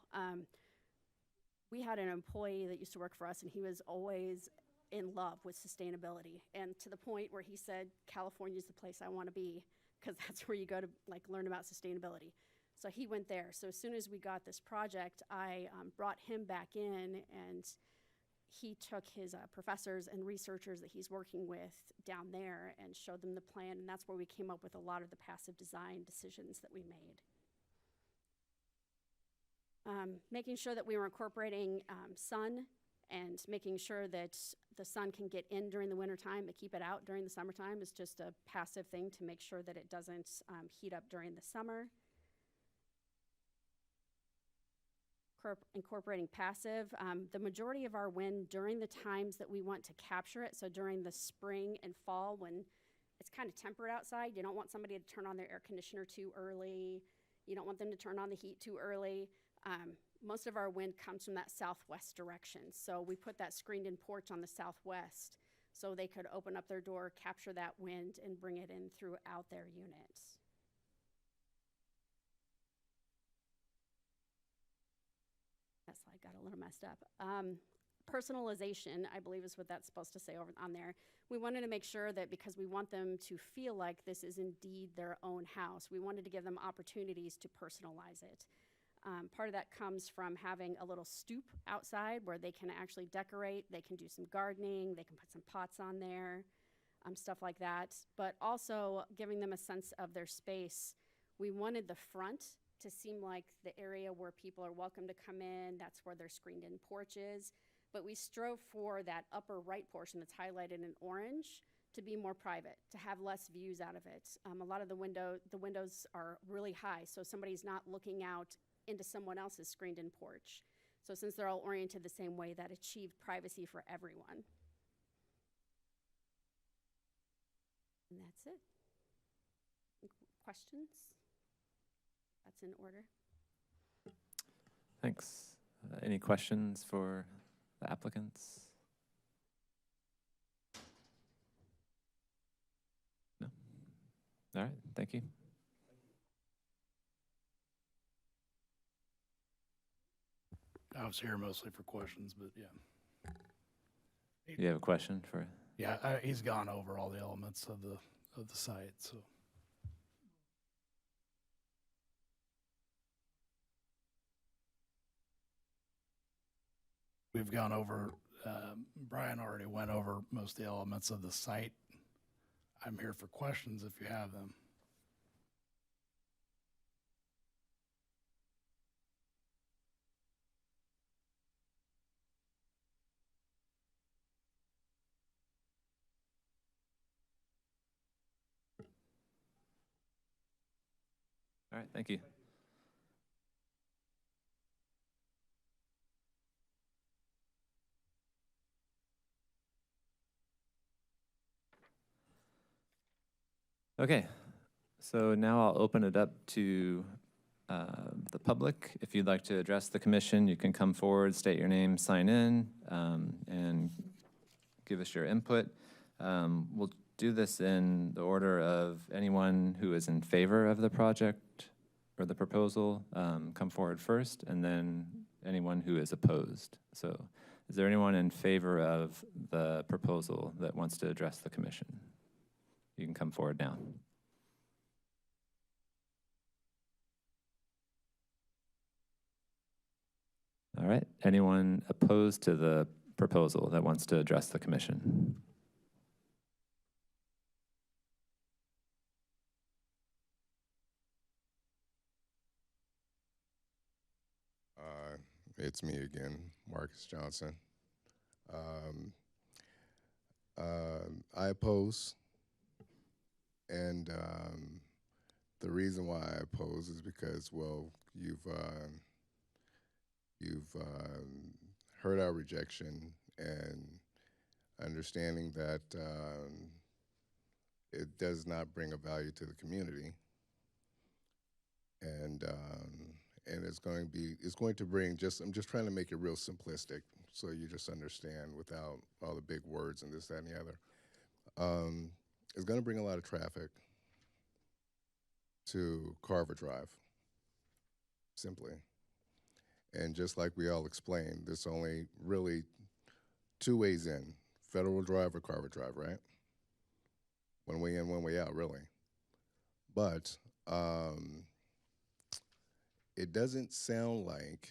We had an employee that used to work for us, and he was always in love with sustainability, and to the point where he said, California's the place I want to be, because that's where you go to like learn about sustainability. So he went there. So as soon as we got this project, I brought him back in, and he took his professors and researchers that he's working with down there and showed them the plan, and that's where we came up with a lot of the passive design decisions that we made. Making sure that we were incorporating sun, and making sure that the sun can get in during the wintertime, but keep it out during the summertime is just a passive thing to make sure that it doesn't heat up during the summer. Incorporating passive. The majority of our wind during the times that we want to capture it, so during the spring and fall when it's kind of temperate outside, you don't want somebody to turn on their air conditioner too early. You don't want them to turn on the heat too early. Most of our wind comes from that southwest direction, so we put that screened-in porch on the southwest so they could open up their door, capture that wind, and bring it in throughout their units. That slide got a little messed up. Personalization, I believe, is what that's supposed to say over on there. We wanted to make sure that because we want them to feel like this is indeed their own house, we wanted to give them opportunities to personalize it. Part of that comes from having a little stoop outside where they can actually decorate, they can do some gardening, they can put some pots on there, stuff like that. But also giving them a sense of their space. We wanted the front to seem like the area where people are welcome to come in. That's where their screened-in porch is. But we strove for that upper right portion that's highlighted in orange to be more private, to have less views out of it. A lot of the windows are really high, so somebody's not looking out into someone else's screened-in porch. So since they're all oriented the same way, that achieved privacy for everyone. And that's it. Questions? That's in order. Thanks. Any questions for the applicants? No? All right, thank you. I was here mostly for questions, but yeah. You have a question for? Yeah, he's gone over all the elements of the site, so. We've gone over, Brian already went over most of the elements of the site. I'm here for questions if you have them. All right, thank you. Okay, so now I'll open it up to the public. If you'd like to address the commission, you can come forward, state your name, sign in, and give us your input. We'll do this in the order of anyone who is in favor of the project or the proposal, come forward first, and then anyone who is opposed. So is there anyone in favor of the proposal that wants to address the commission? You can come forward now. All right, anyone opposed to the proposal that wants to address the commission? It's me again, Marcus Johnson. I oppose, and the reason why I oppose is because, well, you've heard our rejection and understanding that it does not bring a value to the community, and it's going to bring I'm just trying to make it real simplistic so you just understand without all the big words and this, that, and the other. It's going to bring a lot of traffic to Carver Drive, simply. And just like we all explained, there's only really two ways in, Federal Drive or Carver Drive, right? One way in, one way out, really. But it doesn't sound like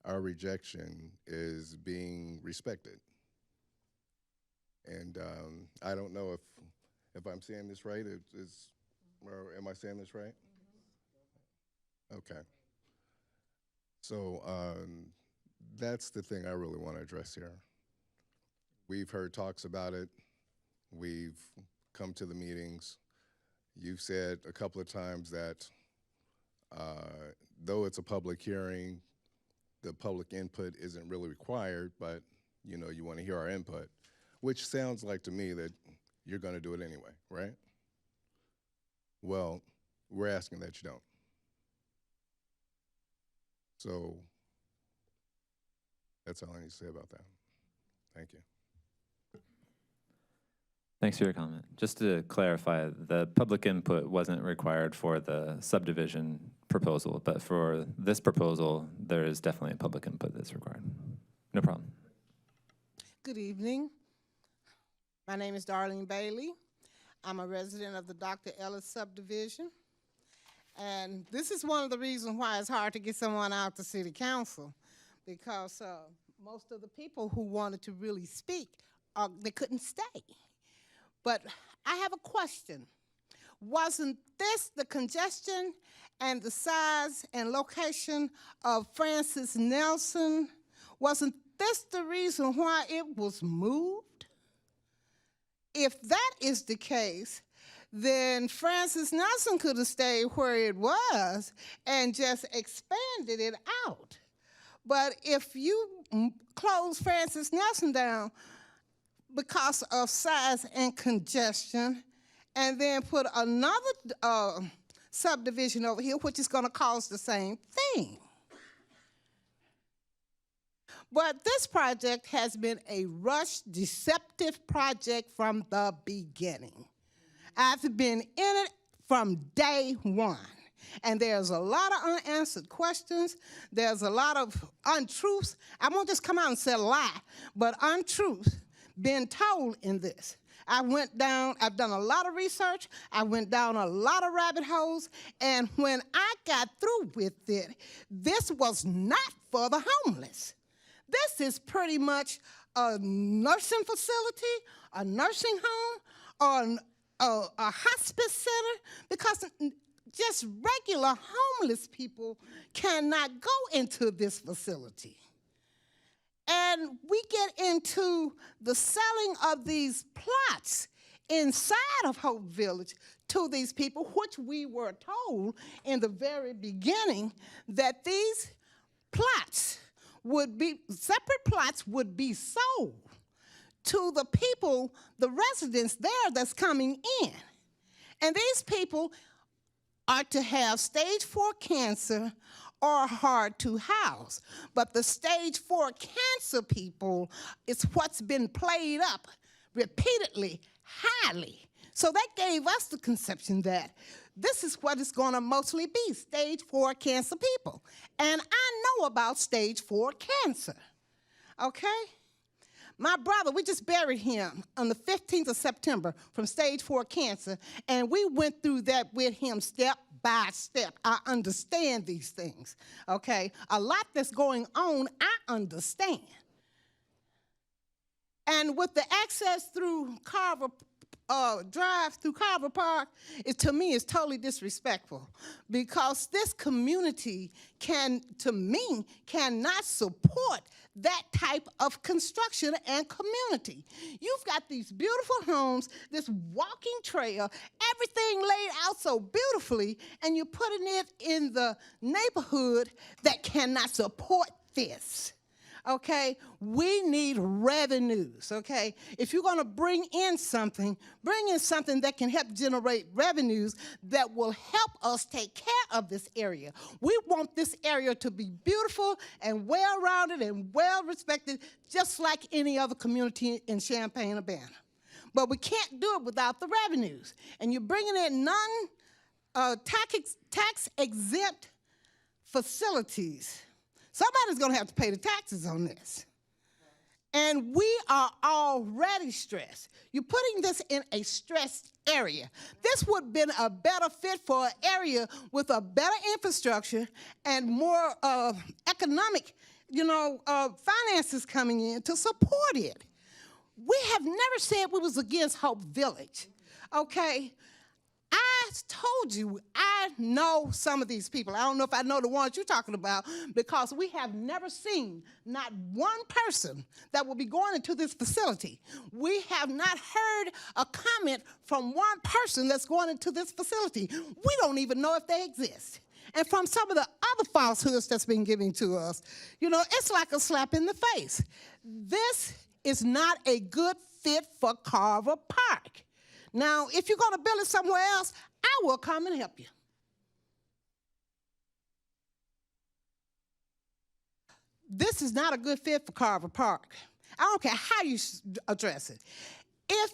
our rejection is being respected. And I don't know if I'm saying this right, or am I saying this right? Okay. So that's the thing I really want to address here. We've heard talks about it. We've come to the meetings. You've said a couple of times that though it's a public hearing, the public input isn't really required, but you want to hear our input, which sounds like to me that you're going to do it anyway, right? Well, we're asking that you don't. So that's all I need to say about that. Thank you. Thanks for your comment. Just to clarify, the public input wasn't required for the subdivision proposal, but for this proposal, there is definitely a public input that's required. No problem. Good evening. My name is Darlene Bailey. I'm a resident of the Dr. Ellis subdivision. And this is one of the reasons why it's hard to get someone out to city council, because most of the people who wanted to really speak, they couldn't stay. But I have a question. Wasn't this the congestion and the size and location of Francis Nelson? Wasn't this the reason why it was moved? If that is the case, then Francis Nelson could have stayed where it was and just expanded it out. But if you close Francis Nelson down because of size and congestion, and then put another subdivision over here, which is going to cause the same thing. But this project has been a rushed, deceptive project from the beginning. I've been in it from day one. And there's a lot of unanswered questions. There's a lot of untruths. I won't just come out and say a lie, but untruths been told in this. I've done a lot of research. I went down a lot of rabbit holes. And when I got through with it, this was not for the homeless. This is pretty much a nursing facility, a nursing home, or a hospice center, because just regular homeless people cannot go into this facility. And we get into the selling of these plots inside of Hope Village to these people, which we were told in the very beginning that these plots would be, separate plots would be sold to the people, the residents there that's coming in. And these people are to have stage 4 cancer or hard to house. But the stage 4 cancer people is what's been played up repeatedly, highly. So that gave us the conception that this is what it's going to mostly be, stage 4 cancer people. And I know about stage 4 cancer, okay? My brother, we just buried him on the 15th of September from stage 4 cancer, and we went through that with him step by step. I understand these things, okay? A lot that's going on, I understand. And with the access through Carver Drive, through Carver Park, to me, is totally disrespectful, because this community to me, cannot support that type of construction and community. You've got these beautiful homes, this walking trail, everything laid out so beautifully, and you're putting it in the neighborhood that cannot support this. Okay, we need revenues, okay? If you're gonna bring in something that can help generate revenues that will help us take care of this area. We want this area to be beautiful and well-rounded and well-respected, just like any other community in Champaign-Urbana. But we can't do it without the revenues. And you're bringing in tax-exempt facilities. Somebody's going to have to pay the taxes on this. And we are already stressed. You're putting this in a stressed area. This would have been a better fit for an area with a better infrastructure and more economic, finances coming in to support it. We have never said we was against Hope Village, okay? I told you, I know some of these people. I don't know if I know the ones you're talking about, because we have never seen not one person that will be going into this facility. We have not heard a comment from one person that's going into this facility. We don't even know if they exist. And from some of the other falsehoods that's been given to us, it's like a slap in the face. This is not a good fit for Carver Park. Now, if you're going to build it somewhere else, I will come and help you. This is not a good fit for Carver Park. I don't care how you address it. If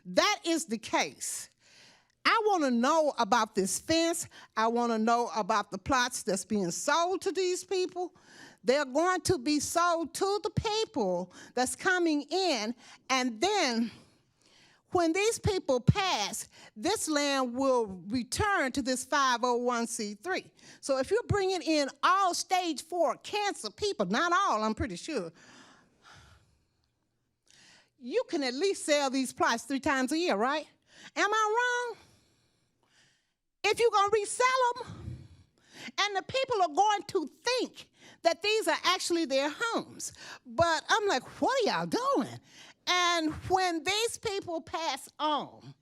that is the case, I want to know about this fence. I want to know about the plots that's being sold to these people. They're going to be sold to the people that's coming in, and then when these people pass, this land will return to this 501c3. So if you're bringing in all stage 4 cancer people, not all, I'm pretty sure, you can at least sell these plots 3 times a year, right? Am I wrong? If you're going to resell them, and the people are going to think that these are actually their homes. But I'm like, what are y'all doing? And when these people pass on,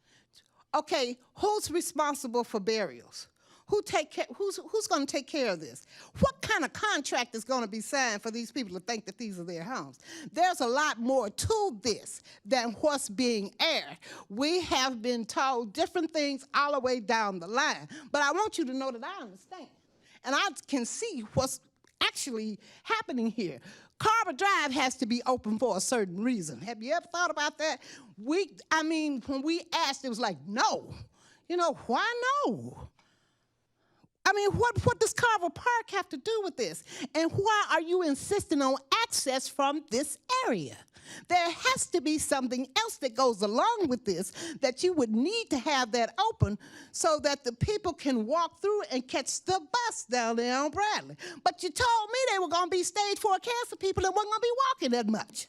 okay, who's responsible for burials? Who's going to take care of this? What kind of contract is going to be signed for these people to think that these are their homes? There's a lot more to this than what's being aired. We have been told different things all the way down the line. But I want you to know that I understand. And I can see what's actually happening here. Carver Drive has to be open for a certain reason. Have you ever thought about that? When we asked, it was like, no. Why no? What does Carver Park have to do with this? And why are you insisting on access from this area? There has to be something else that goes along with this, that you would need to have that open so that the people can walk through and catch the bus down there on Bradley. But you told me they were going to be stage 4 cancer people and weren't going to be walking that much.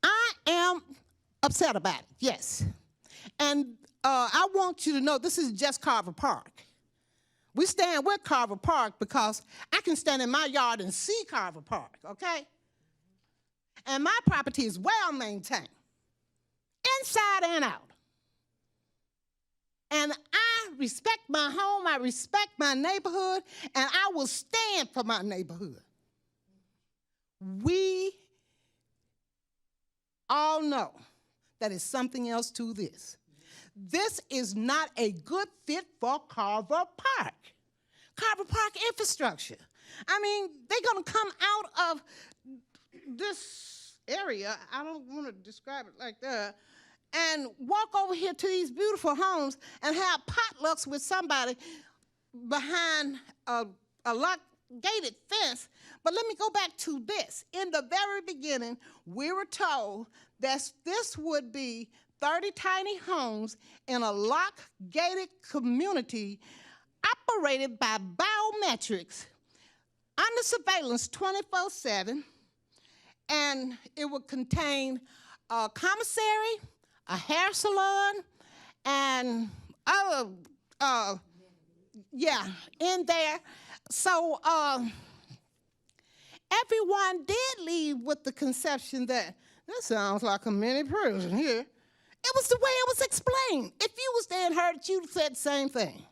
I am upset about it, yes. And I want you to know this is just Carver Park. We stand with Carver Park because I can stand in my yard and see Carver Park, okay? And my property is well maintained, inside and out. And I respect my home, I respect my neighborhood, and I will stand for my neighborhood. We all know that it's something else to this. This is not a good fit for Carver Park. Carver Park infrastructure. I mean, they're gonna come out of this area, I don't wanna describe it like that, and walk over here to these beautiful homes and have potlucks with somebody behind a locked gated fence. But let me go back to this. In the very beginning, we were told that this would be 30 tiny homes in a locked gated community operated by biometrics under surveillance 24/7, and it would contain a commissary, a hair salon, and other, in there. So everyone did leave with the conception that this sounds like a mini prison here. It was the way it was explained. If you was there and heard it, you'd said the same thing.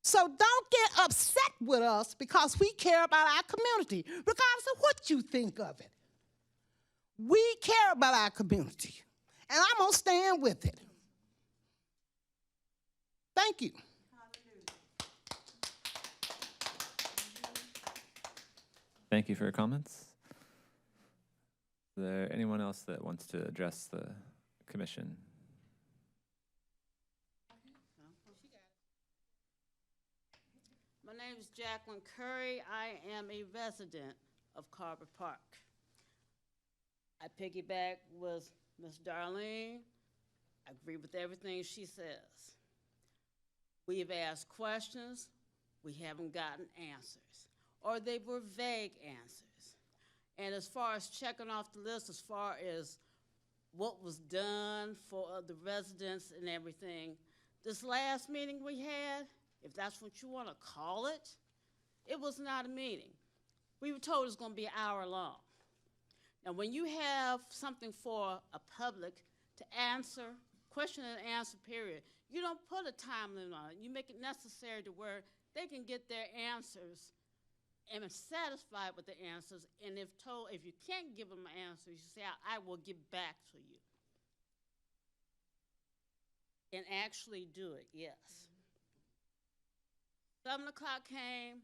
So don't get upset with us because we care about our community, regardless of what you think of it. We care about our community, and I'm gonna stand with it. Thank you. Thank you for your comments. Is there anyone else that wants to address the commission? My name is Jacqueline Curry. I am a resident of Carver Park. I piggyback with Ms. Darlene. I agree with everything she says. We've asked questions, we haven't gotten answers, or they were vague answers. And as far as checking off the list, as far as what was done for the residents and everything, this last meeting we had, if that's what you want to call it, it was not a meeting. We were told it was going to be an hour long. Now, when you have something for a public to answer, question and answer period, you don't put a time limit on it. You make it necessary to where they can get their answers and are satisfied with the answers. And if you can't give them an answer, you say, I will get back to you. And actually do it, yes. 7 o'clock came,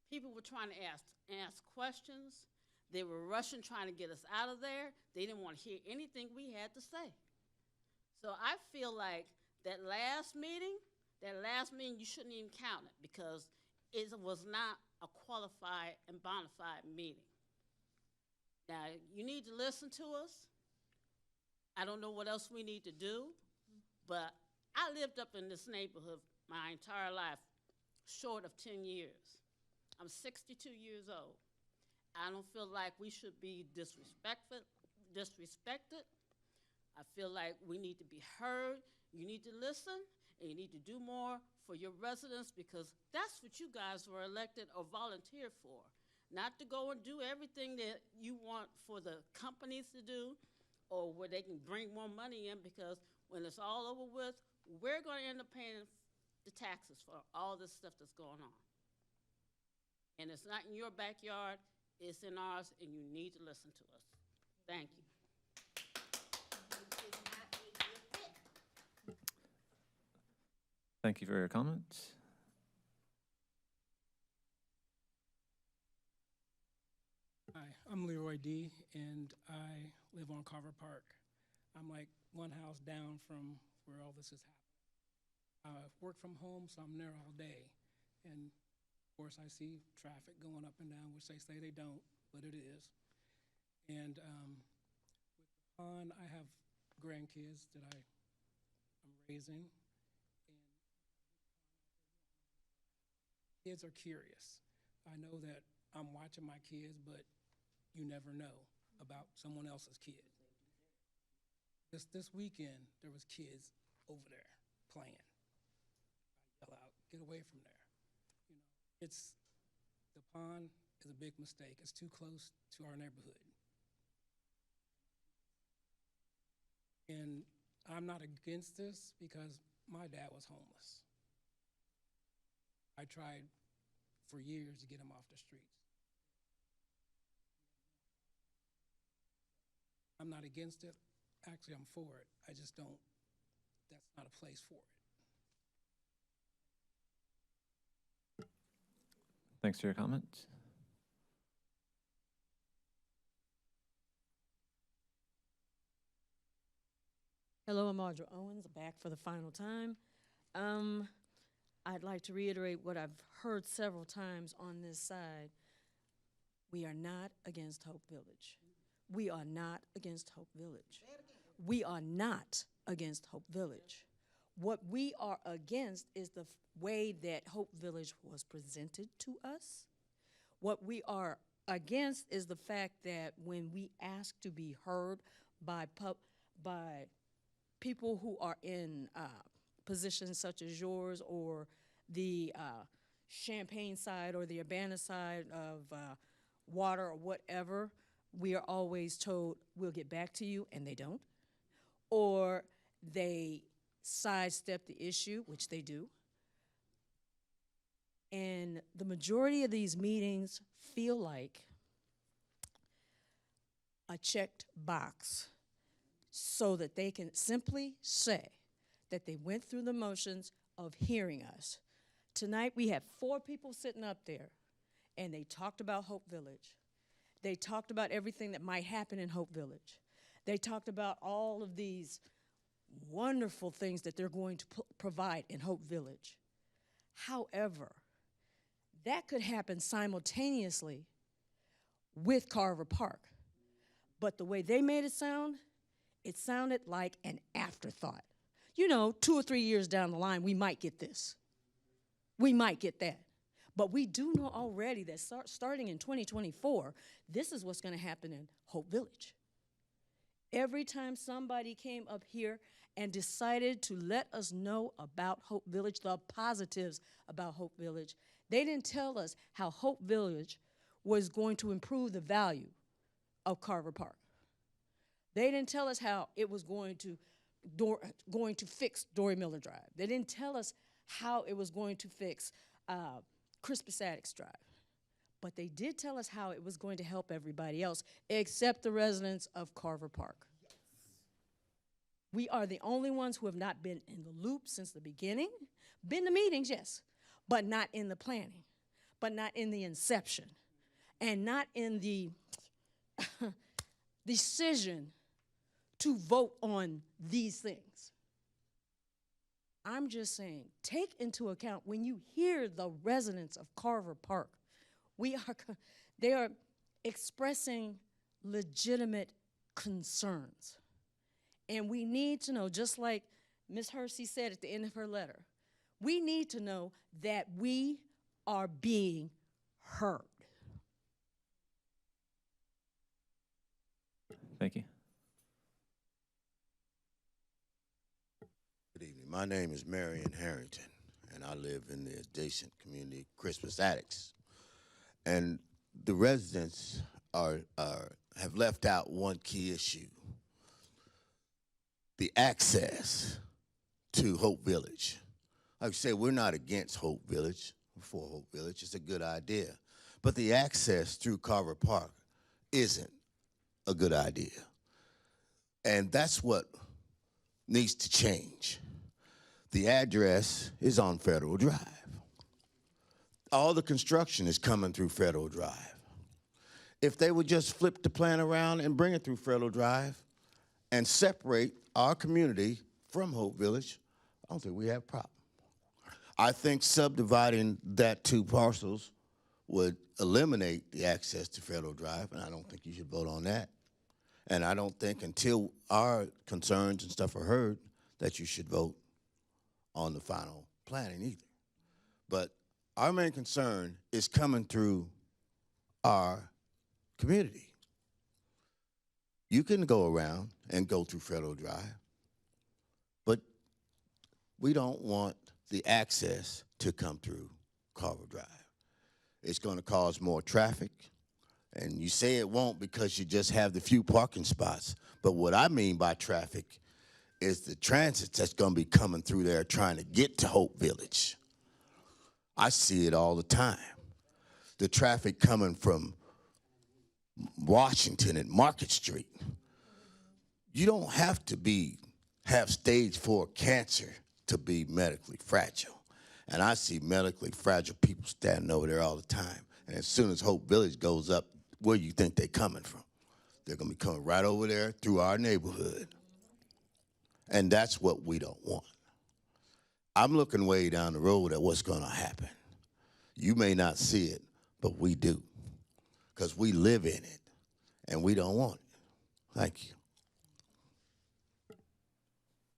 people were trying to ask questions. They were rushing, trying to get us out of there. They didn't want to hear anything we had to say. So I feel like that last meeting, you shouldn't even count it because it was not a qualified and bona fide meeting. Now, you need to listen to us. I don't know what else we need to do, but I lived up in this neighborhood my entire life, short of 10 years. I'm 62 years old. I don't feel like we should be disrespected. I feel like we need to be heard. You need to listen, and you need to do more for your residents because that's what you guys were elected or volunteered for. Not to go and do everything that you want for the companies to do or where they can bring more money in because when it's all over with, we're going to end up paying the taxes for all this stuff that's going on. And it's not in your backyard, it's in ours, and you need to listen to us. Thank you. Thank you for your comment. Hi, I'm Leroy D., and I live on Carver Park. I'm like one house down from where all this is happening. I work from home, so I'm there all day. And of course, I see traffic going up and down, which they say they don't, but it is. And with the pond, I have grandkids that I'm raising. Kids are curious. I know that I'm watching my kids, but you never know about someone else's kid. This weekend, there was kids over there playing. I yell out, get away from there. You know, the pond is a big mistake. It's too close to our neighborhood. And I'm not against this because my dad was homeless. I tried for years to get him off the streets. I'm not against it. Actually, I'm for it. I just don't, that's not a place for it. Thanks for your comment. Hello, I'm Audra Owens, back for the final time. I'd like to reiterate what I've heard several times on this side. We are not against Hope Village. We are not against Hope Village. We are not against Hope Village. What we are against is the way that Hope Village was presented to us. What we are against is the fact that when we ask to be heard by people who are in positions such as yours or the Champaign side or the Urbana side of water or whatever, we are always told, we'll get back to you, and they don't. Or they sidestep the issue, which they do. And the majority of these meetings feel like a checked box so that they can simply say that they went through the motions of hearing us. Tonight, we have 4 people sitting up there, and they talked about Hope Village. They talked about everything that might happen in Hope Village. They talked about all of these wonderful things that they're going to provide in Hope Village. However, that could happen simultaneously with Carver Park. But the way they made it sounded like an afterthought. You know, 2 or 3 years down the line, we might get this. We might get that. But we do know already that starting in 2024, this is what's going to happen in Hope Village. Every time somebody came up here and decided to let us know about Hope Village, the positives about Hope Village, they didn't tell us how Hope Village was going to improve the value of Carver Park. They didn't tell us how it was going to fix Dory Miller Drive. They didn't tell us how it was going to fix Crispus Attucks Drive. But they did tell us how it was going to help everybody else except the residents of Carver Park. Yes. We are the only ones who have not been in the loop since the beginning. Been to meetings, yes, but not in the planning, but not in the inception, and not in the decision to vote on these things. I'm just saying, take into account when you hear the residents of Carver Park, they are expressing legitimate concerns. And we need to know, just like Ms. Hersey said at the end of her letter, we need to know that we are being heard. Thank you. Good evening. My name is Marion Harrington, and I live in the adjacent community, Crispus Attucks. And the residents have left out one key issue: the access to Hope Village. Like I say, we're not against Hope Village, for Hope Village. It's a good idea. But the access through Carver Park isn't a good idea. And that's what needs to change. The address is on Federal Drive. All the construction is coming through Federal Drive. If they would just flip the plan around and bring it through Federal Drive and separate our community from Hope Village, I don't think we have a problem. I think subdividing that 2 parcels would eliminate the access to Federal Drive, and I don't think you should vote on that. And I don't think until our concerns and stuff are heard that you should vote on the final planning either. But our main concern is coming through our community. You can go around and go through Federal Drive, but we don't want the access to come through Carver Drive. It's going to cause more traffic, and you say it won't because you just have the few parking spots. But what I mean by traffic is the transit that's going to be coming through there trying to get to Hope Village. I see it all the time. The traffic coming from Washington and Market Street. You don't have to have stage 4 cancer to be medically fragile. And I see medically fragile people standing over there all the time. And as soon as Hope Village goes up, where do you think they're coming from? They're going to be coming right over there through our neighborhood. And that's what we don't want. I'm looking way down the road at what's going to happen. You may not see it, but we do, because we live in it, and we don't want it. Thank you.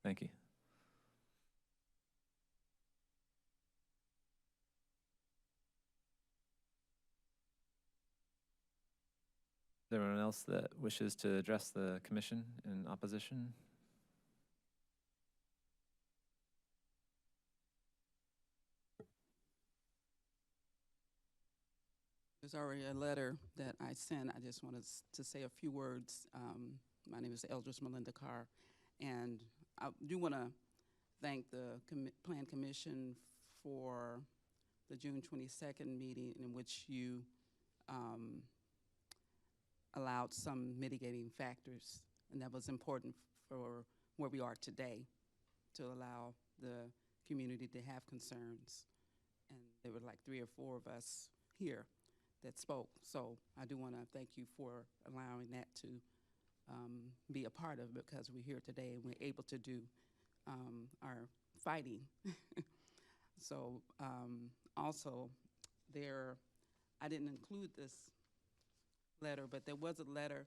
Thank you. Is there anyone else that wishes to address the commission in opposition? There's already a letter that I sent. I just wanted to say a few words. My name is Eldris Melinda Carr, and I do want to thank the Plan Commission for the June 22nd meeting in which you allowed some mitigating factors, and that was important for where we are today, to allow the community to have concerns. And there were like 3 or 4 of us here that spoke. So I do want to thank you for allowing that to be a part of it, because we're here today and we're able to do our fighting. So also I didn't include this letter, but there was a letter,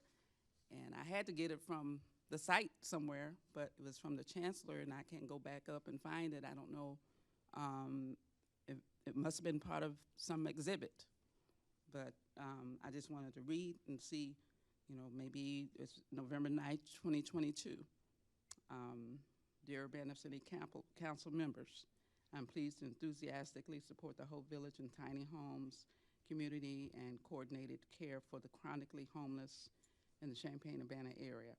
and I had to get it from the site somewhere, but it was from the chancellor, and I can't go back up and find it. I don't know. It must have been part of some exhibit. But I just wanted to read and see, maybe it's November 9th, 2022. Dear Urbana City Council members, I'm pleased to enthusiastically support the Hope Village and tiny homes, community, and coordinated care for the chronically homeless in the Champaign-Urbana area.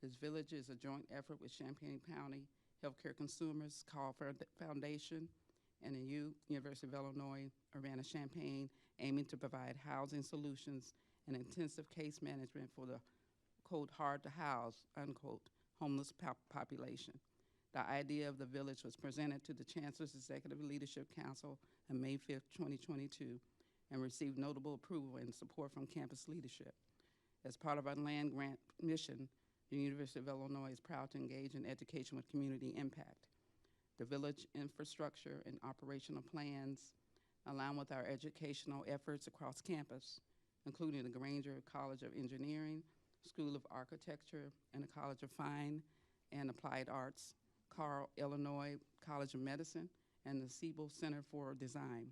This village is a joint effort with Champaign County Healthcare Consumers Call Foundation and the University of Illinois Urbana-Champaign, aiming to provide housing solutions and intensive case management for the, quote, hard to house, unquote, homeless population. The idea of the village was presented to the Chancellor's Executive Leadership Council on May 5th, 2022, and received notable approval and support from campus leadership. As part of our land grant mission, the University of Illinois is proud to engage in education with community impact. The village infrastructure and operational plans align with our educational efforts across campus, including the Granger College of Engineering, School of Architecture, and the College of Fine and Applied Arts, Carl Illinois College of Medicine, and the Siebel Center for Design.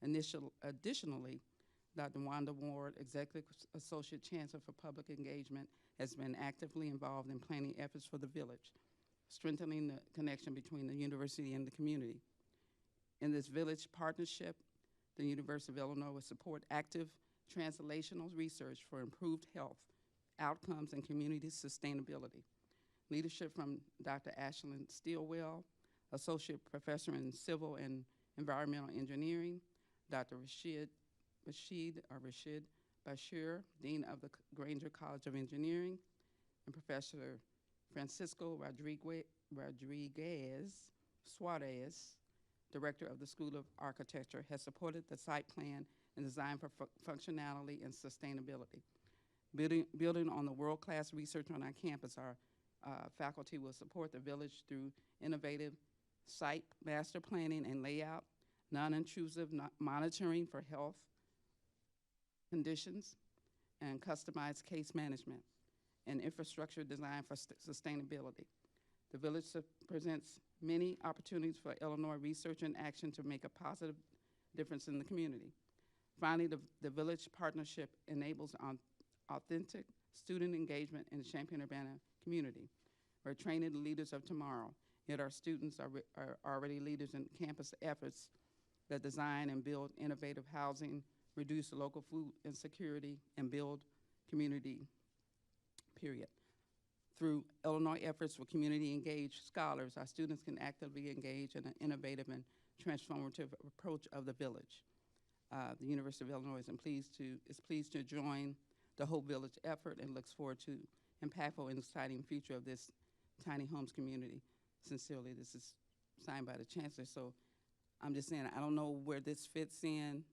Additionally, Dr. Wanda Ward, Executive Associate Chancellor for Public Engagement, has been actively involved in planning efforts for the village, strengthening the connection between the university and the community. In this village partnership, the University of Illinois will support active translational research for improved health outcomes and community sustainability. Leadership from Dr. Ashlyn Stilwell, Associate Professor in Civil and Environmental Engineering, Dr. Rashid Bashir, Dean of the Granger College of Engineering, and Professor Francisco Rodriguez Suarez, Director of the School of Architecture, has supported the site plan and design for functionality and sustainability. Building on the world-class research on our campus, our faculty will support the village through innovative site master planning and layout, non-intrusive monitoring for health conditions, and customized case management, and infrastructure design for sustainability. The village presents many opportunities for Illinois research and action to make a positive difference in the community. Finally, the village partnership enables authentic student engagement in the Champaign-Urbana community. We're training the leaders of tomorrow, yet our students are already leaders in campus efforts that design and build innovative housing, reduce local food insecurity, and build community, period. Through Illinois efforts for community-engaged scholars, our students can actively engage in an innovative and transformative approach of the village. The University of Illinois is pleased to join the Hope Village effort and looks forward to impactful and exciting future of this tiny homes community. Sincerely, this is signed by the Chancellor. So I'm just saying, I don't know where this fits in.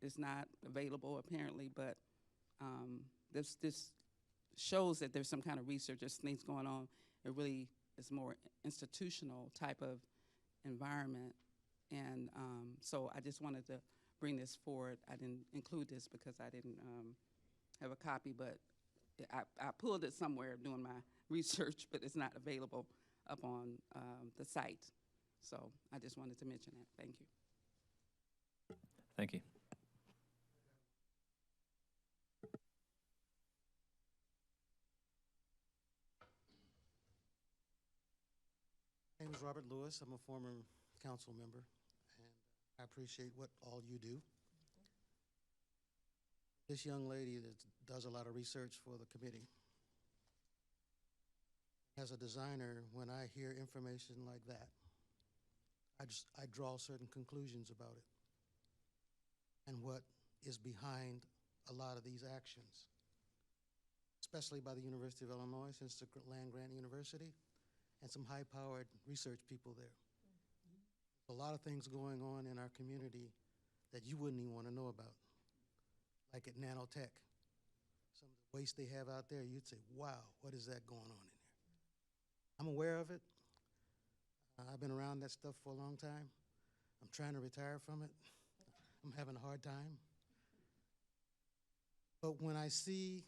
It's not available apparently, but this shows that there's some kind of research, there's things going on. It really is more institutional type of environment. And so I just wanted to bring this forward. I didn't include this because I didn't have a copy, but I pulled it somewhere doing my research, but it's not available up on the site. So I just wanted to mention that. Thank you. Thank you. My name is Robert Lewis. I'm a former council member, and I appreciate what all you do. This young lady that does a lot of research for the committee. As a designer, when I hear information like that, I draw certain conclusions about it and what is behind a lot of these actions, especially by the University of Illinois, since it's a land-grant university, and some high-powered research people there. A lot of things going on in our community that you wouldn't even want to know about, like at nanotech. Some of the waste they have out there, you'd say, wow, what is that going on in here? I'm aware of it. I've been around that stuff for a long time. I'm trying to retire from it. I'm having a hard time. But when I see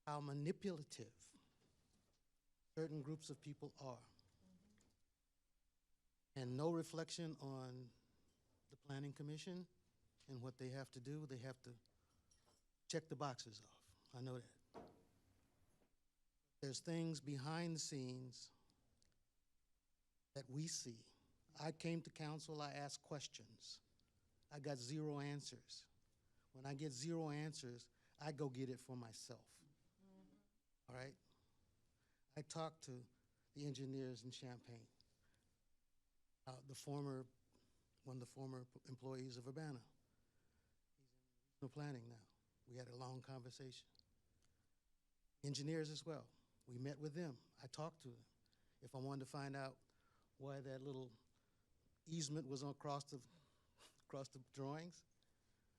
how manipulative certain groups of people are, and no reflection on the Planning Commission and what they have to do, they have to check the boxes off. I know that. There's things behind the scenes that we see. I came to council, I asked questions. I got 0 answers. When I get 0 answers, I go get it for myself. All right? I talked to the engineers in Champaign, one of the former employees of Urbana. He's in planning now. We had a long conversation. Engineers as well. We met with them. I talked to them. If I wanted to find out why that little easement was across the drawings,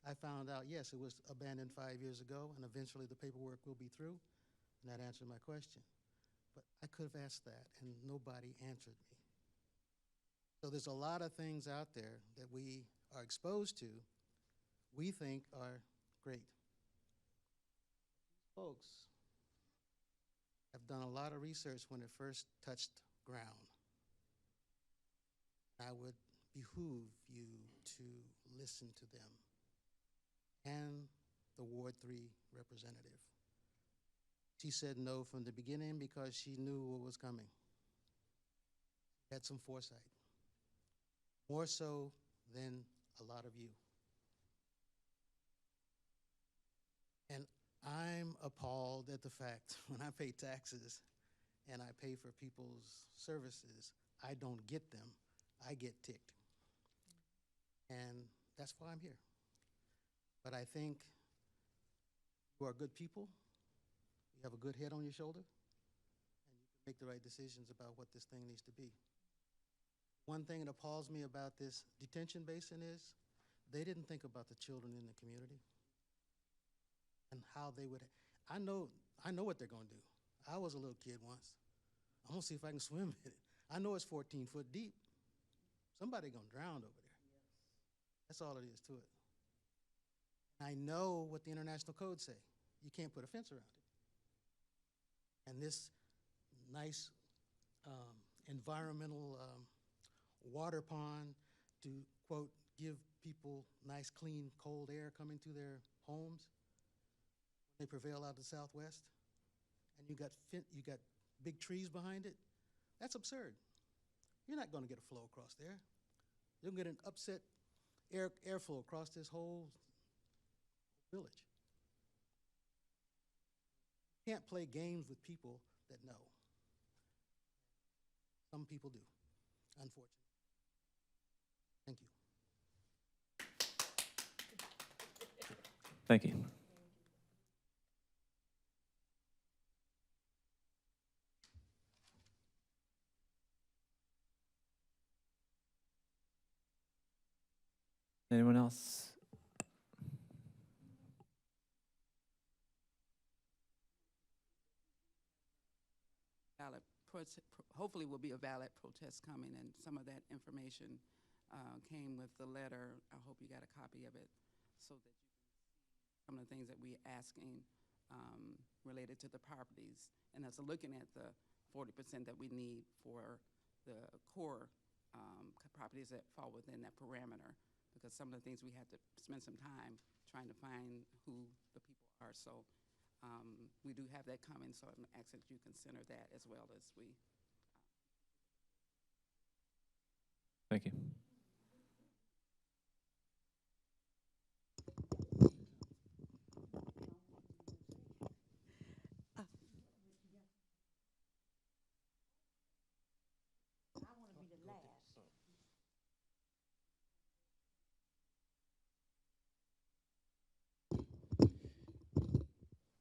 I found out, yes, it was abandoned 5 years ago, and eventually the paperwork will be through, and that answered my question. But I could have asked that, and nobody answered me. So there's a lot of things out there that we are exposed to, we think are great. Folks have done a lot of research when it first touched ground. I would behoove you to listen to them and the Ward 3 representative. She said no from the beginning because she knew what was coming. She had some foresight, more so than a lot of you. And I'm appalled at the fact when I pay taxes and I pay for people's services, I don't get them, I get ticked. And that's why I'm here. But I think you are good people, you have a good head on your shoulder, and you can make the right decisions about what this thing needs to be. One thing that appalls me about this detention basin is they didn't think about the children in the community and how they would. I know what they're going to do. I was a little kid once. I'm going to see if I can swim in it. I know it's 14 foot deep. Somebody going to drown over there. That's all it is to it. I know what the international codes say. You can't put a fence around it. And this nice environmental water pond to, quote, give people nice, clean, cold air coming to their homes when they prevail out of the Southwest, and you got big trees behind it, that's absurd. You're not going to get a flow across there. You'll get an upset airflow across this whole village. You can't play games with people that know. Some people do, unfortunately. Thank you. Thank you. Anyone else? Hopefully will be a valid protest coming, and some of that information came with the letter. I hope you got a copy of it, so that you can see some of the things that we're asking related to the properties, and that's looking at the 40% that we need for the core properties that fall within that parameter, because some of the things we had to spend some time trying to find who the people are. So we do have that coming, so I'm asking that you consider that as well as we. Thank you.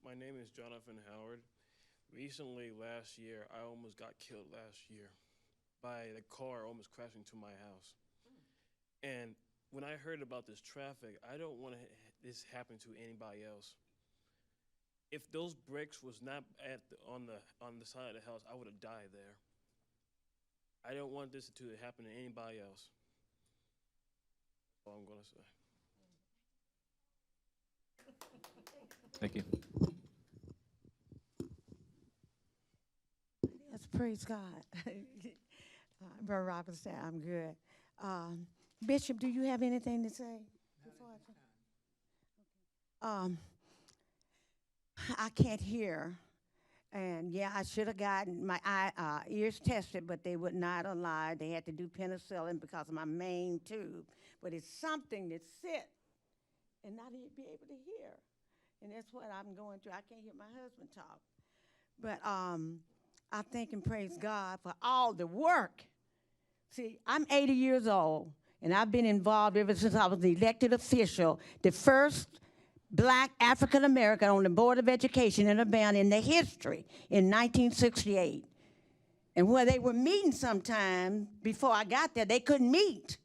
My name is Jonathan Howard. Recently, last year, I almost got killed last year by the car almost crashing to my house. And when I heard about this traffic, I don't want this happen to anybody else. If those bricks was not on the side of the house, I would have died there. I don't want this to happen to anybody else. That's all I'm gonna say. Thank you. Yes, praise God. Brother Roberts said, I'm good. Bishop, do you have anything to say? I can't hear. And yeah, I should have gotten my ears tested, but they would not allow. They had to do penicillin because of my main tube. But it's something that sits and not be able to hear. And that's what I'm going through. I can't hear my husband talk. But I thank and praise God for all the work. See, I'm 80 years old, and I've been involved ever since I was the elected official, the first Black African American on the Board of Education in Urbana in the history in 1968. And where they were meeting sometime before I got there, they couldn't meet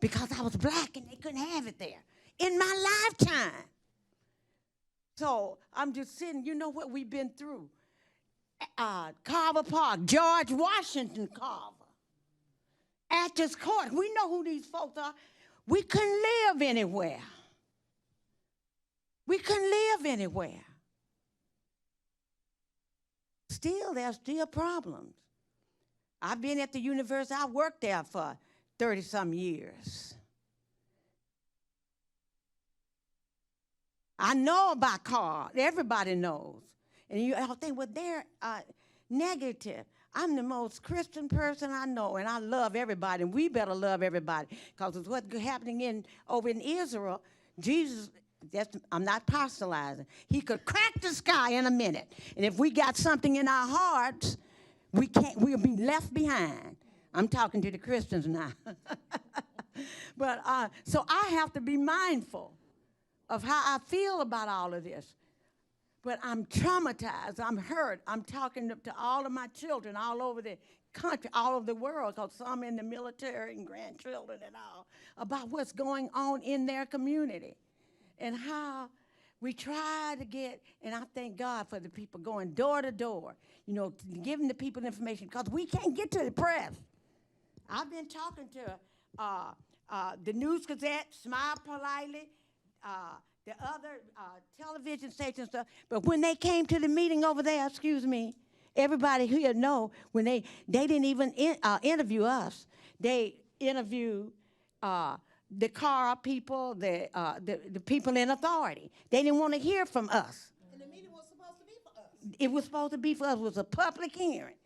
because I was black and they couldn't have it there in my lifetime. So I'm just sitting, you know what we've been through. Carver Park, George Washington Carver, Actors Court. We know who these folks are. We couldn't live anywhere. We couldn't live anywhere. Still, there's still problems. I've been at the university. I worked there for 30-some years. I know about cars. Everybody knows. And you all think, well, they're negative. I'm the most Christian person I know, and I love everybody, and we better love everybody, because it's what's happening over in Israel. Jesus, I'm not proselytizing. He could crack the sky in a minute, and if we got something in our hearts, we'll be left behind. I'm talking to the Christians now. But so I have to be mindful of how I feel about all of this. But I'm traumatized, I'm hurt. I'm talking to all of my children all over the country, all over the world, because some in the military and grandchildren and all, about what's going on in their community and how we try to get, and I thank God for the people going door to door, you know, giving the people information, because we can't get to the press. I've been talking to the News Gazette, Smile Politely, the other television stations, stuff. But when they came to the meeting over there, excuse me, everybody here know when they didn't even interview us. They interviewed the car people, the people in authority. They didn't want to hear from us. And the meeting was supposed to be for us. It was supposed to be for us. It was a public hearing.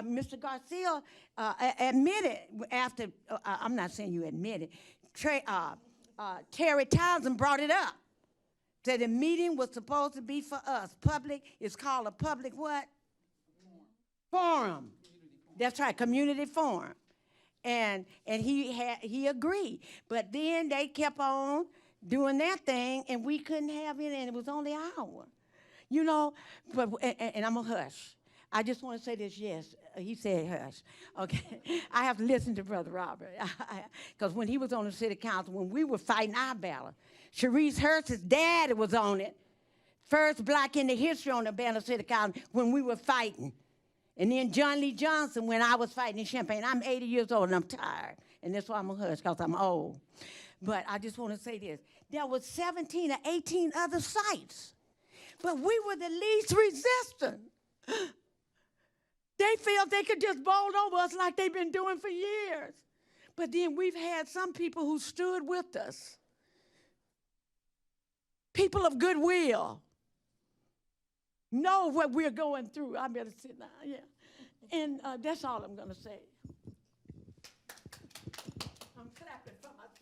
Mr. Garcia admitted after, I'm not saying you admitted, Terry Townsend brought it up. Said the meeting was supposed to be for us. Public, it's called a public what? Forum. That's right, community forum. And he agreed. But then they kept on doing their thing, and we couldn't have it, and it was only an hour. You know, but and I'm a hush. I just want to say this, yes. He said hush. Okay. I have to listen to Brother Robert. Because when he was on the city council, when we were fighting our battle, Sharice Hurst's dad was on it. First black in the history on the Urbana City Council when we were fighting. And then John Lee Johnson when I was fighting in Champaign. I'm 80 years old and I'm tired. And that's why I'm a hush, because I'm old. But I just want to say this. There was 17 or 18 other sites. But we were the least resistant. They felt they could just bowl over us like they've been doing for years. But then we've had some people who stood with us. People of goodwill. Know what we're going through. I better sit down, yeah. And that's all I'm going to say. I'm clapping for myself.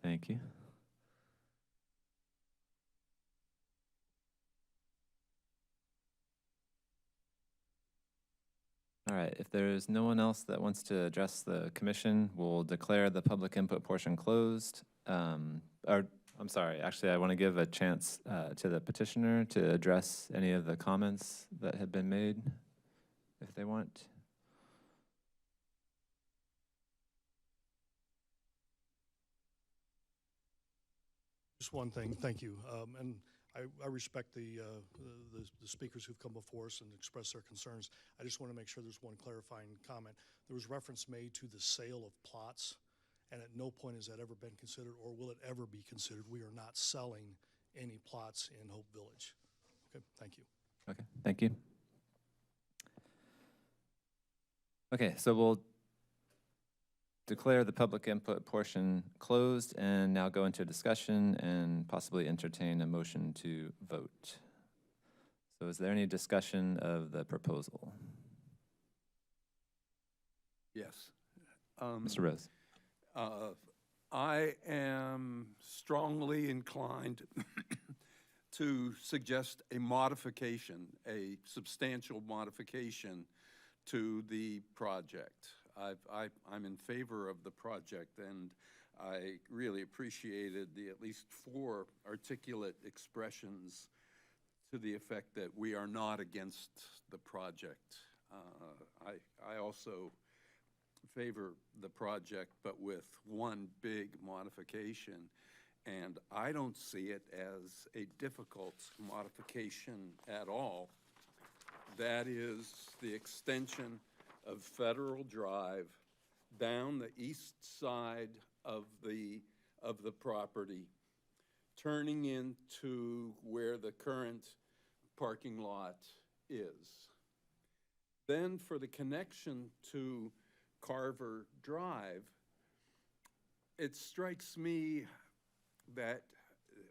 Thank you. All right, if there's no one else that wants to address the commission, we'll declare the public input portion closed. I'm sorry, actually, I want to give a chance to the petitioner to address any of the comments that have been made, if they want. Just one thing, thank you. And I respect the speakers who've come before us and expressed their concerns. I just want to make sure there's one clarifying comment. There was reference made to the sale of plots, and at no point has that ever been considered, or will it ever be considered. We are not selling any plots in Hope Village. Okay, thank you. Okay, thank you. Okay, so we'll declare the public input portion closed and now go into a discussion and possibly entertain a motion to vote. So is there any discussion of the proposal? Yes. Mr. Rose. I am strongly inclined to suggest a modification, a substantial modification to the project. I'm in favor of the project, and I really appreciated the at least 4 articulate expressions to the effect that we are not against the project. I also favor the project, but with one big modification, and I don't see it as a difficult modification at all. That is the extension of Federal Drive down the east side of the property, turning into where the current parking lot is. Then for the connection to Carver Drive, it strikes me that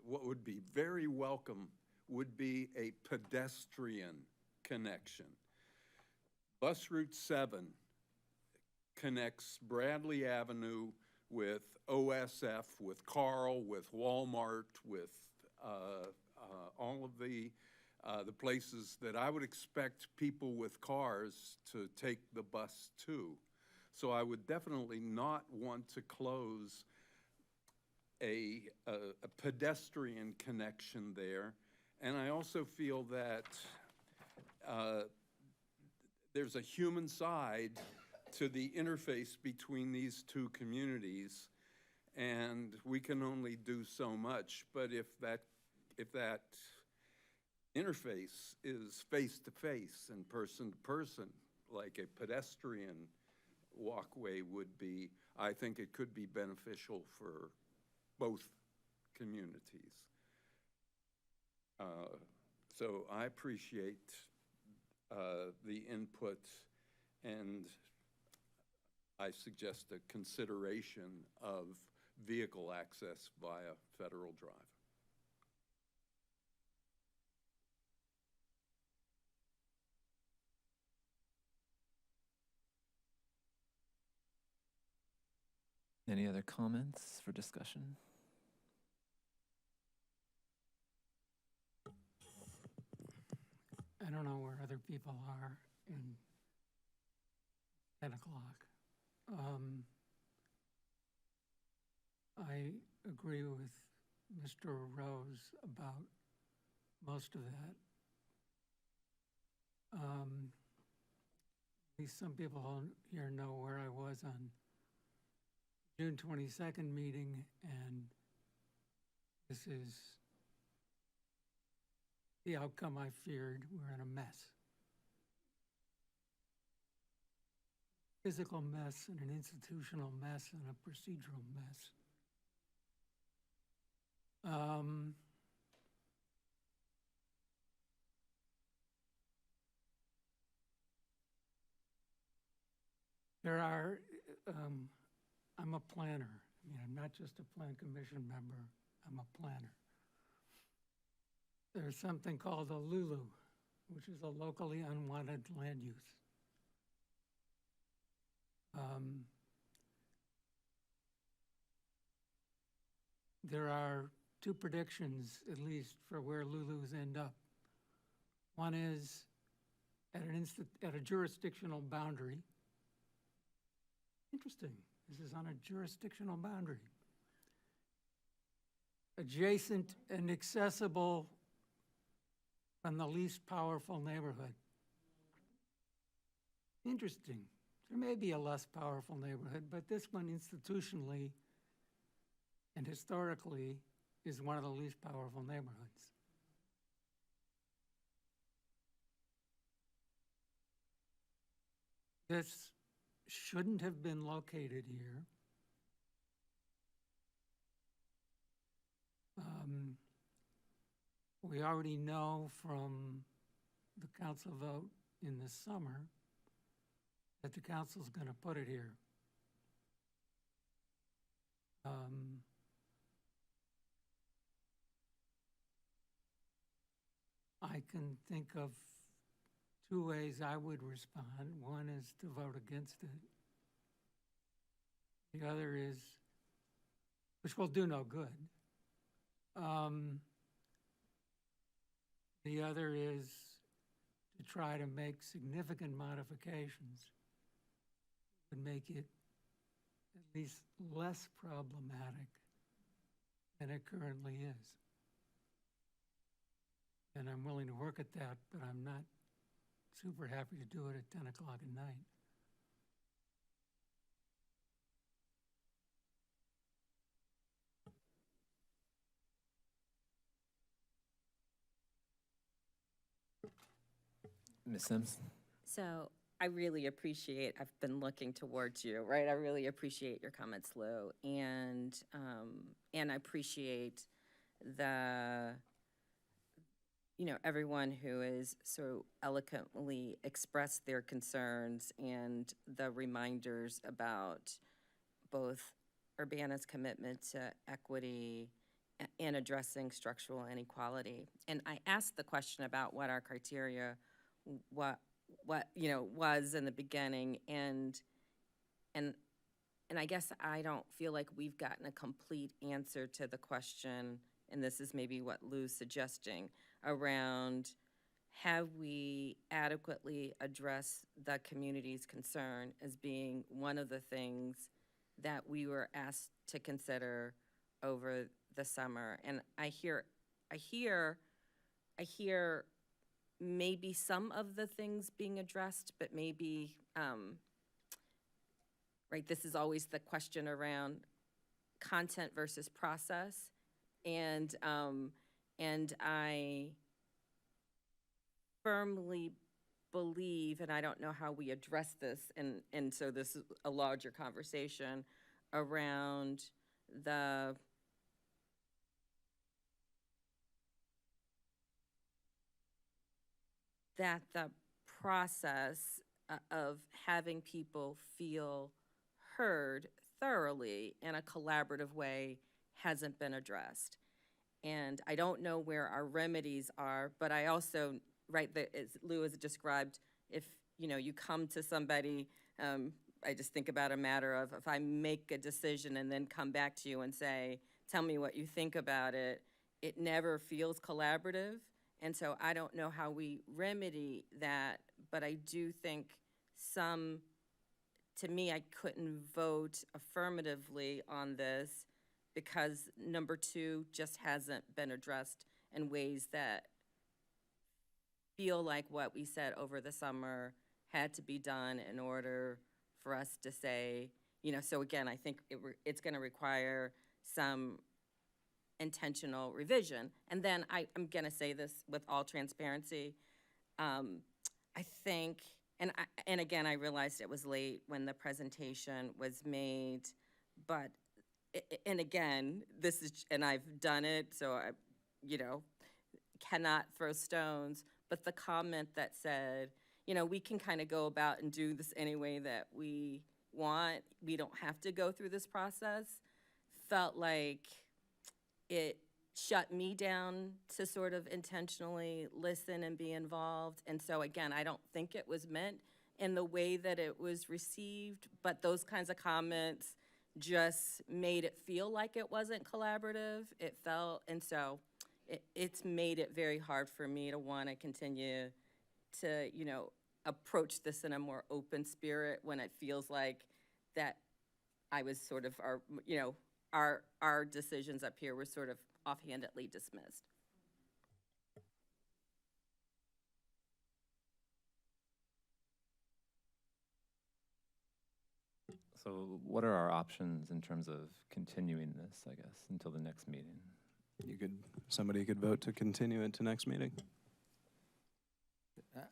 what would be very welcome would be a pedestrian connection. Bus Route 7 connects Bradley Avenue with OSF, with Carl, with Walmart, with all of the places that I would expect people with cars to take the bus to. So I would definitely not want to close a pedestrian connection there. And I also feel that there's a human side to the interface between these two communities, and we can only do so much. But if that interface is face-to-face and person-to-person, like a pedestrian walkway would be, I think it could be beneficial for both communities. So I appreciate the input, and I suggest a consideration of vehicle access via Federal Drive. Any other comments for discussion? I don't know where other people are in 10 o'clock. I agree with Mr. Rose about most of that. At least some people here know where I was on June 22nd meeting, and this is the outcome I feared. We're in a mess. Physical mess and an institutional mess and a procedural mess. There are, I'm a planner. I mean, I'm not just a plan commission member, I'm a planner. There's something called a LULU, which is a locally unwanted land use. There are two predictions, at least, for where LULUs end up. One is at a jurisdictional boundary. Interesting, this is on a jurisdictional boundary. Adjacent and accessible from the least powerful neighborhood. Interesting. There may be a less powerful neighborhood, but this one institutionally and historically is one of the least powerful neighborhoods. This shouldn't have been located here. We already know from the council vote in the summer that the council's going to put it here. I can think of two ways I would respond. One is to vote against it. The other is, which will do no good. The other is to try to make significant modifications and make it at least less problematic than it currently is. And I'm willing to work at that, but I'm not super happy to do it at 10 o'clock at night. Ms. Sims? So I really appreciate, I've been looking towards you, right? I really appreciate your comments, Lou. And I appreciate everyone who has so eloquently expressed their concerns and the reminders about both Urbana's commitment to equity and addressing structural inequality. And I asked the question about what our criteria was in the beginning, and I guess I don't feel like we've gotten a complete answer to the question, and this is maybe what Lou's suggesting, around have we adequately addressed the community's concern as being one of the things that we were asked to consider over the summer. And I hear maybe some of the things being addressed, but maybe, right, this is always the question around content versus process. And I firmly believe, and I don't know how we address this, and so this is a larger conversation around that the process of having people feel heard thoroughly in a collaborative way hasn't been addressed. And I don't know where our remedies are, but I also, right, as Lou has described, if you come to somebody, I just think about a matter of if I make a decision and then come back to you and say, tell me what you think about it, it never feels collaborative. And so I don't know how we remedy that, but I do think to me, I couldn't vote affirmatively on this because number 2 just hasn't been addressed in ways that feel like what we said over the summer had to be done in order for us to say, so again, I think it's going to require some intentional revision. And then I'm going to say this with all transparency. I think, and again, I realized it was late when the presentation was made, but, and again, and I've done it, so I, cannot throw stones, but the comment that said, we can kind of go about and do this any way that we want, we don't have to go through this process, felt like it shut me down to sort of intentionally listen and be involved. And so again, I don't think it was meant in the way that it was received, but those kinds of comments just made it feel like it wasn't collaborative. It felt, and so it's made it very hard for me to want to continue to, approach this in a more open spirit when it feels like that I was sort of our decisions up here were sort of offhandedly dismissed. So what are our options in terms of continuing this, I guess, until the next meeting? Somebody could vote to continue it to next meeting.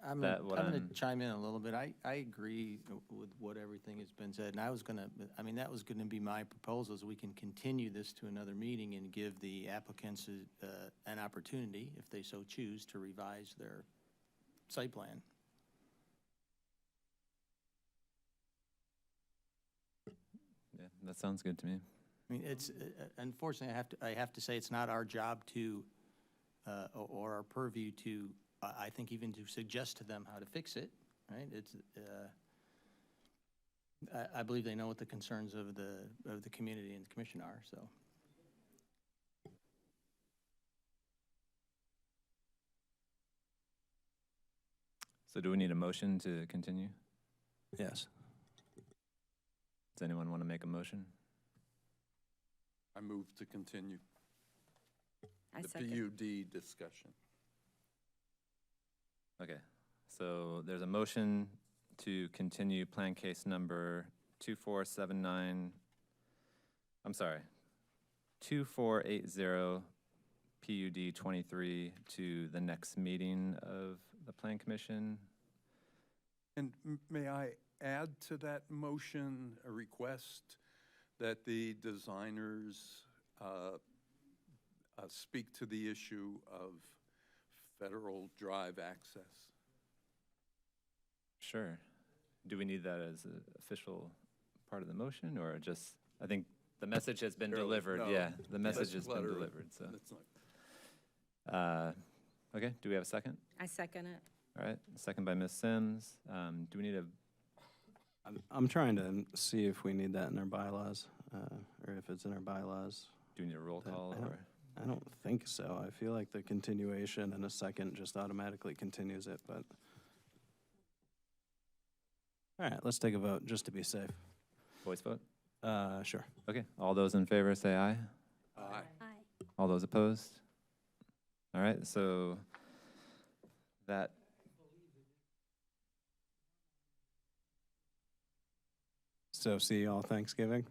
I'm going to chime in a little bit. I agree with what everything has been said, and that was going to be my proposal, is we can continue this to another meeting and give the applicants an opportunity, if they so choose, to revise their site plan. Yeah, that sounds good to me. I mean, it's unfortunately, I have to say it's not our job to, or our purview to, I think even to suggest to them how to fix it, right? It's, I believe they know what the concerns of the community and the commission are, so. So do we need a motion to continue? Yes. Does anyone want to make a motion? I move to continue I the second. PUD discussion. Okay, so there's a motion to continue plan case number 2480 PUD 23 to the next meeting of the Plan Commission. And may I add to that motion a request that the designers speak to the issue of Federal Drive access? Sure. Do we need that as an official part of the motion, or just, I think the message has been delivered. No, yeah, the message has been clutter. delivered, so. That's not. Okay, do we have a second? I second it. All right, second by Ms. Sims. Do we need a, I'm trying to see if we need that in our bylaws, or if it's in our bylaws. do we need a roll call, or? I don't think so. I feel like the continuation in a second just automatically continues it, but. All right, let's take a vote just to be safe. Voice vote? Sure. Okay, all those in favor say aye. Aye. Aye. All those opposed? All right, so that. So see y'all Thanksgiving?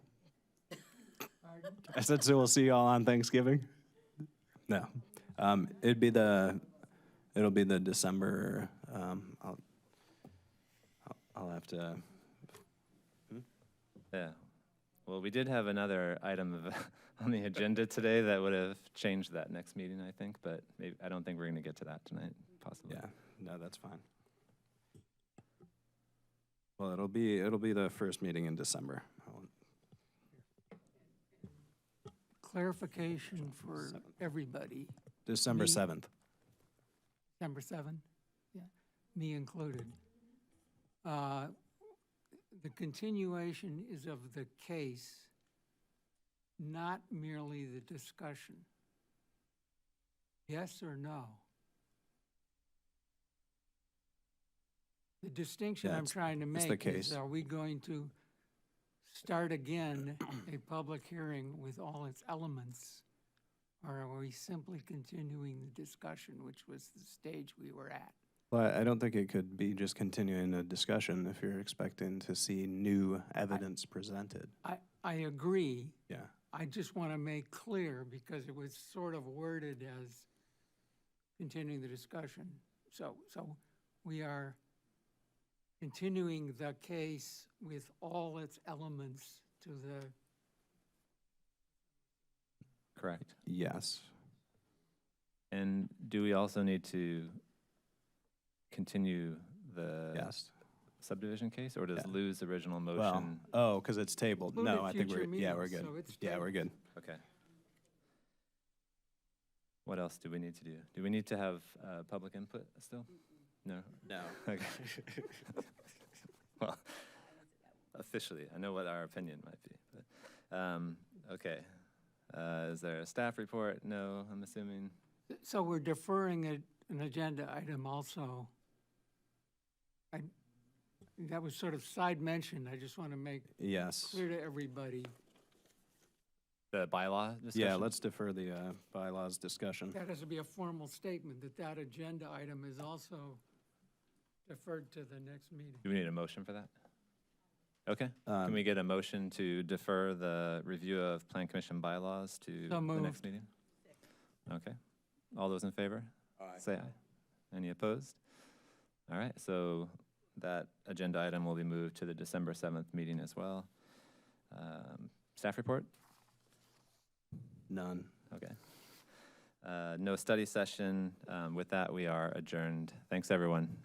I said, so we'll see y'all on Thanksgiving? No. It'll be the December, I'll have to. Yeah. Well, we did have another item on the agenda today that would have changed that next meeting, I think, but maybe, I don't think we're going to get to that tonight, possibly. Yeah, no, that's fine. Well, it'll be the first meeting in December. Clarification for everybody. December Me- 7th. December 7? Yeah, me included. The continuation is of the case, not merely the discussion. Yes or no? The distinction Yeah, I'm trying to it's the make case. is, are we going to start again a public hearing with all its elements? Or are we simply continuing the discussion, which was the stage we were at? Well, I don't think it could be just continuing a discussion if you're expecting to see new evidence presented. I agree. Yeah. I just want to make clear, because it was sort of worded as continuing the discussion. So we are continuing the case with all its elements to the, Correct. Yes. And do we also need to continue the Yes. subdivision case, or does Yeah. Lou's original Well, motion? oh, because it's tabled. Included No, I think future we're, yeah, we're meetings, good. so it's Yeah, we're good. Okay. What else do we need to do? Do we need to have public input still? No? No. Okay. Well, officially, I know what our opinion might be, but, okay. Is there a staff report? No, I'm assuming. so we're deferring an agenda item also. That was sort of side mentioned. I just want to make Yes. clear to everybody. The bylaw discussion? Yeah, let's defer the bylaws discussion. That has to be a formal statement, that agenda item is also deferred to the next meeting. Do we need a motion for that? Okay. Can Um, we get a motion to defer the review of Plan Commission bylaws to So the next moved. meeting? Okay. All those in favor? Aye. Say aye. Any opposed? All right, so that agenda item will be moved to the December 7th meeting as well. Staff report? None. Okay. No study session. With that, we are adjourned. Thanks, everyone.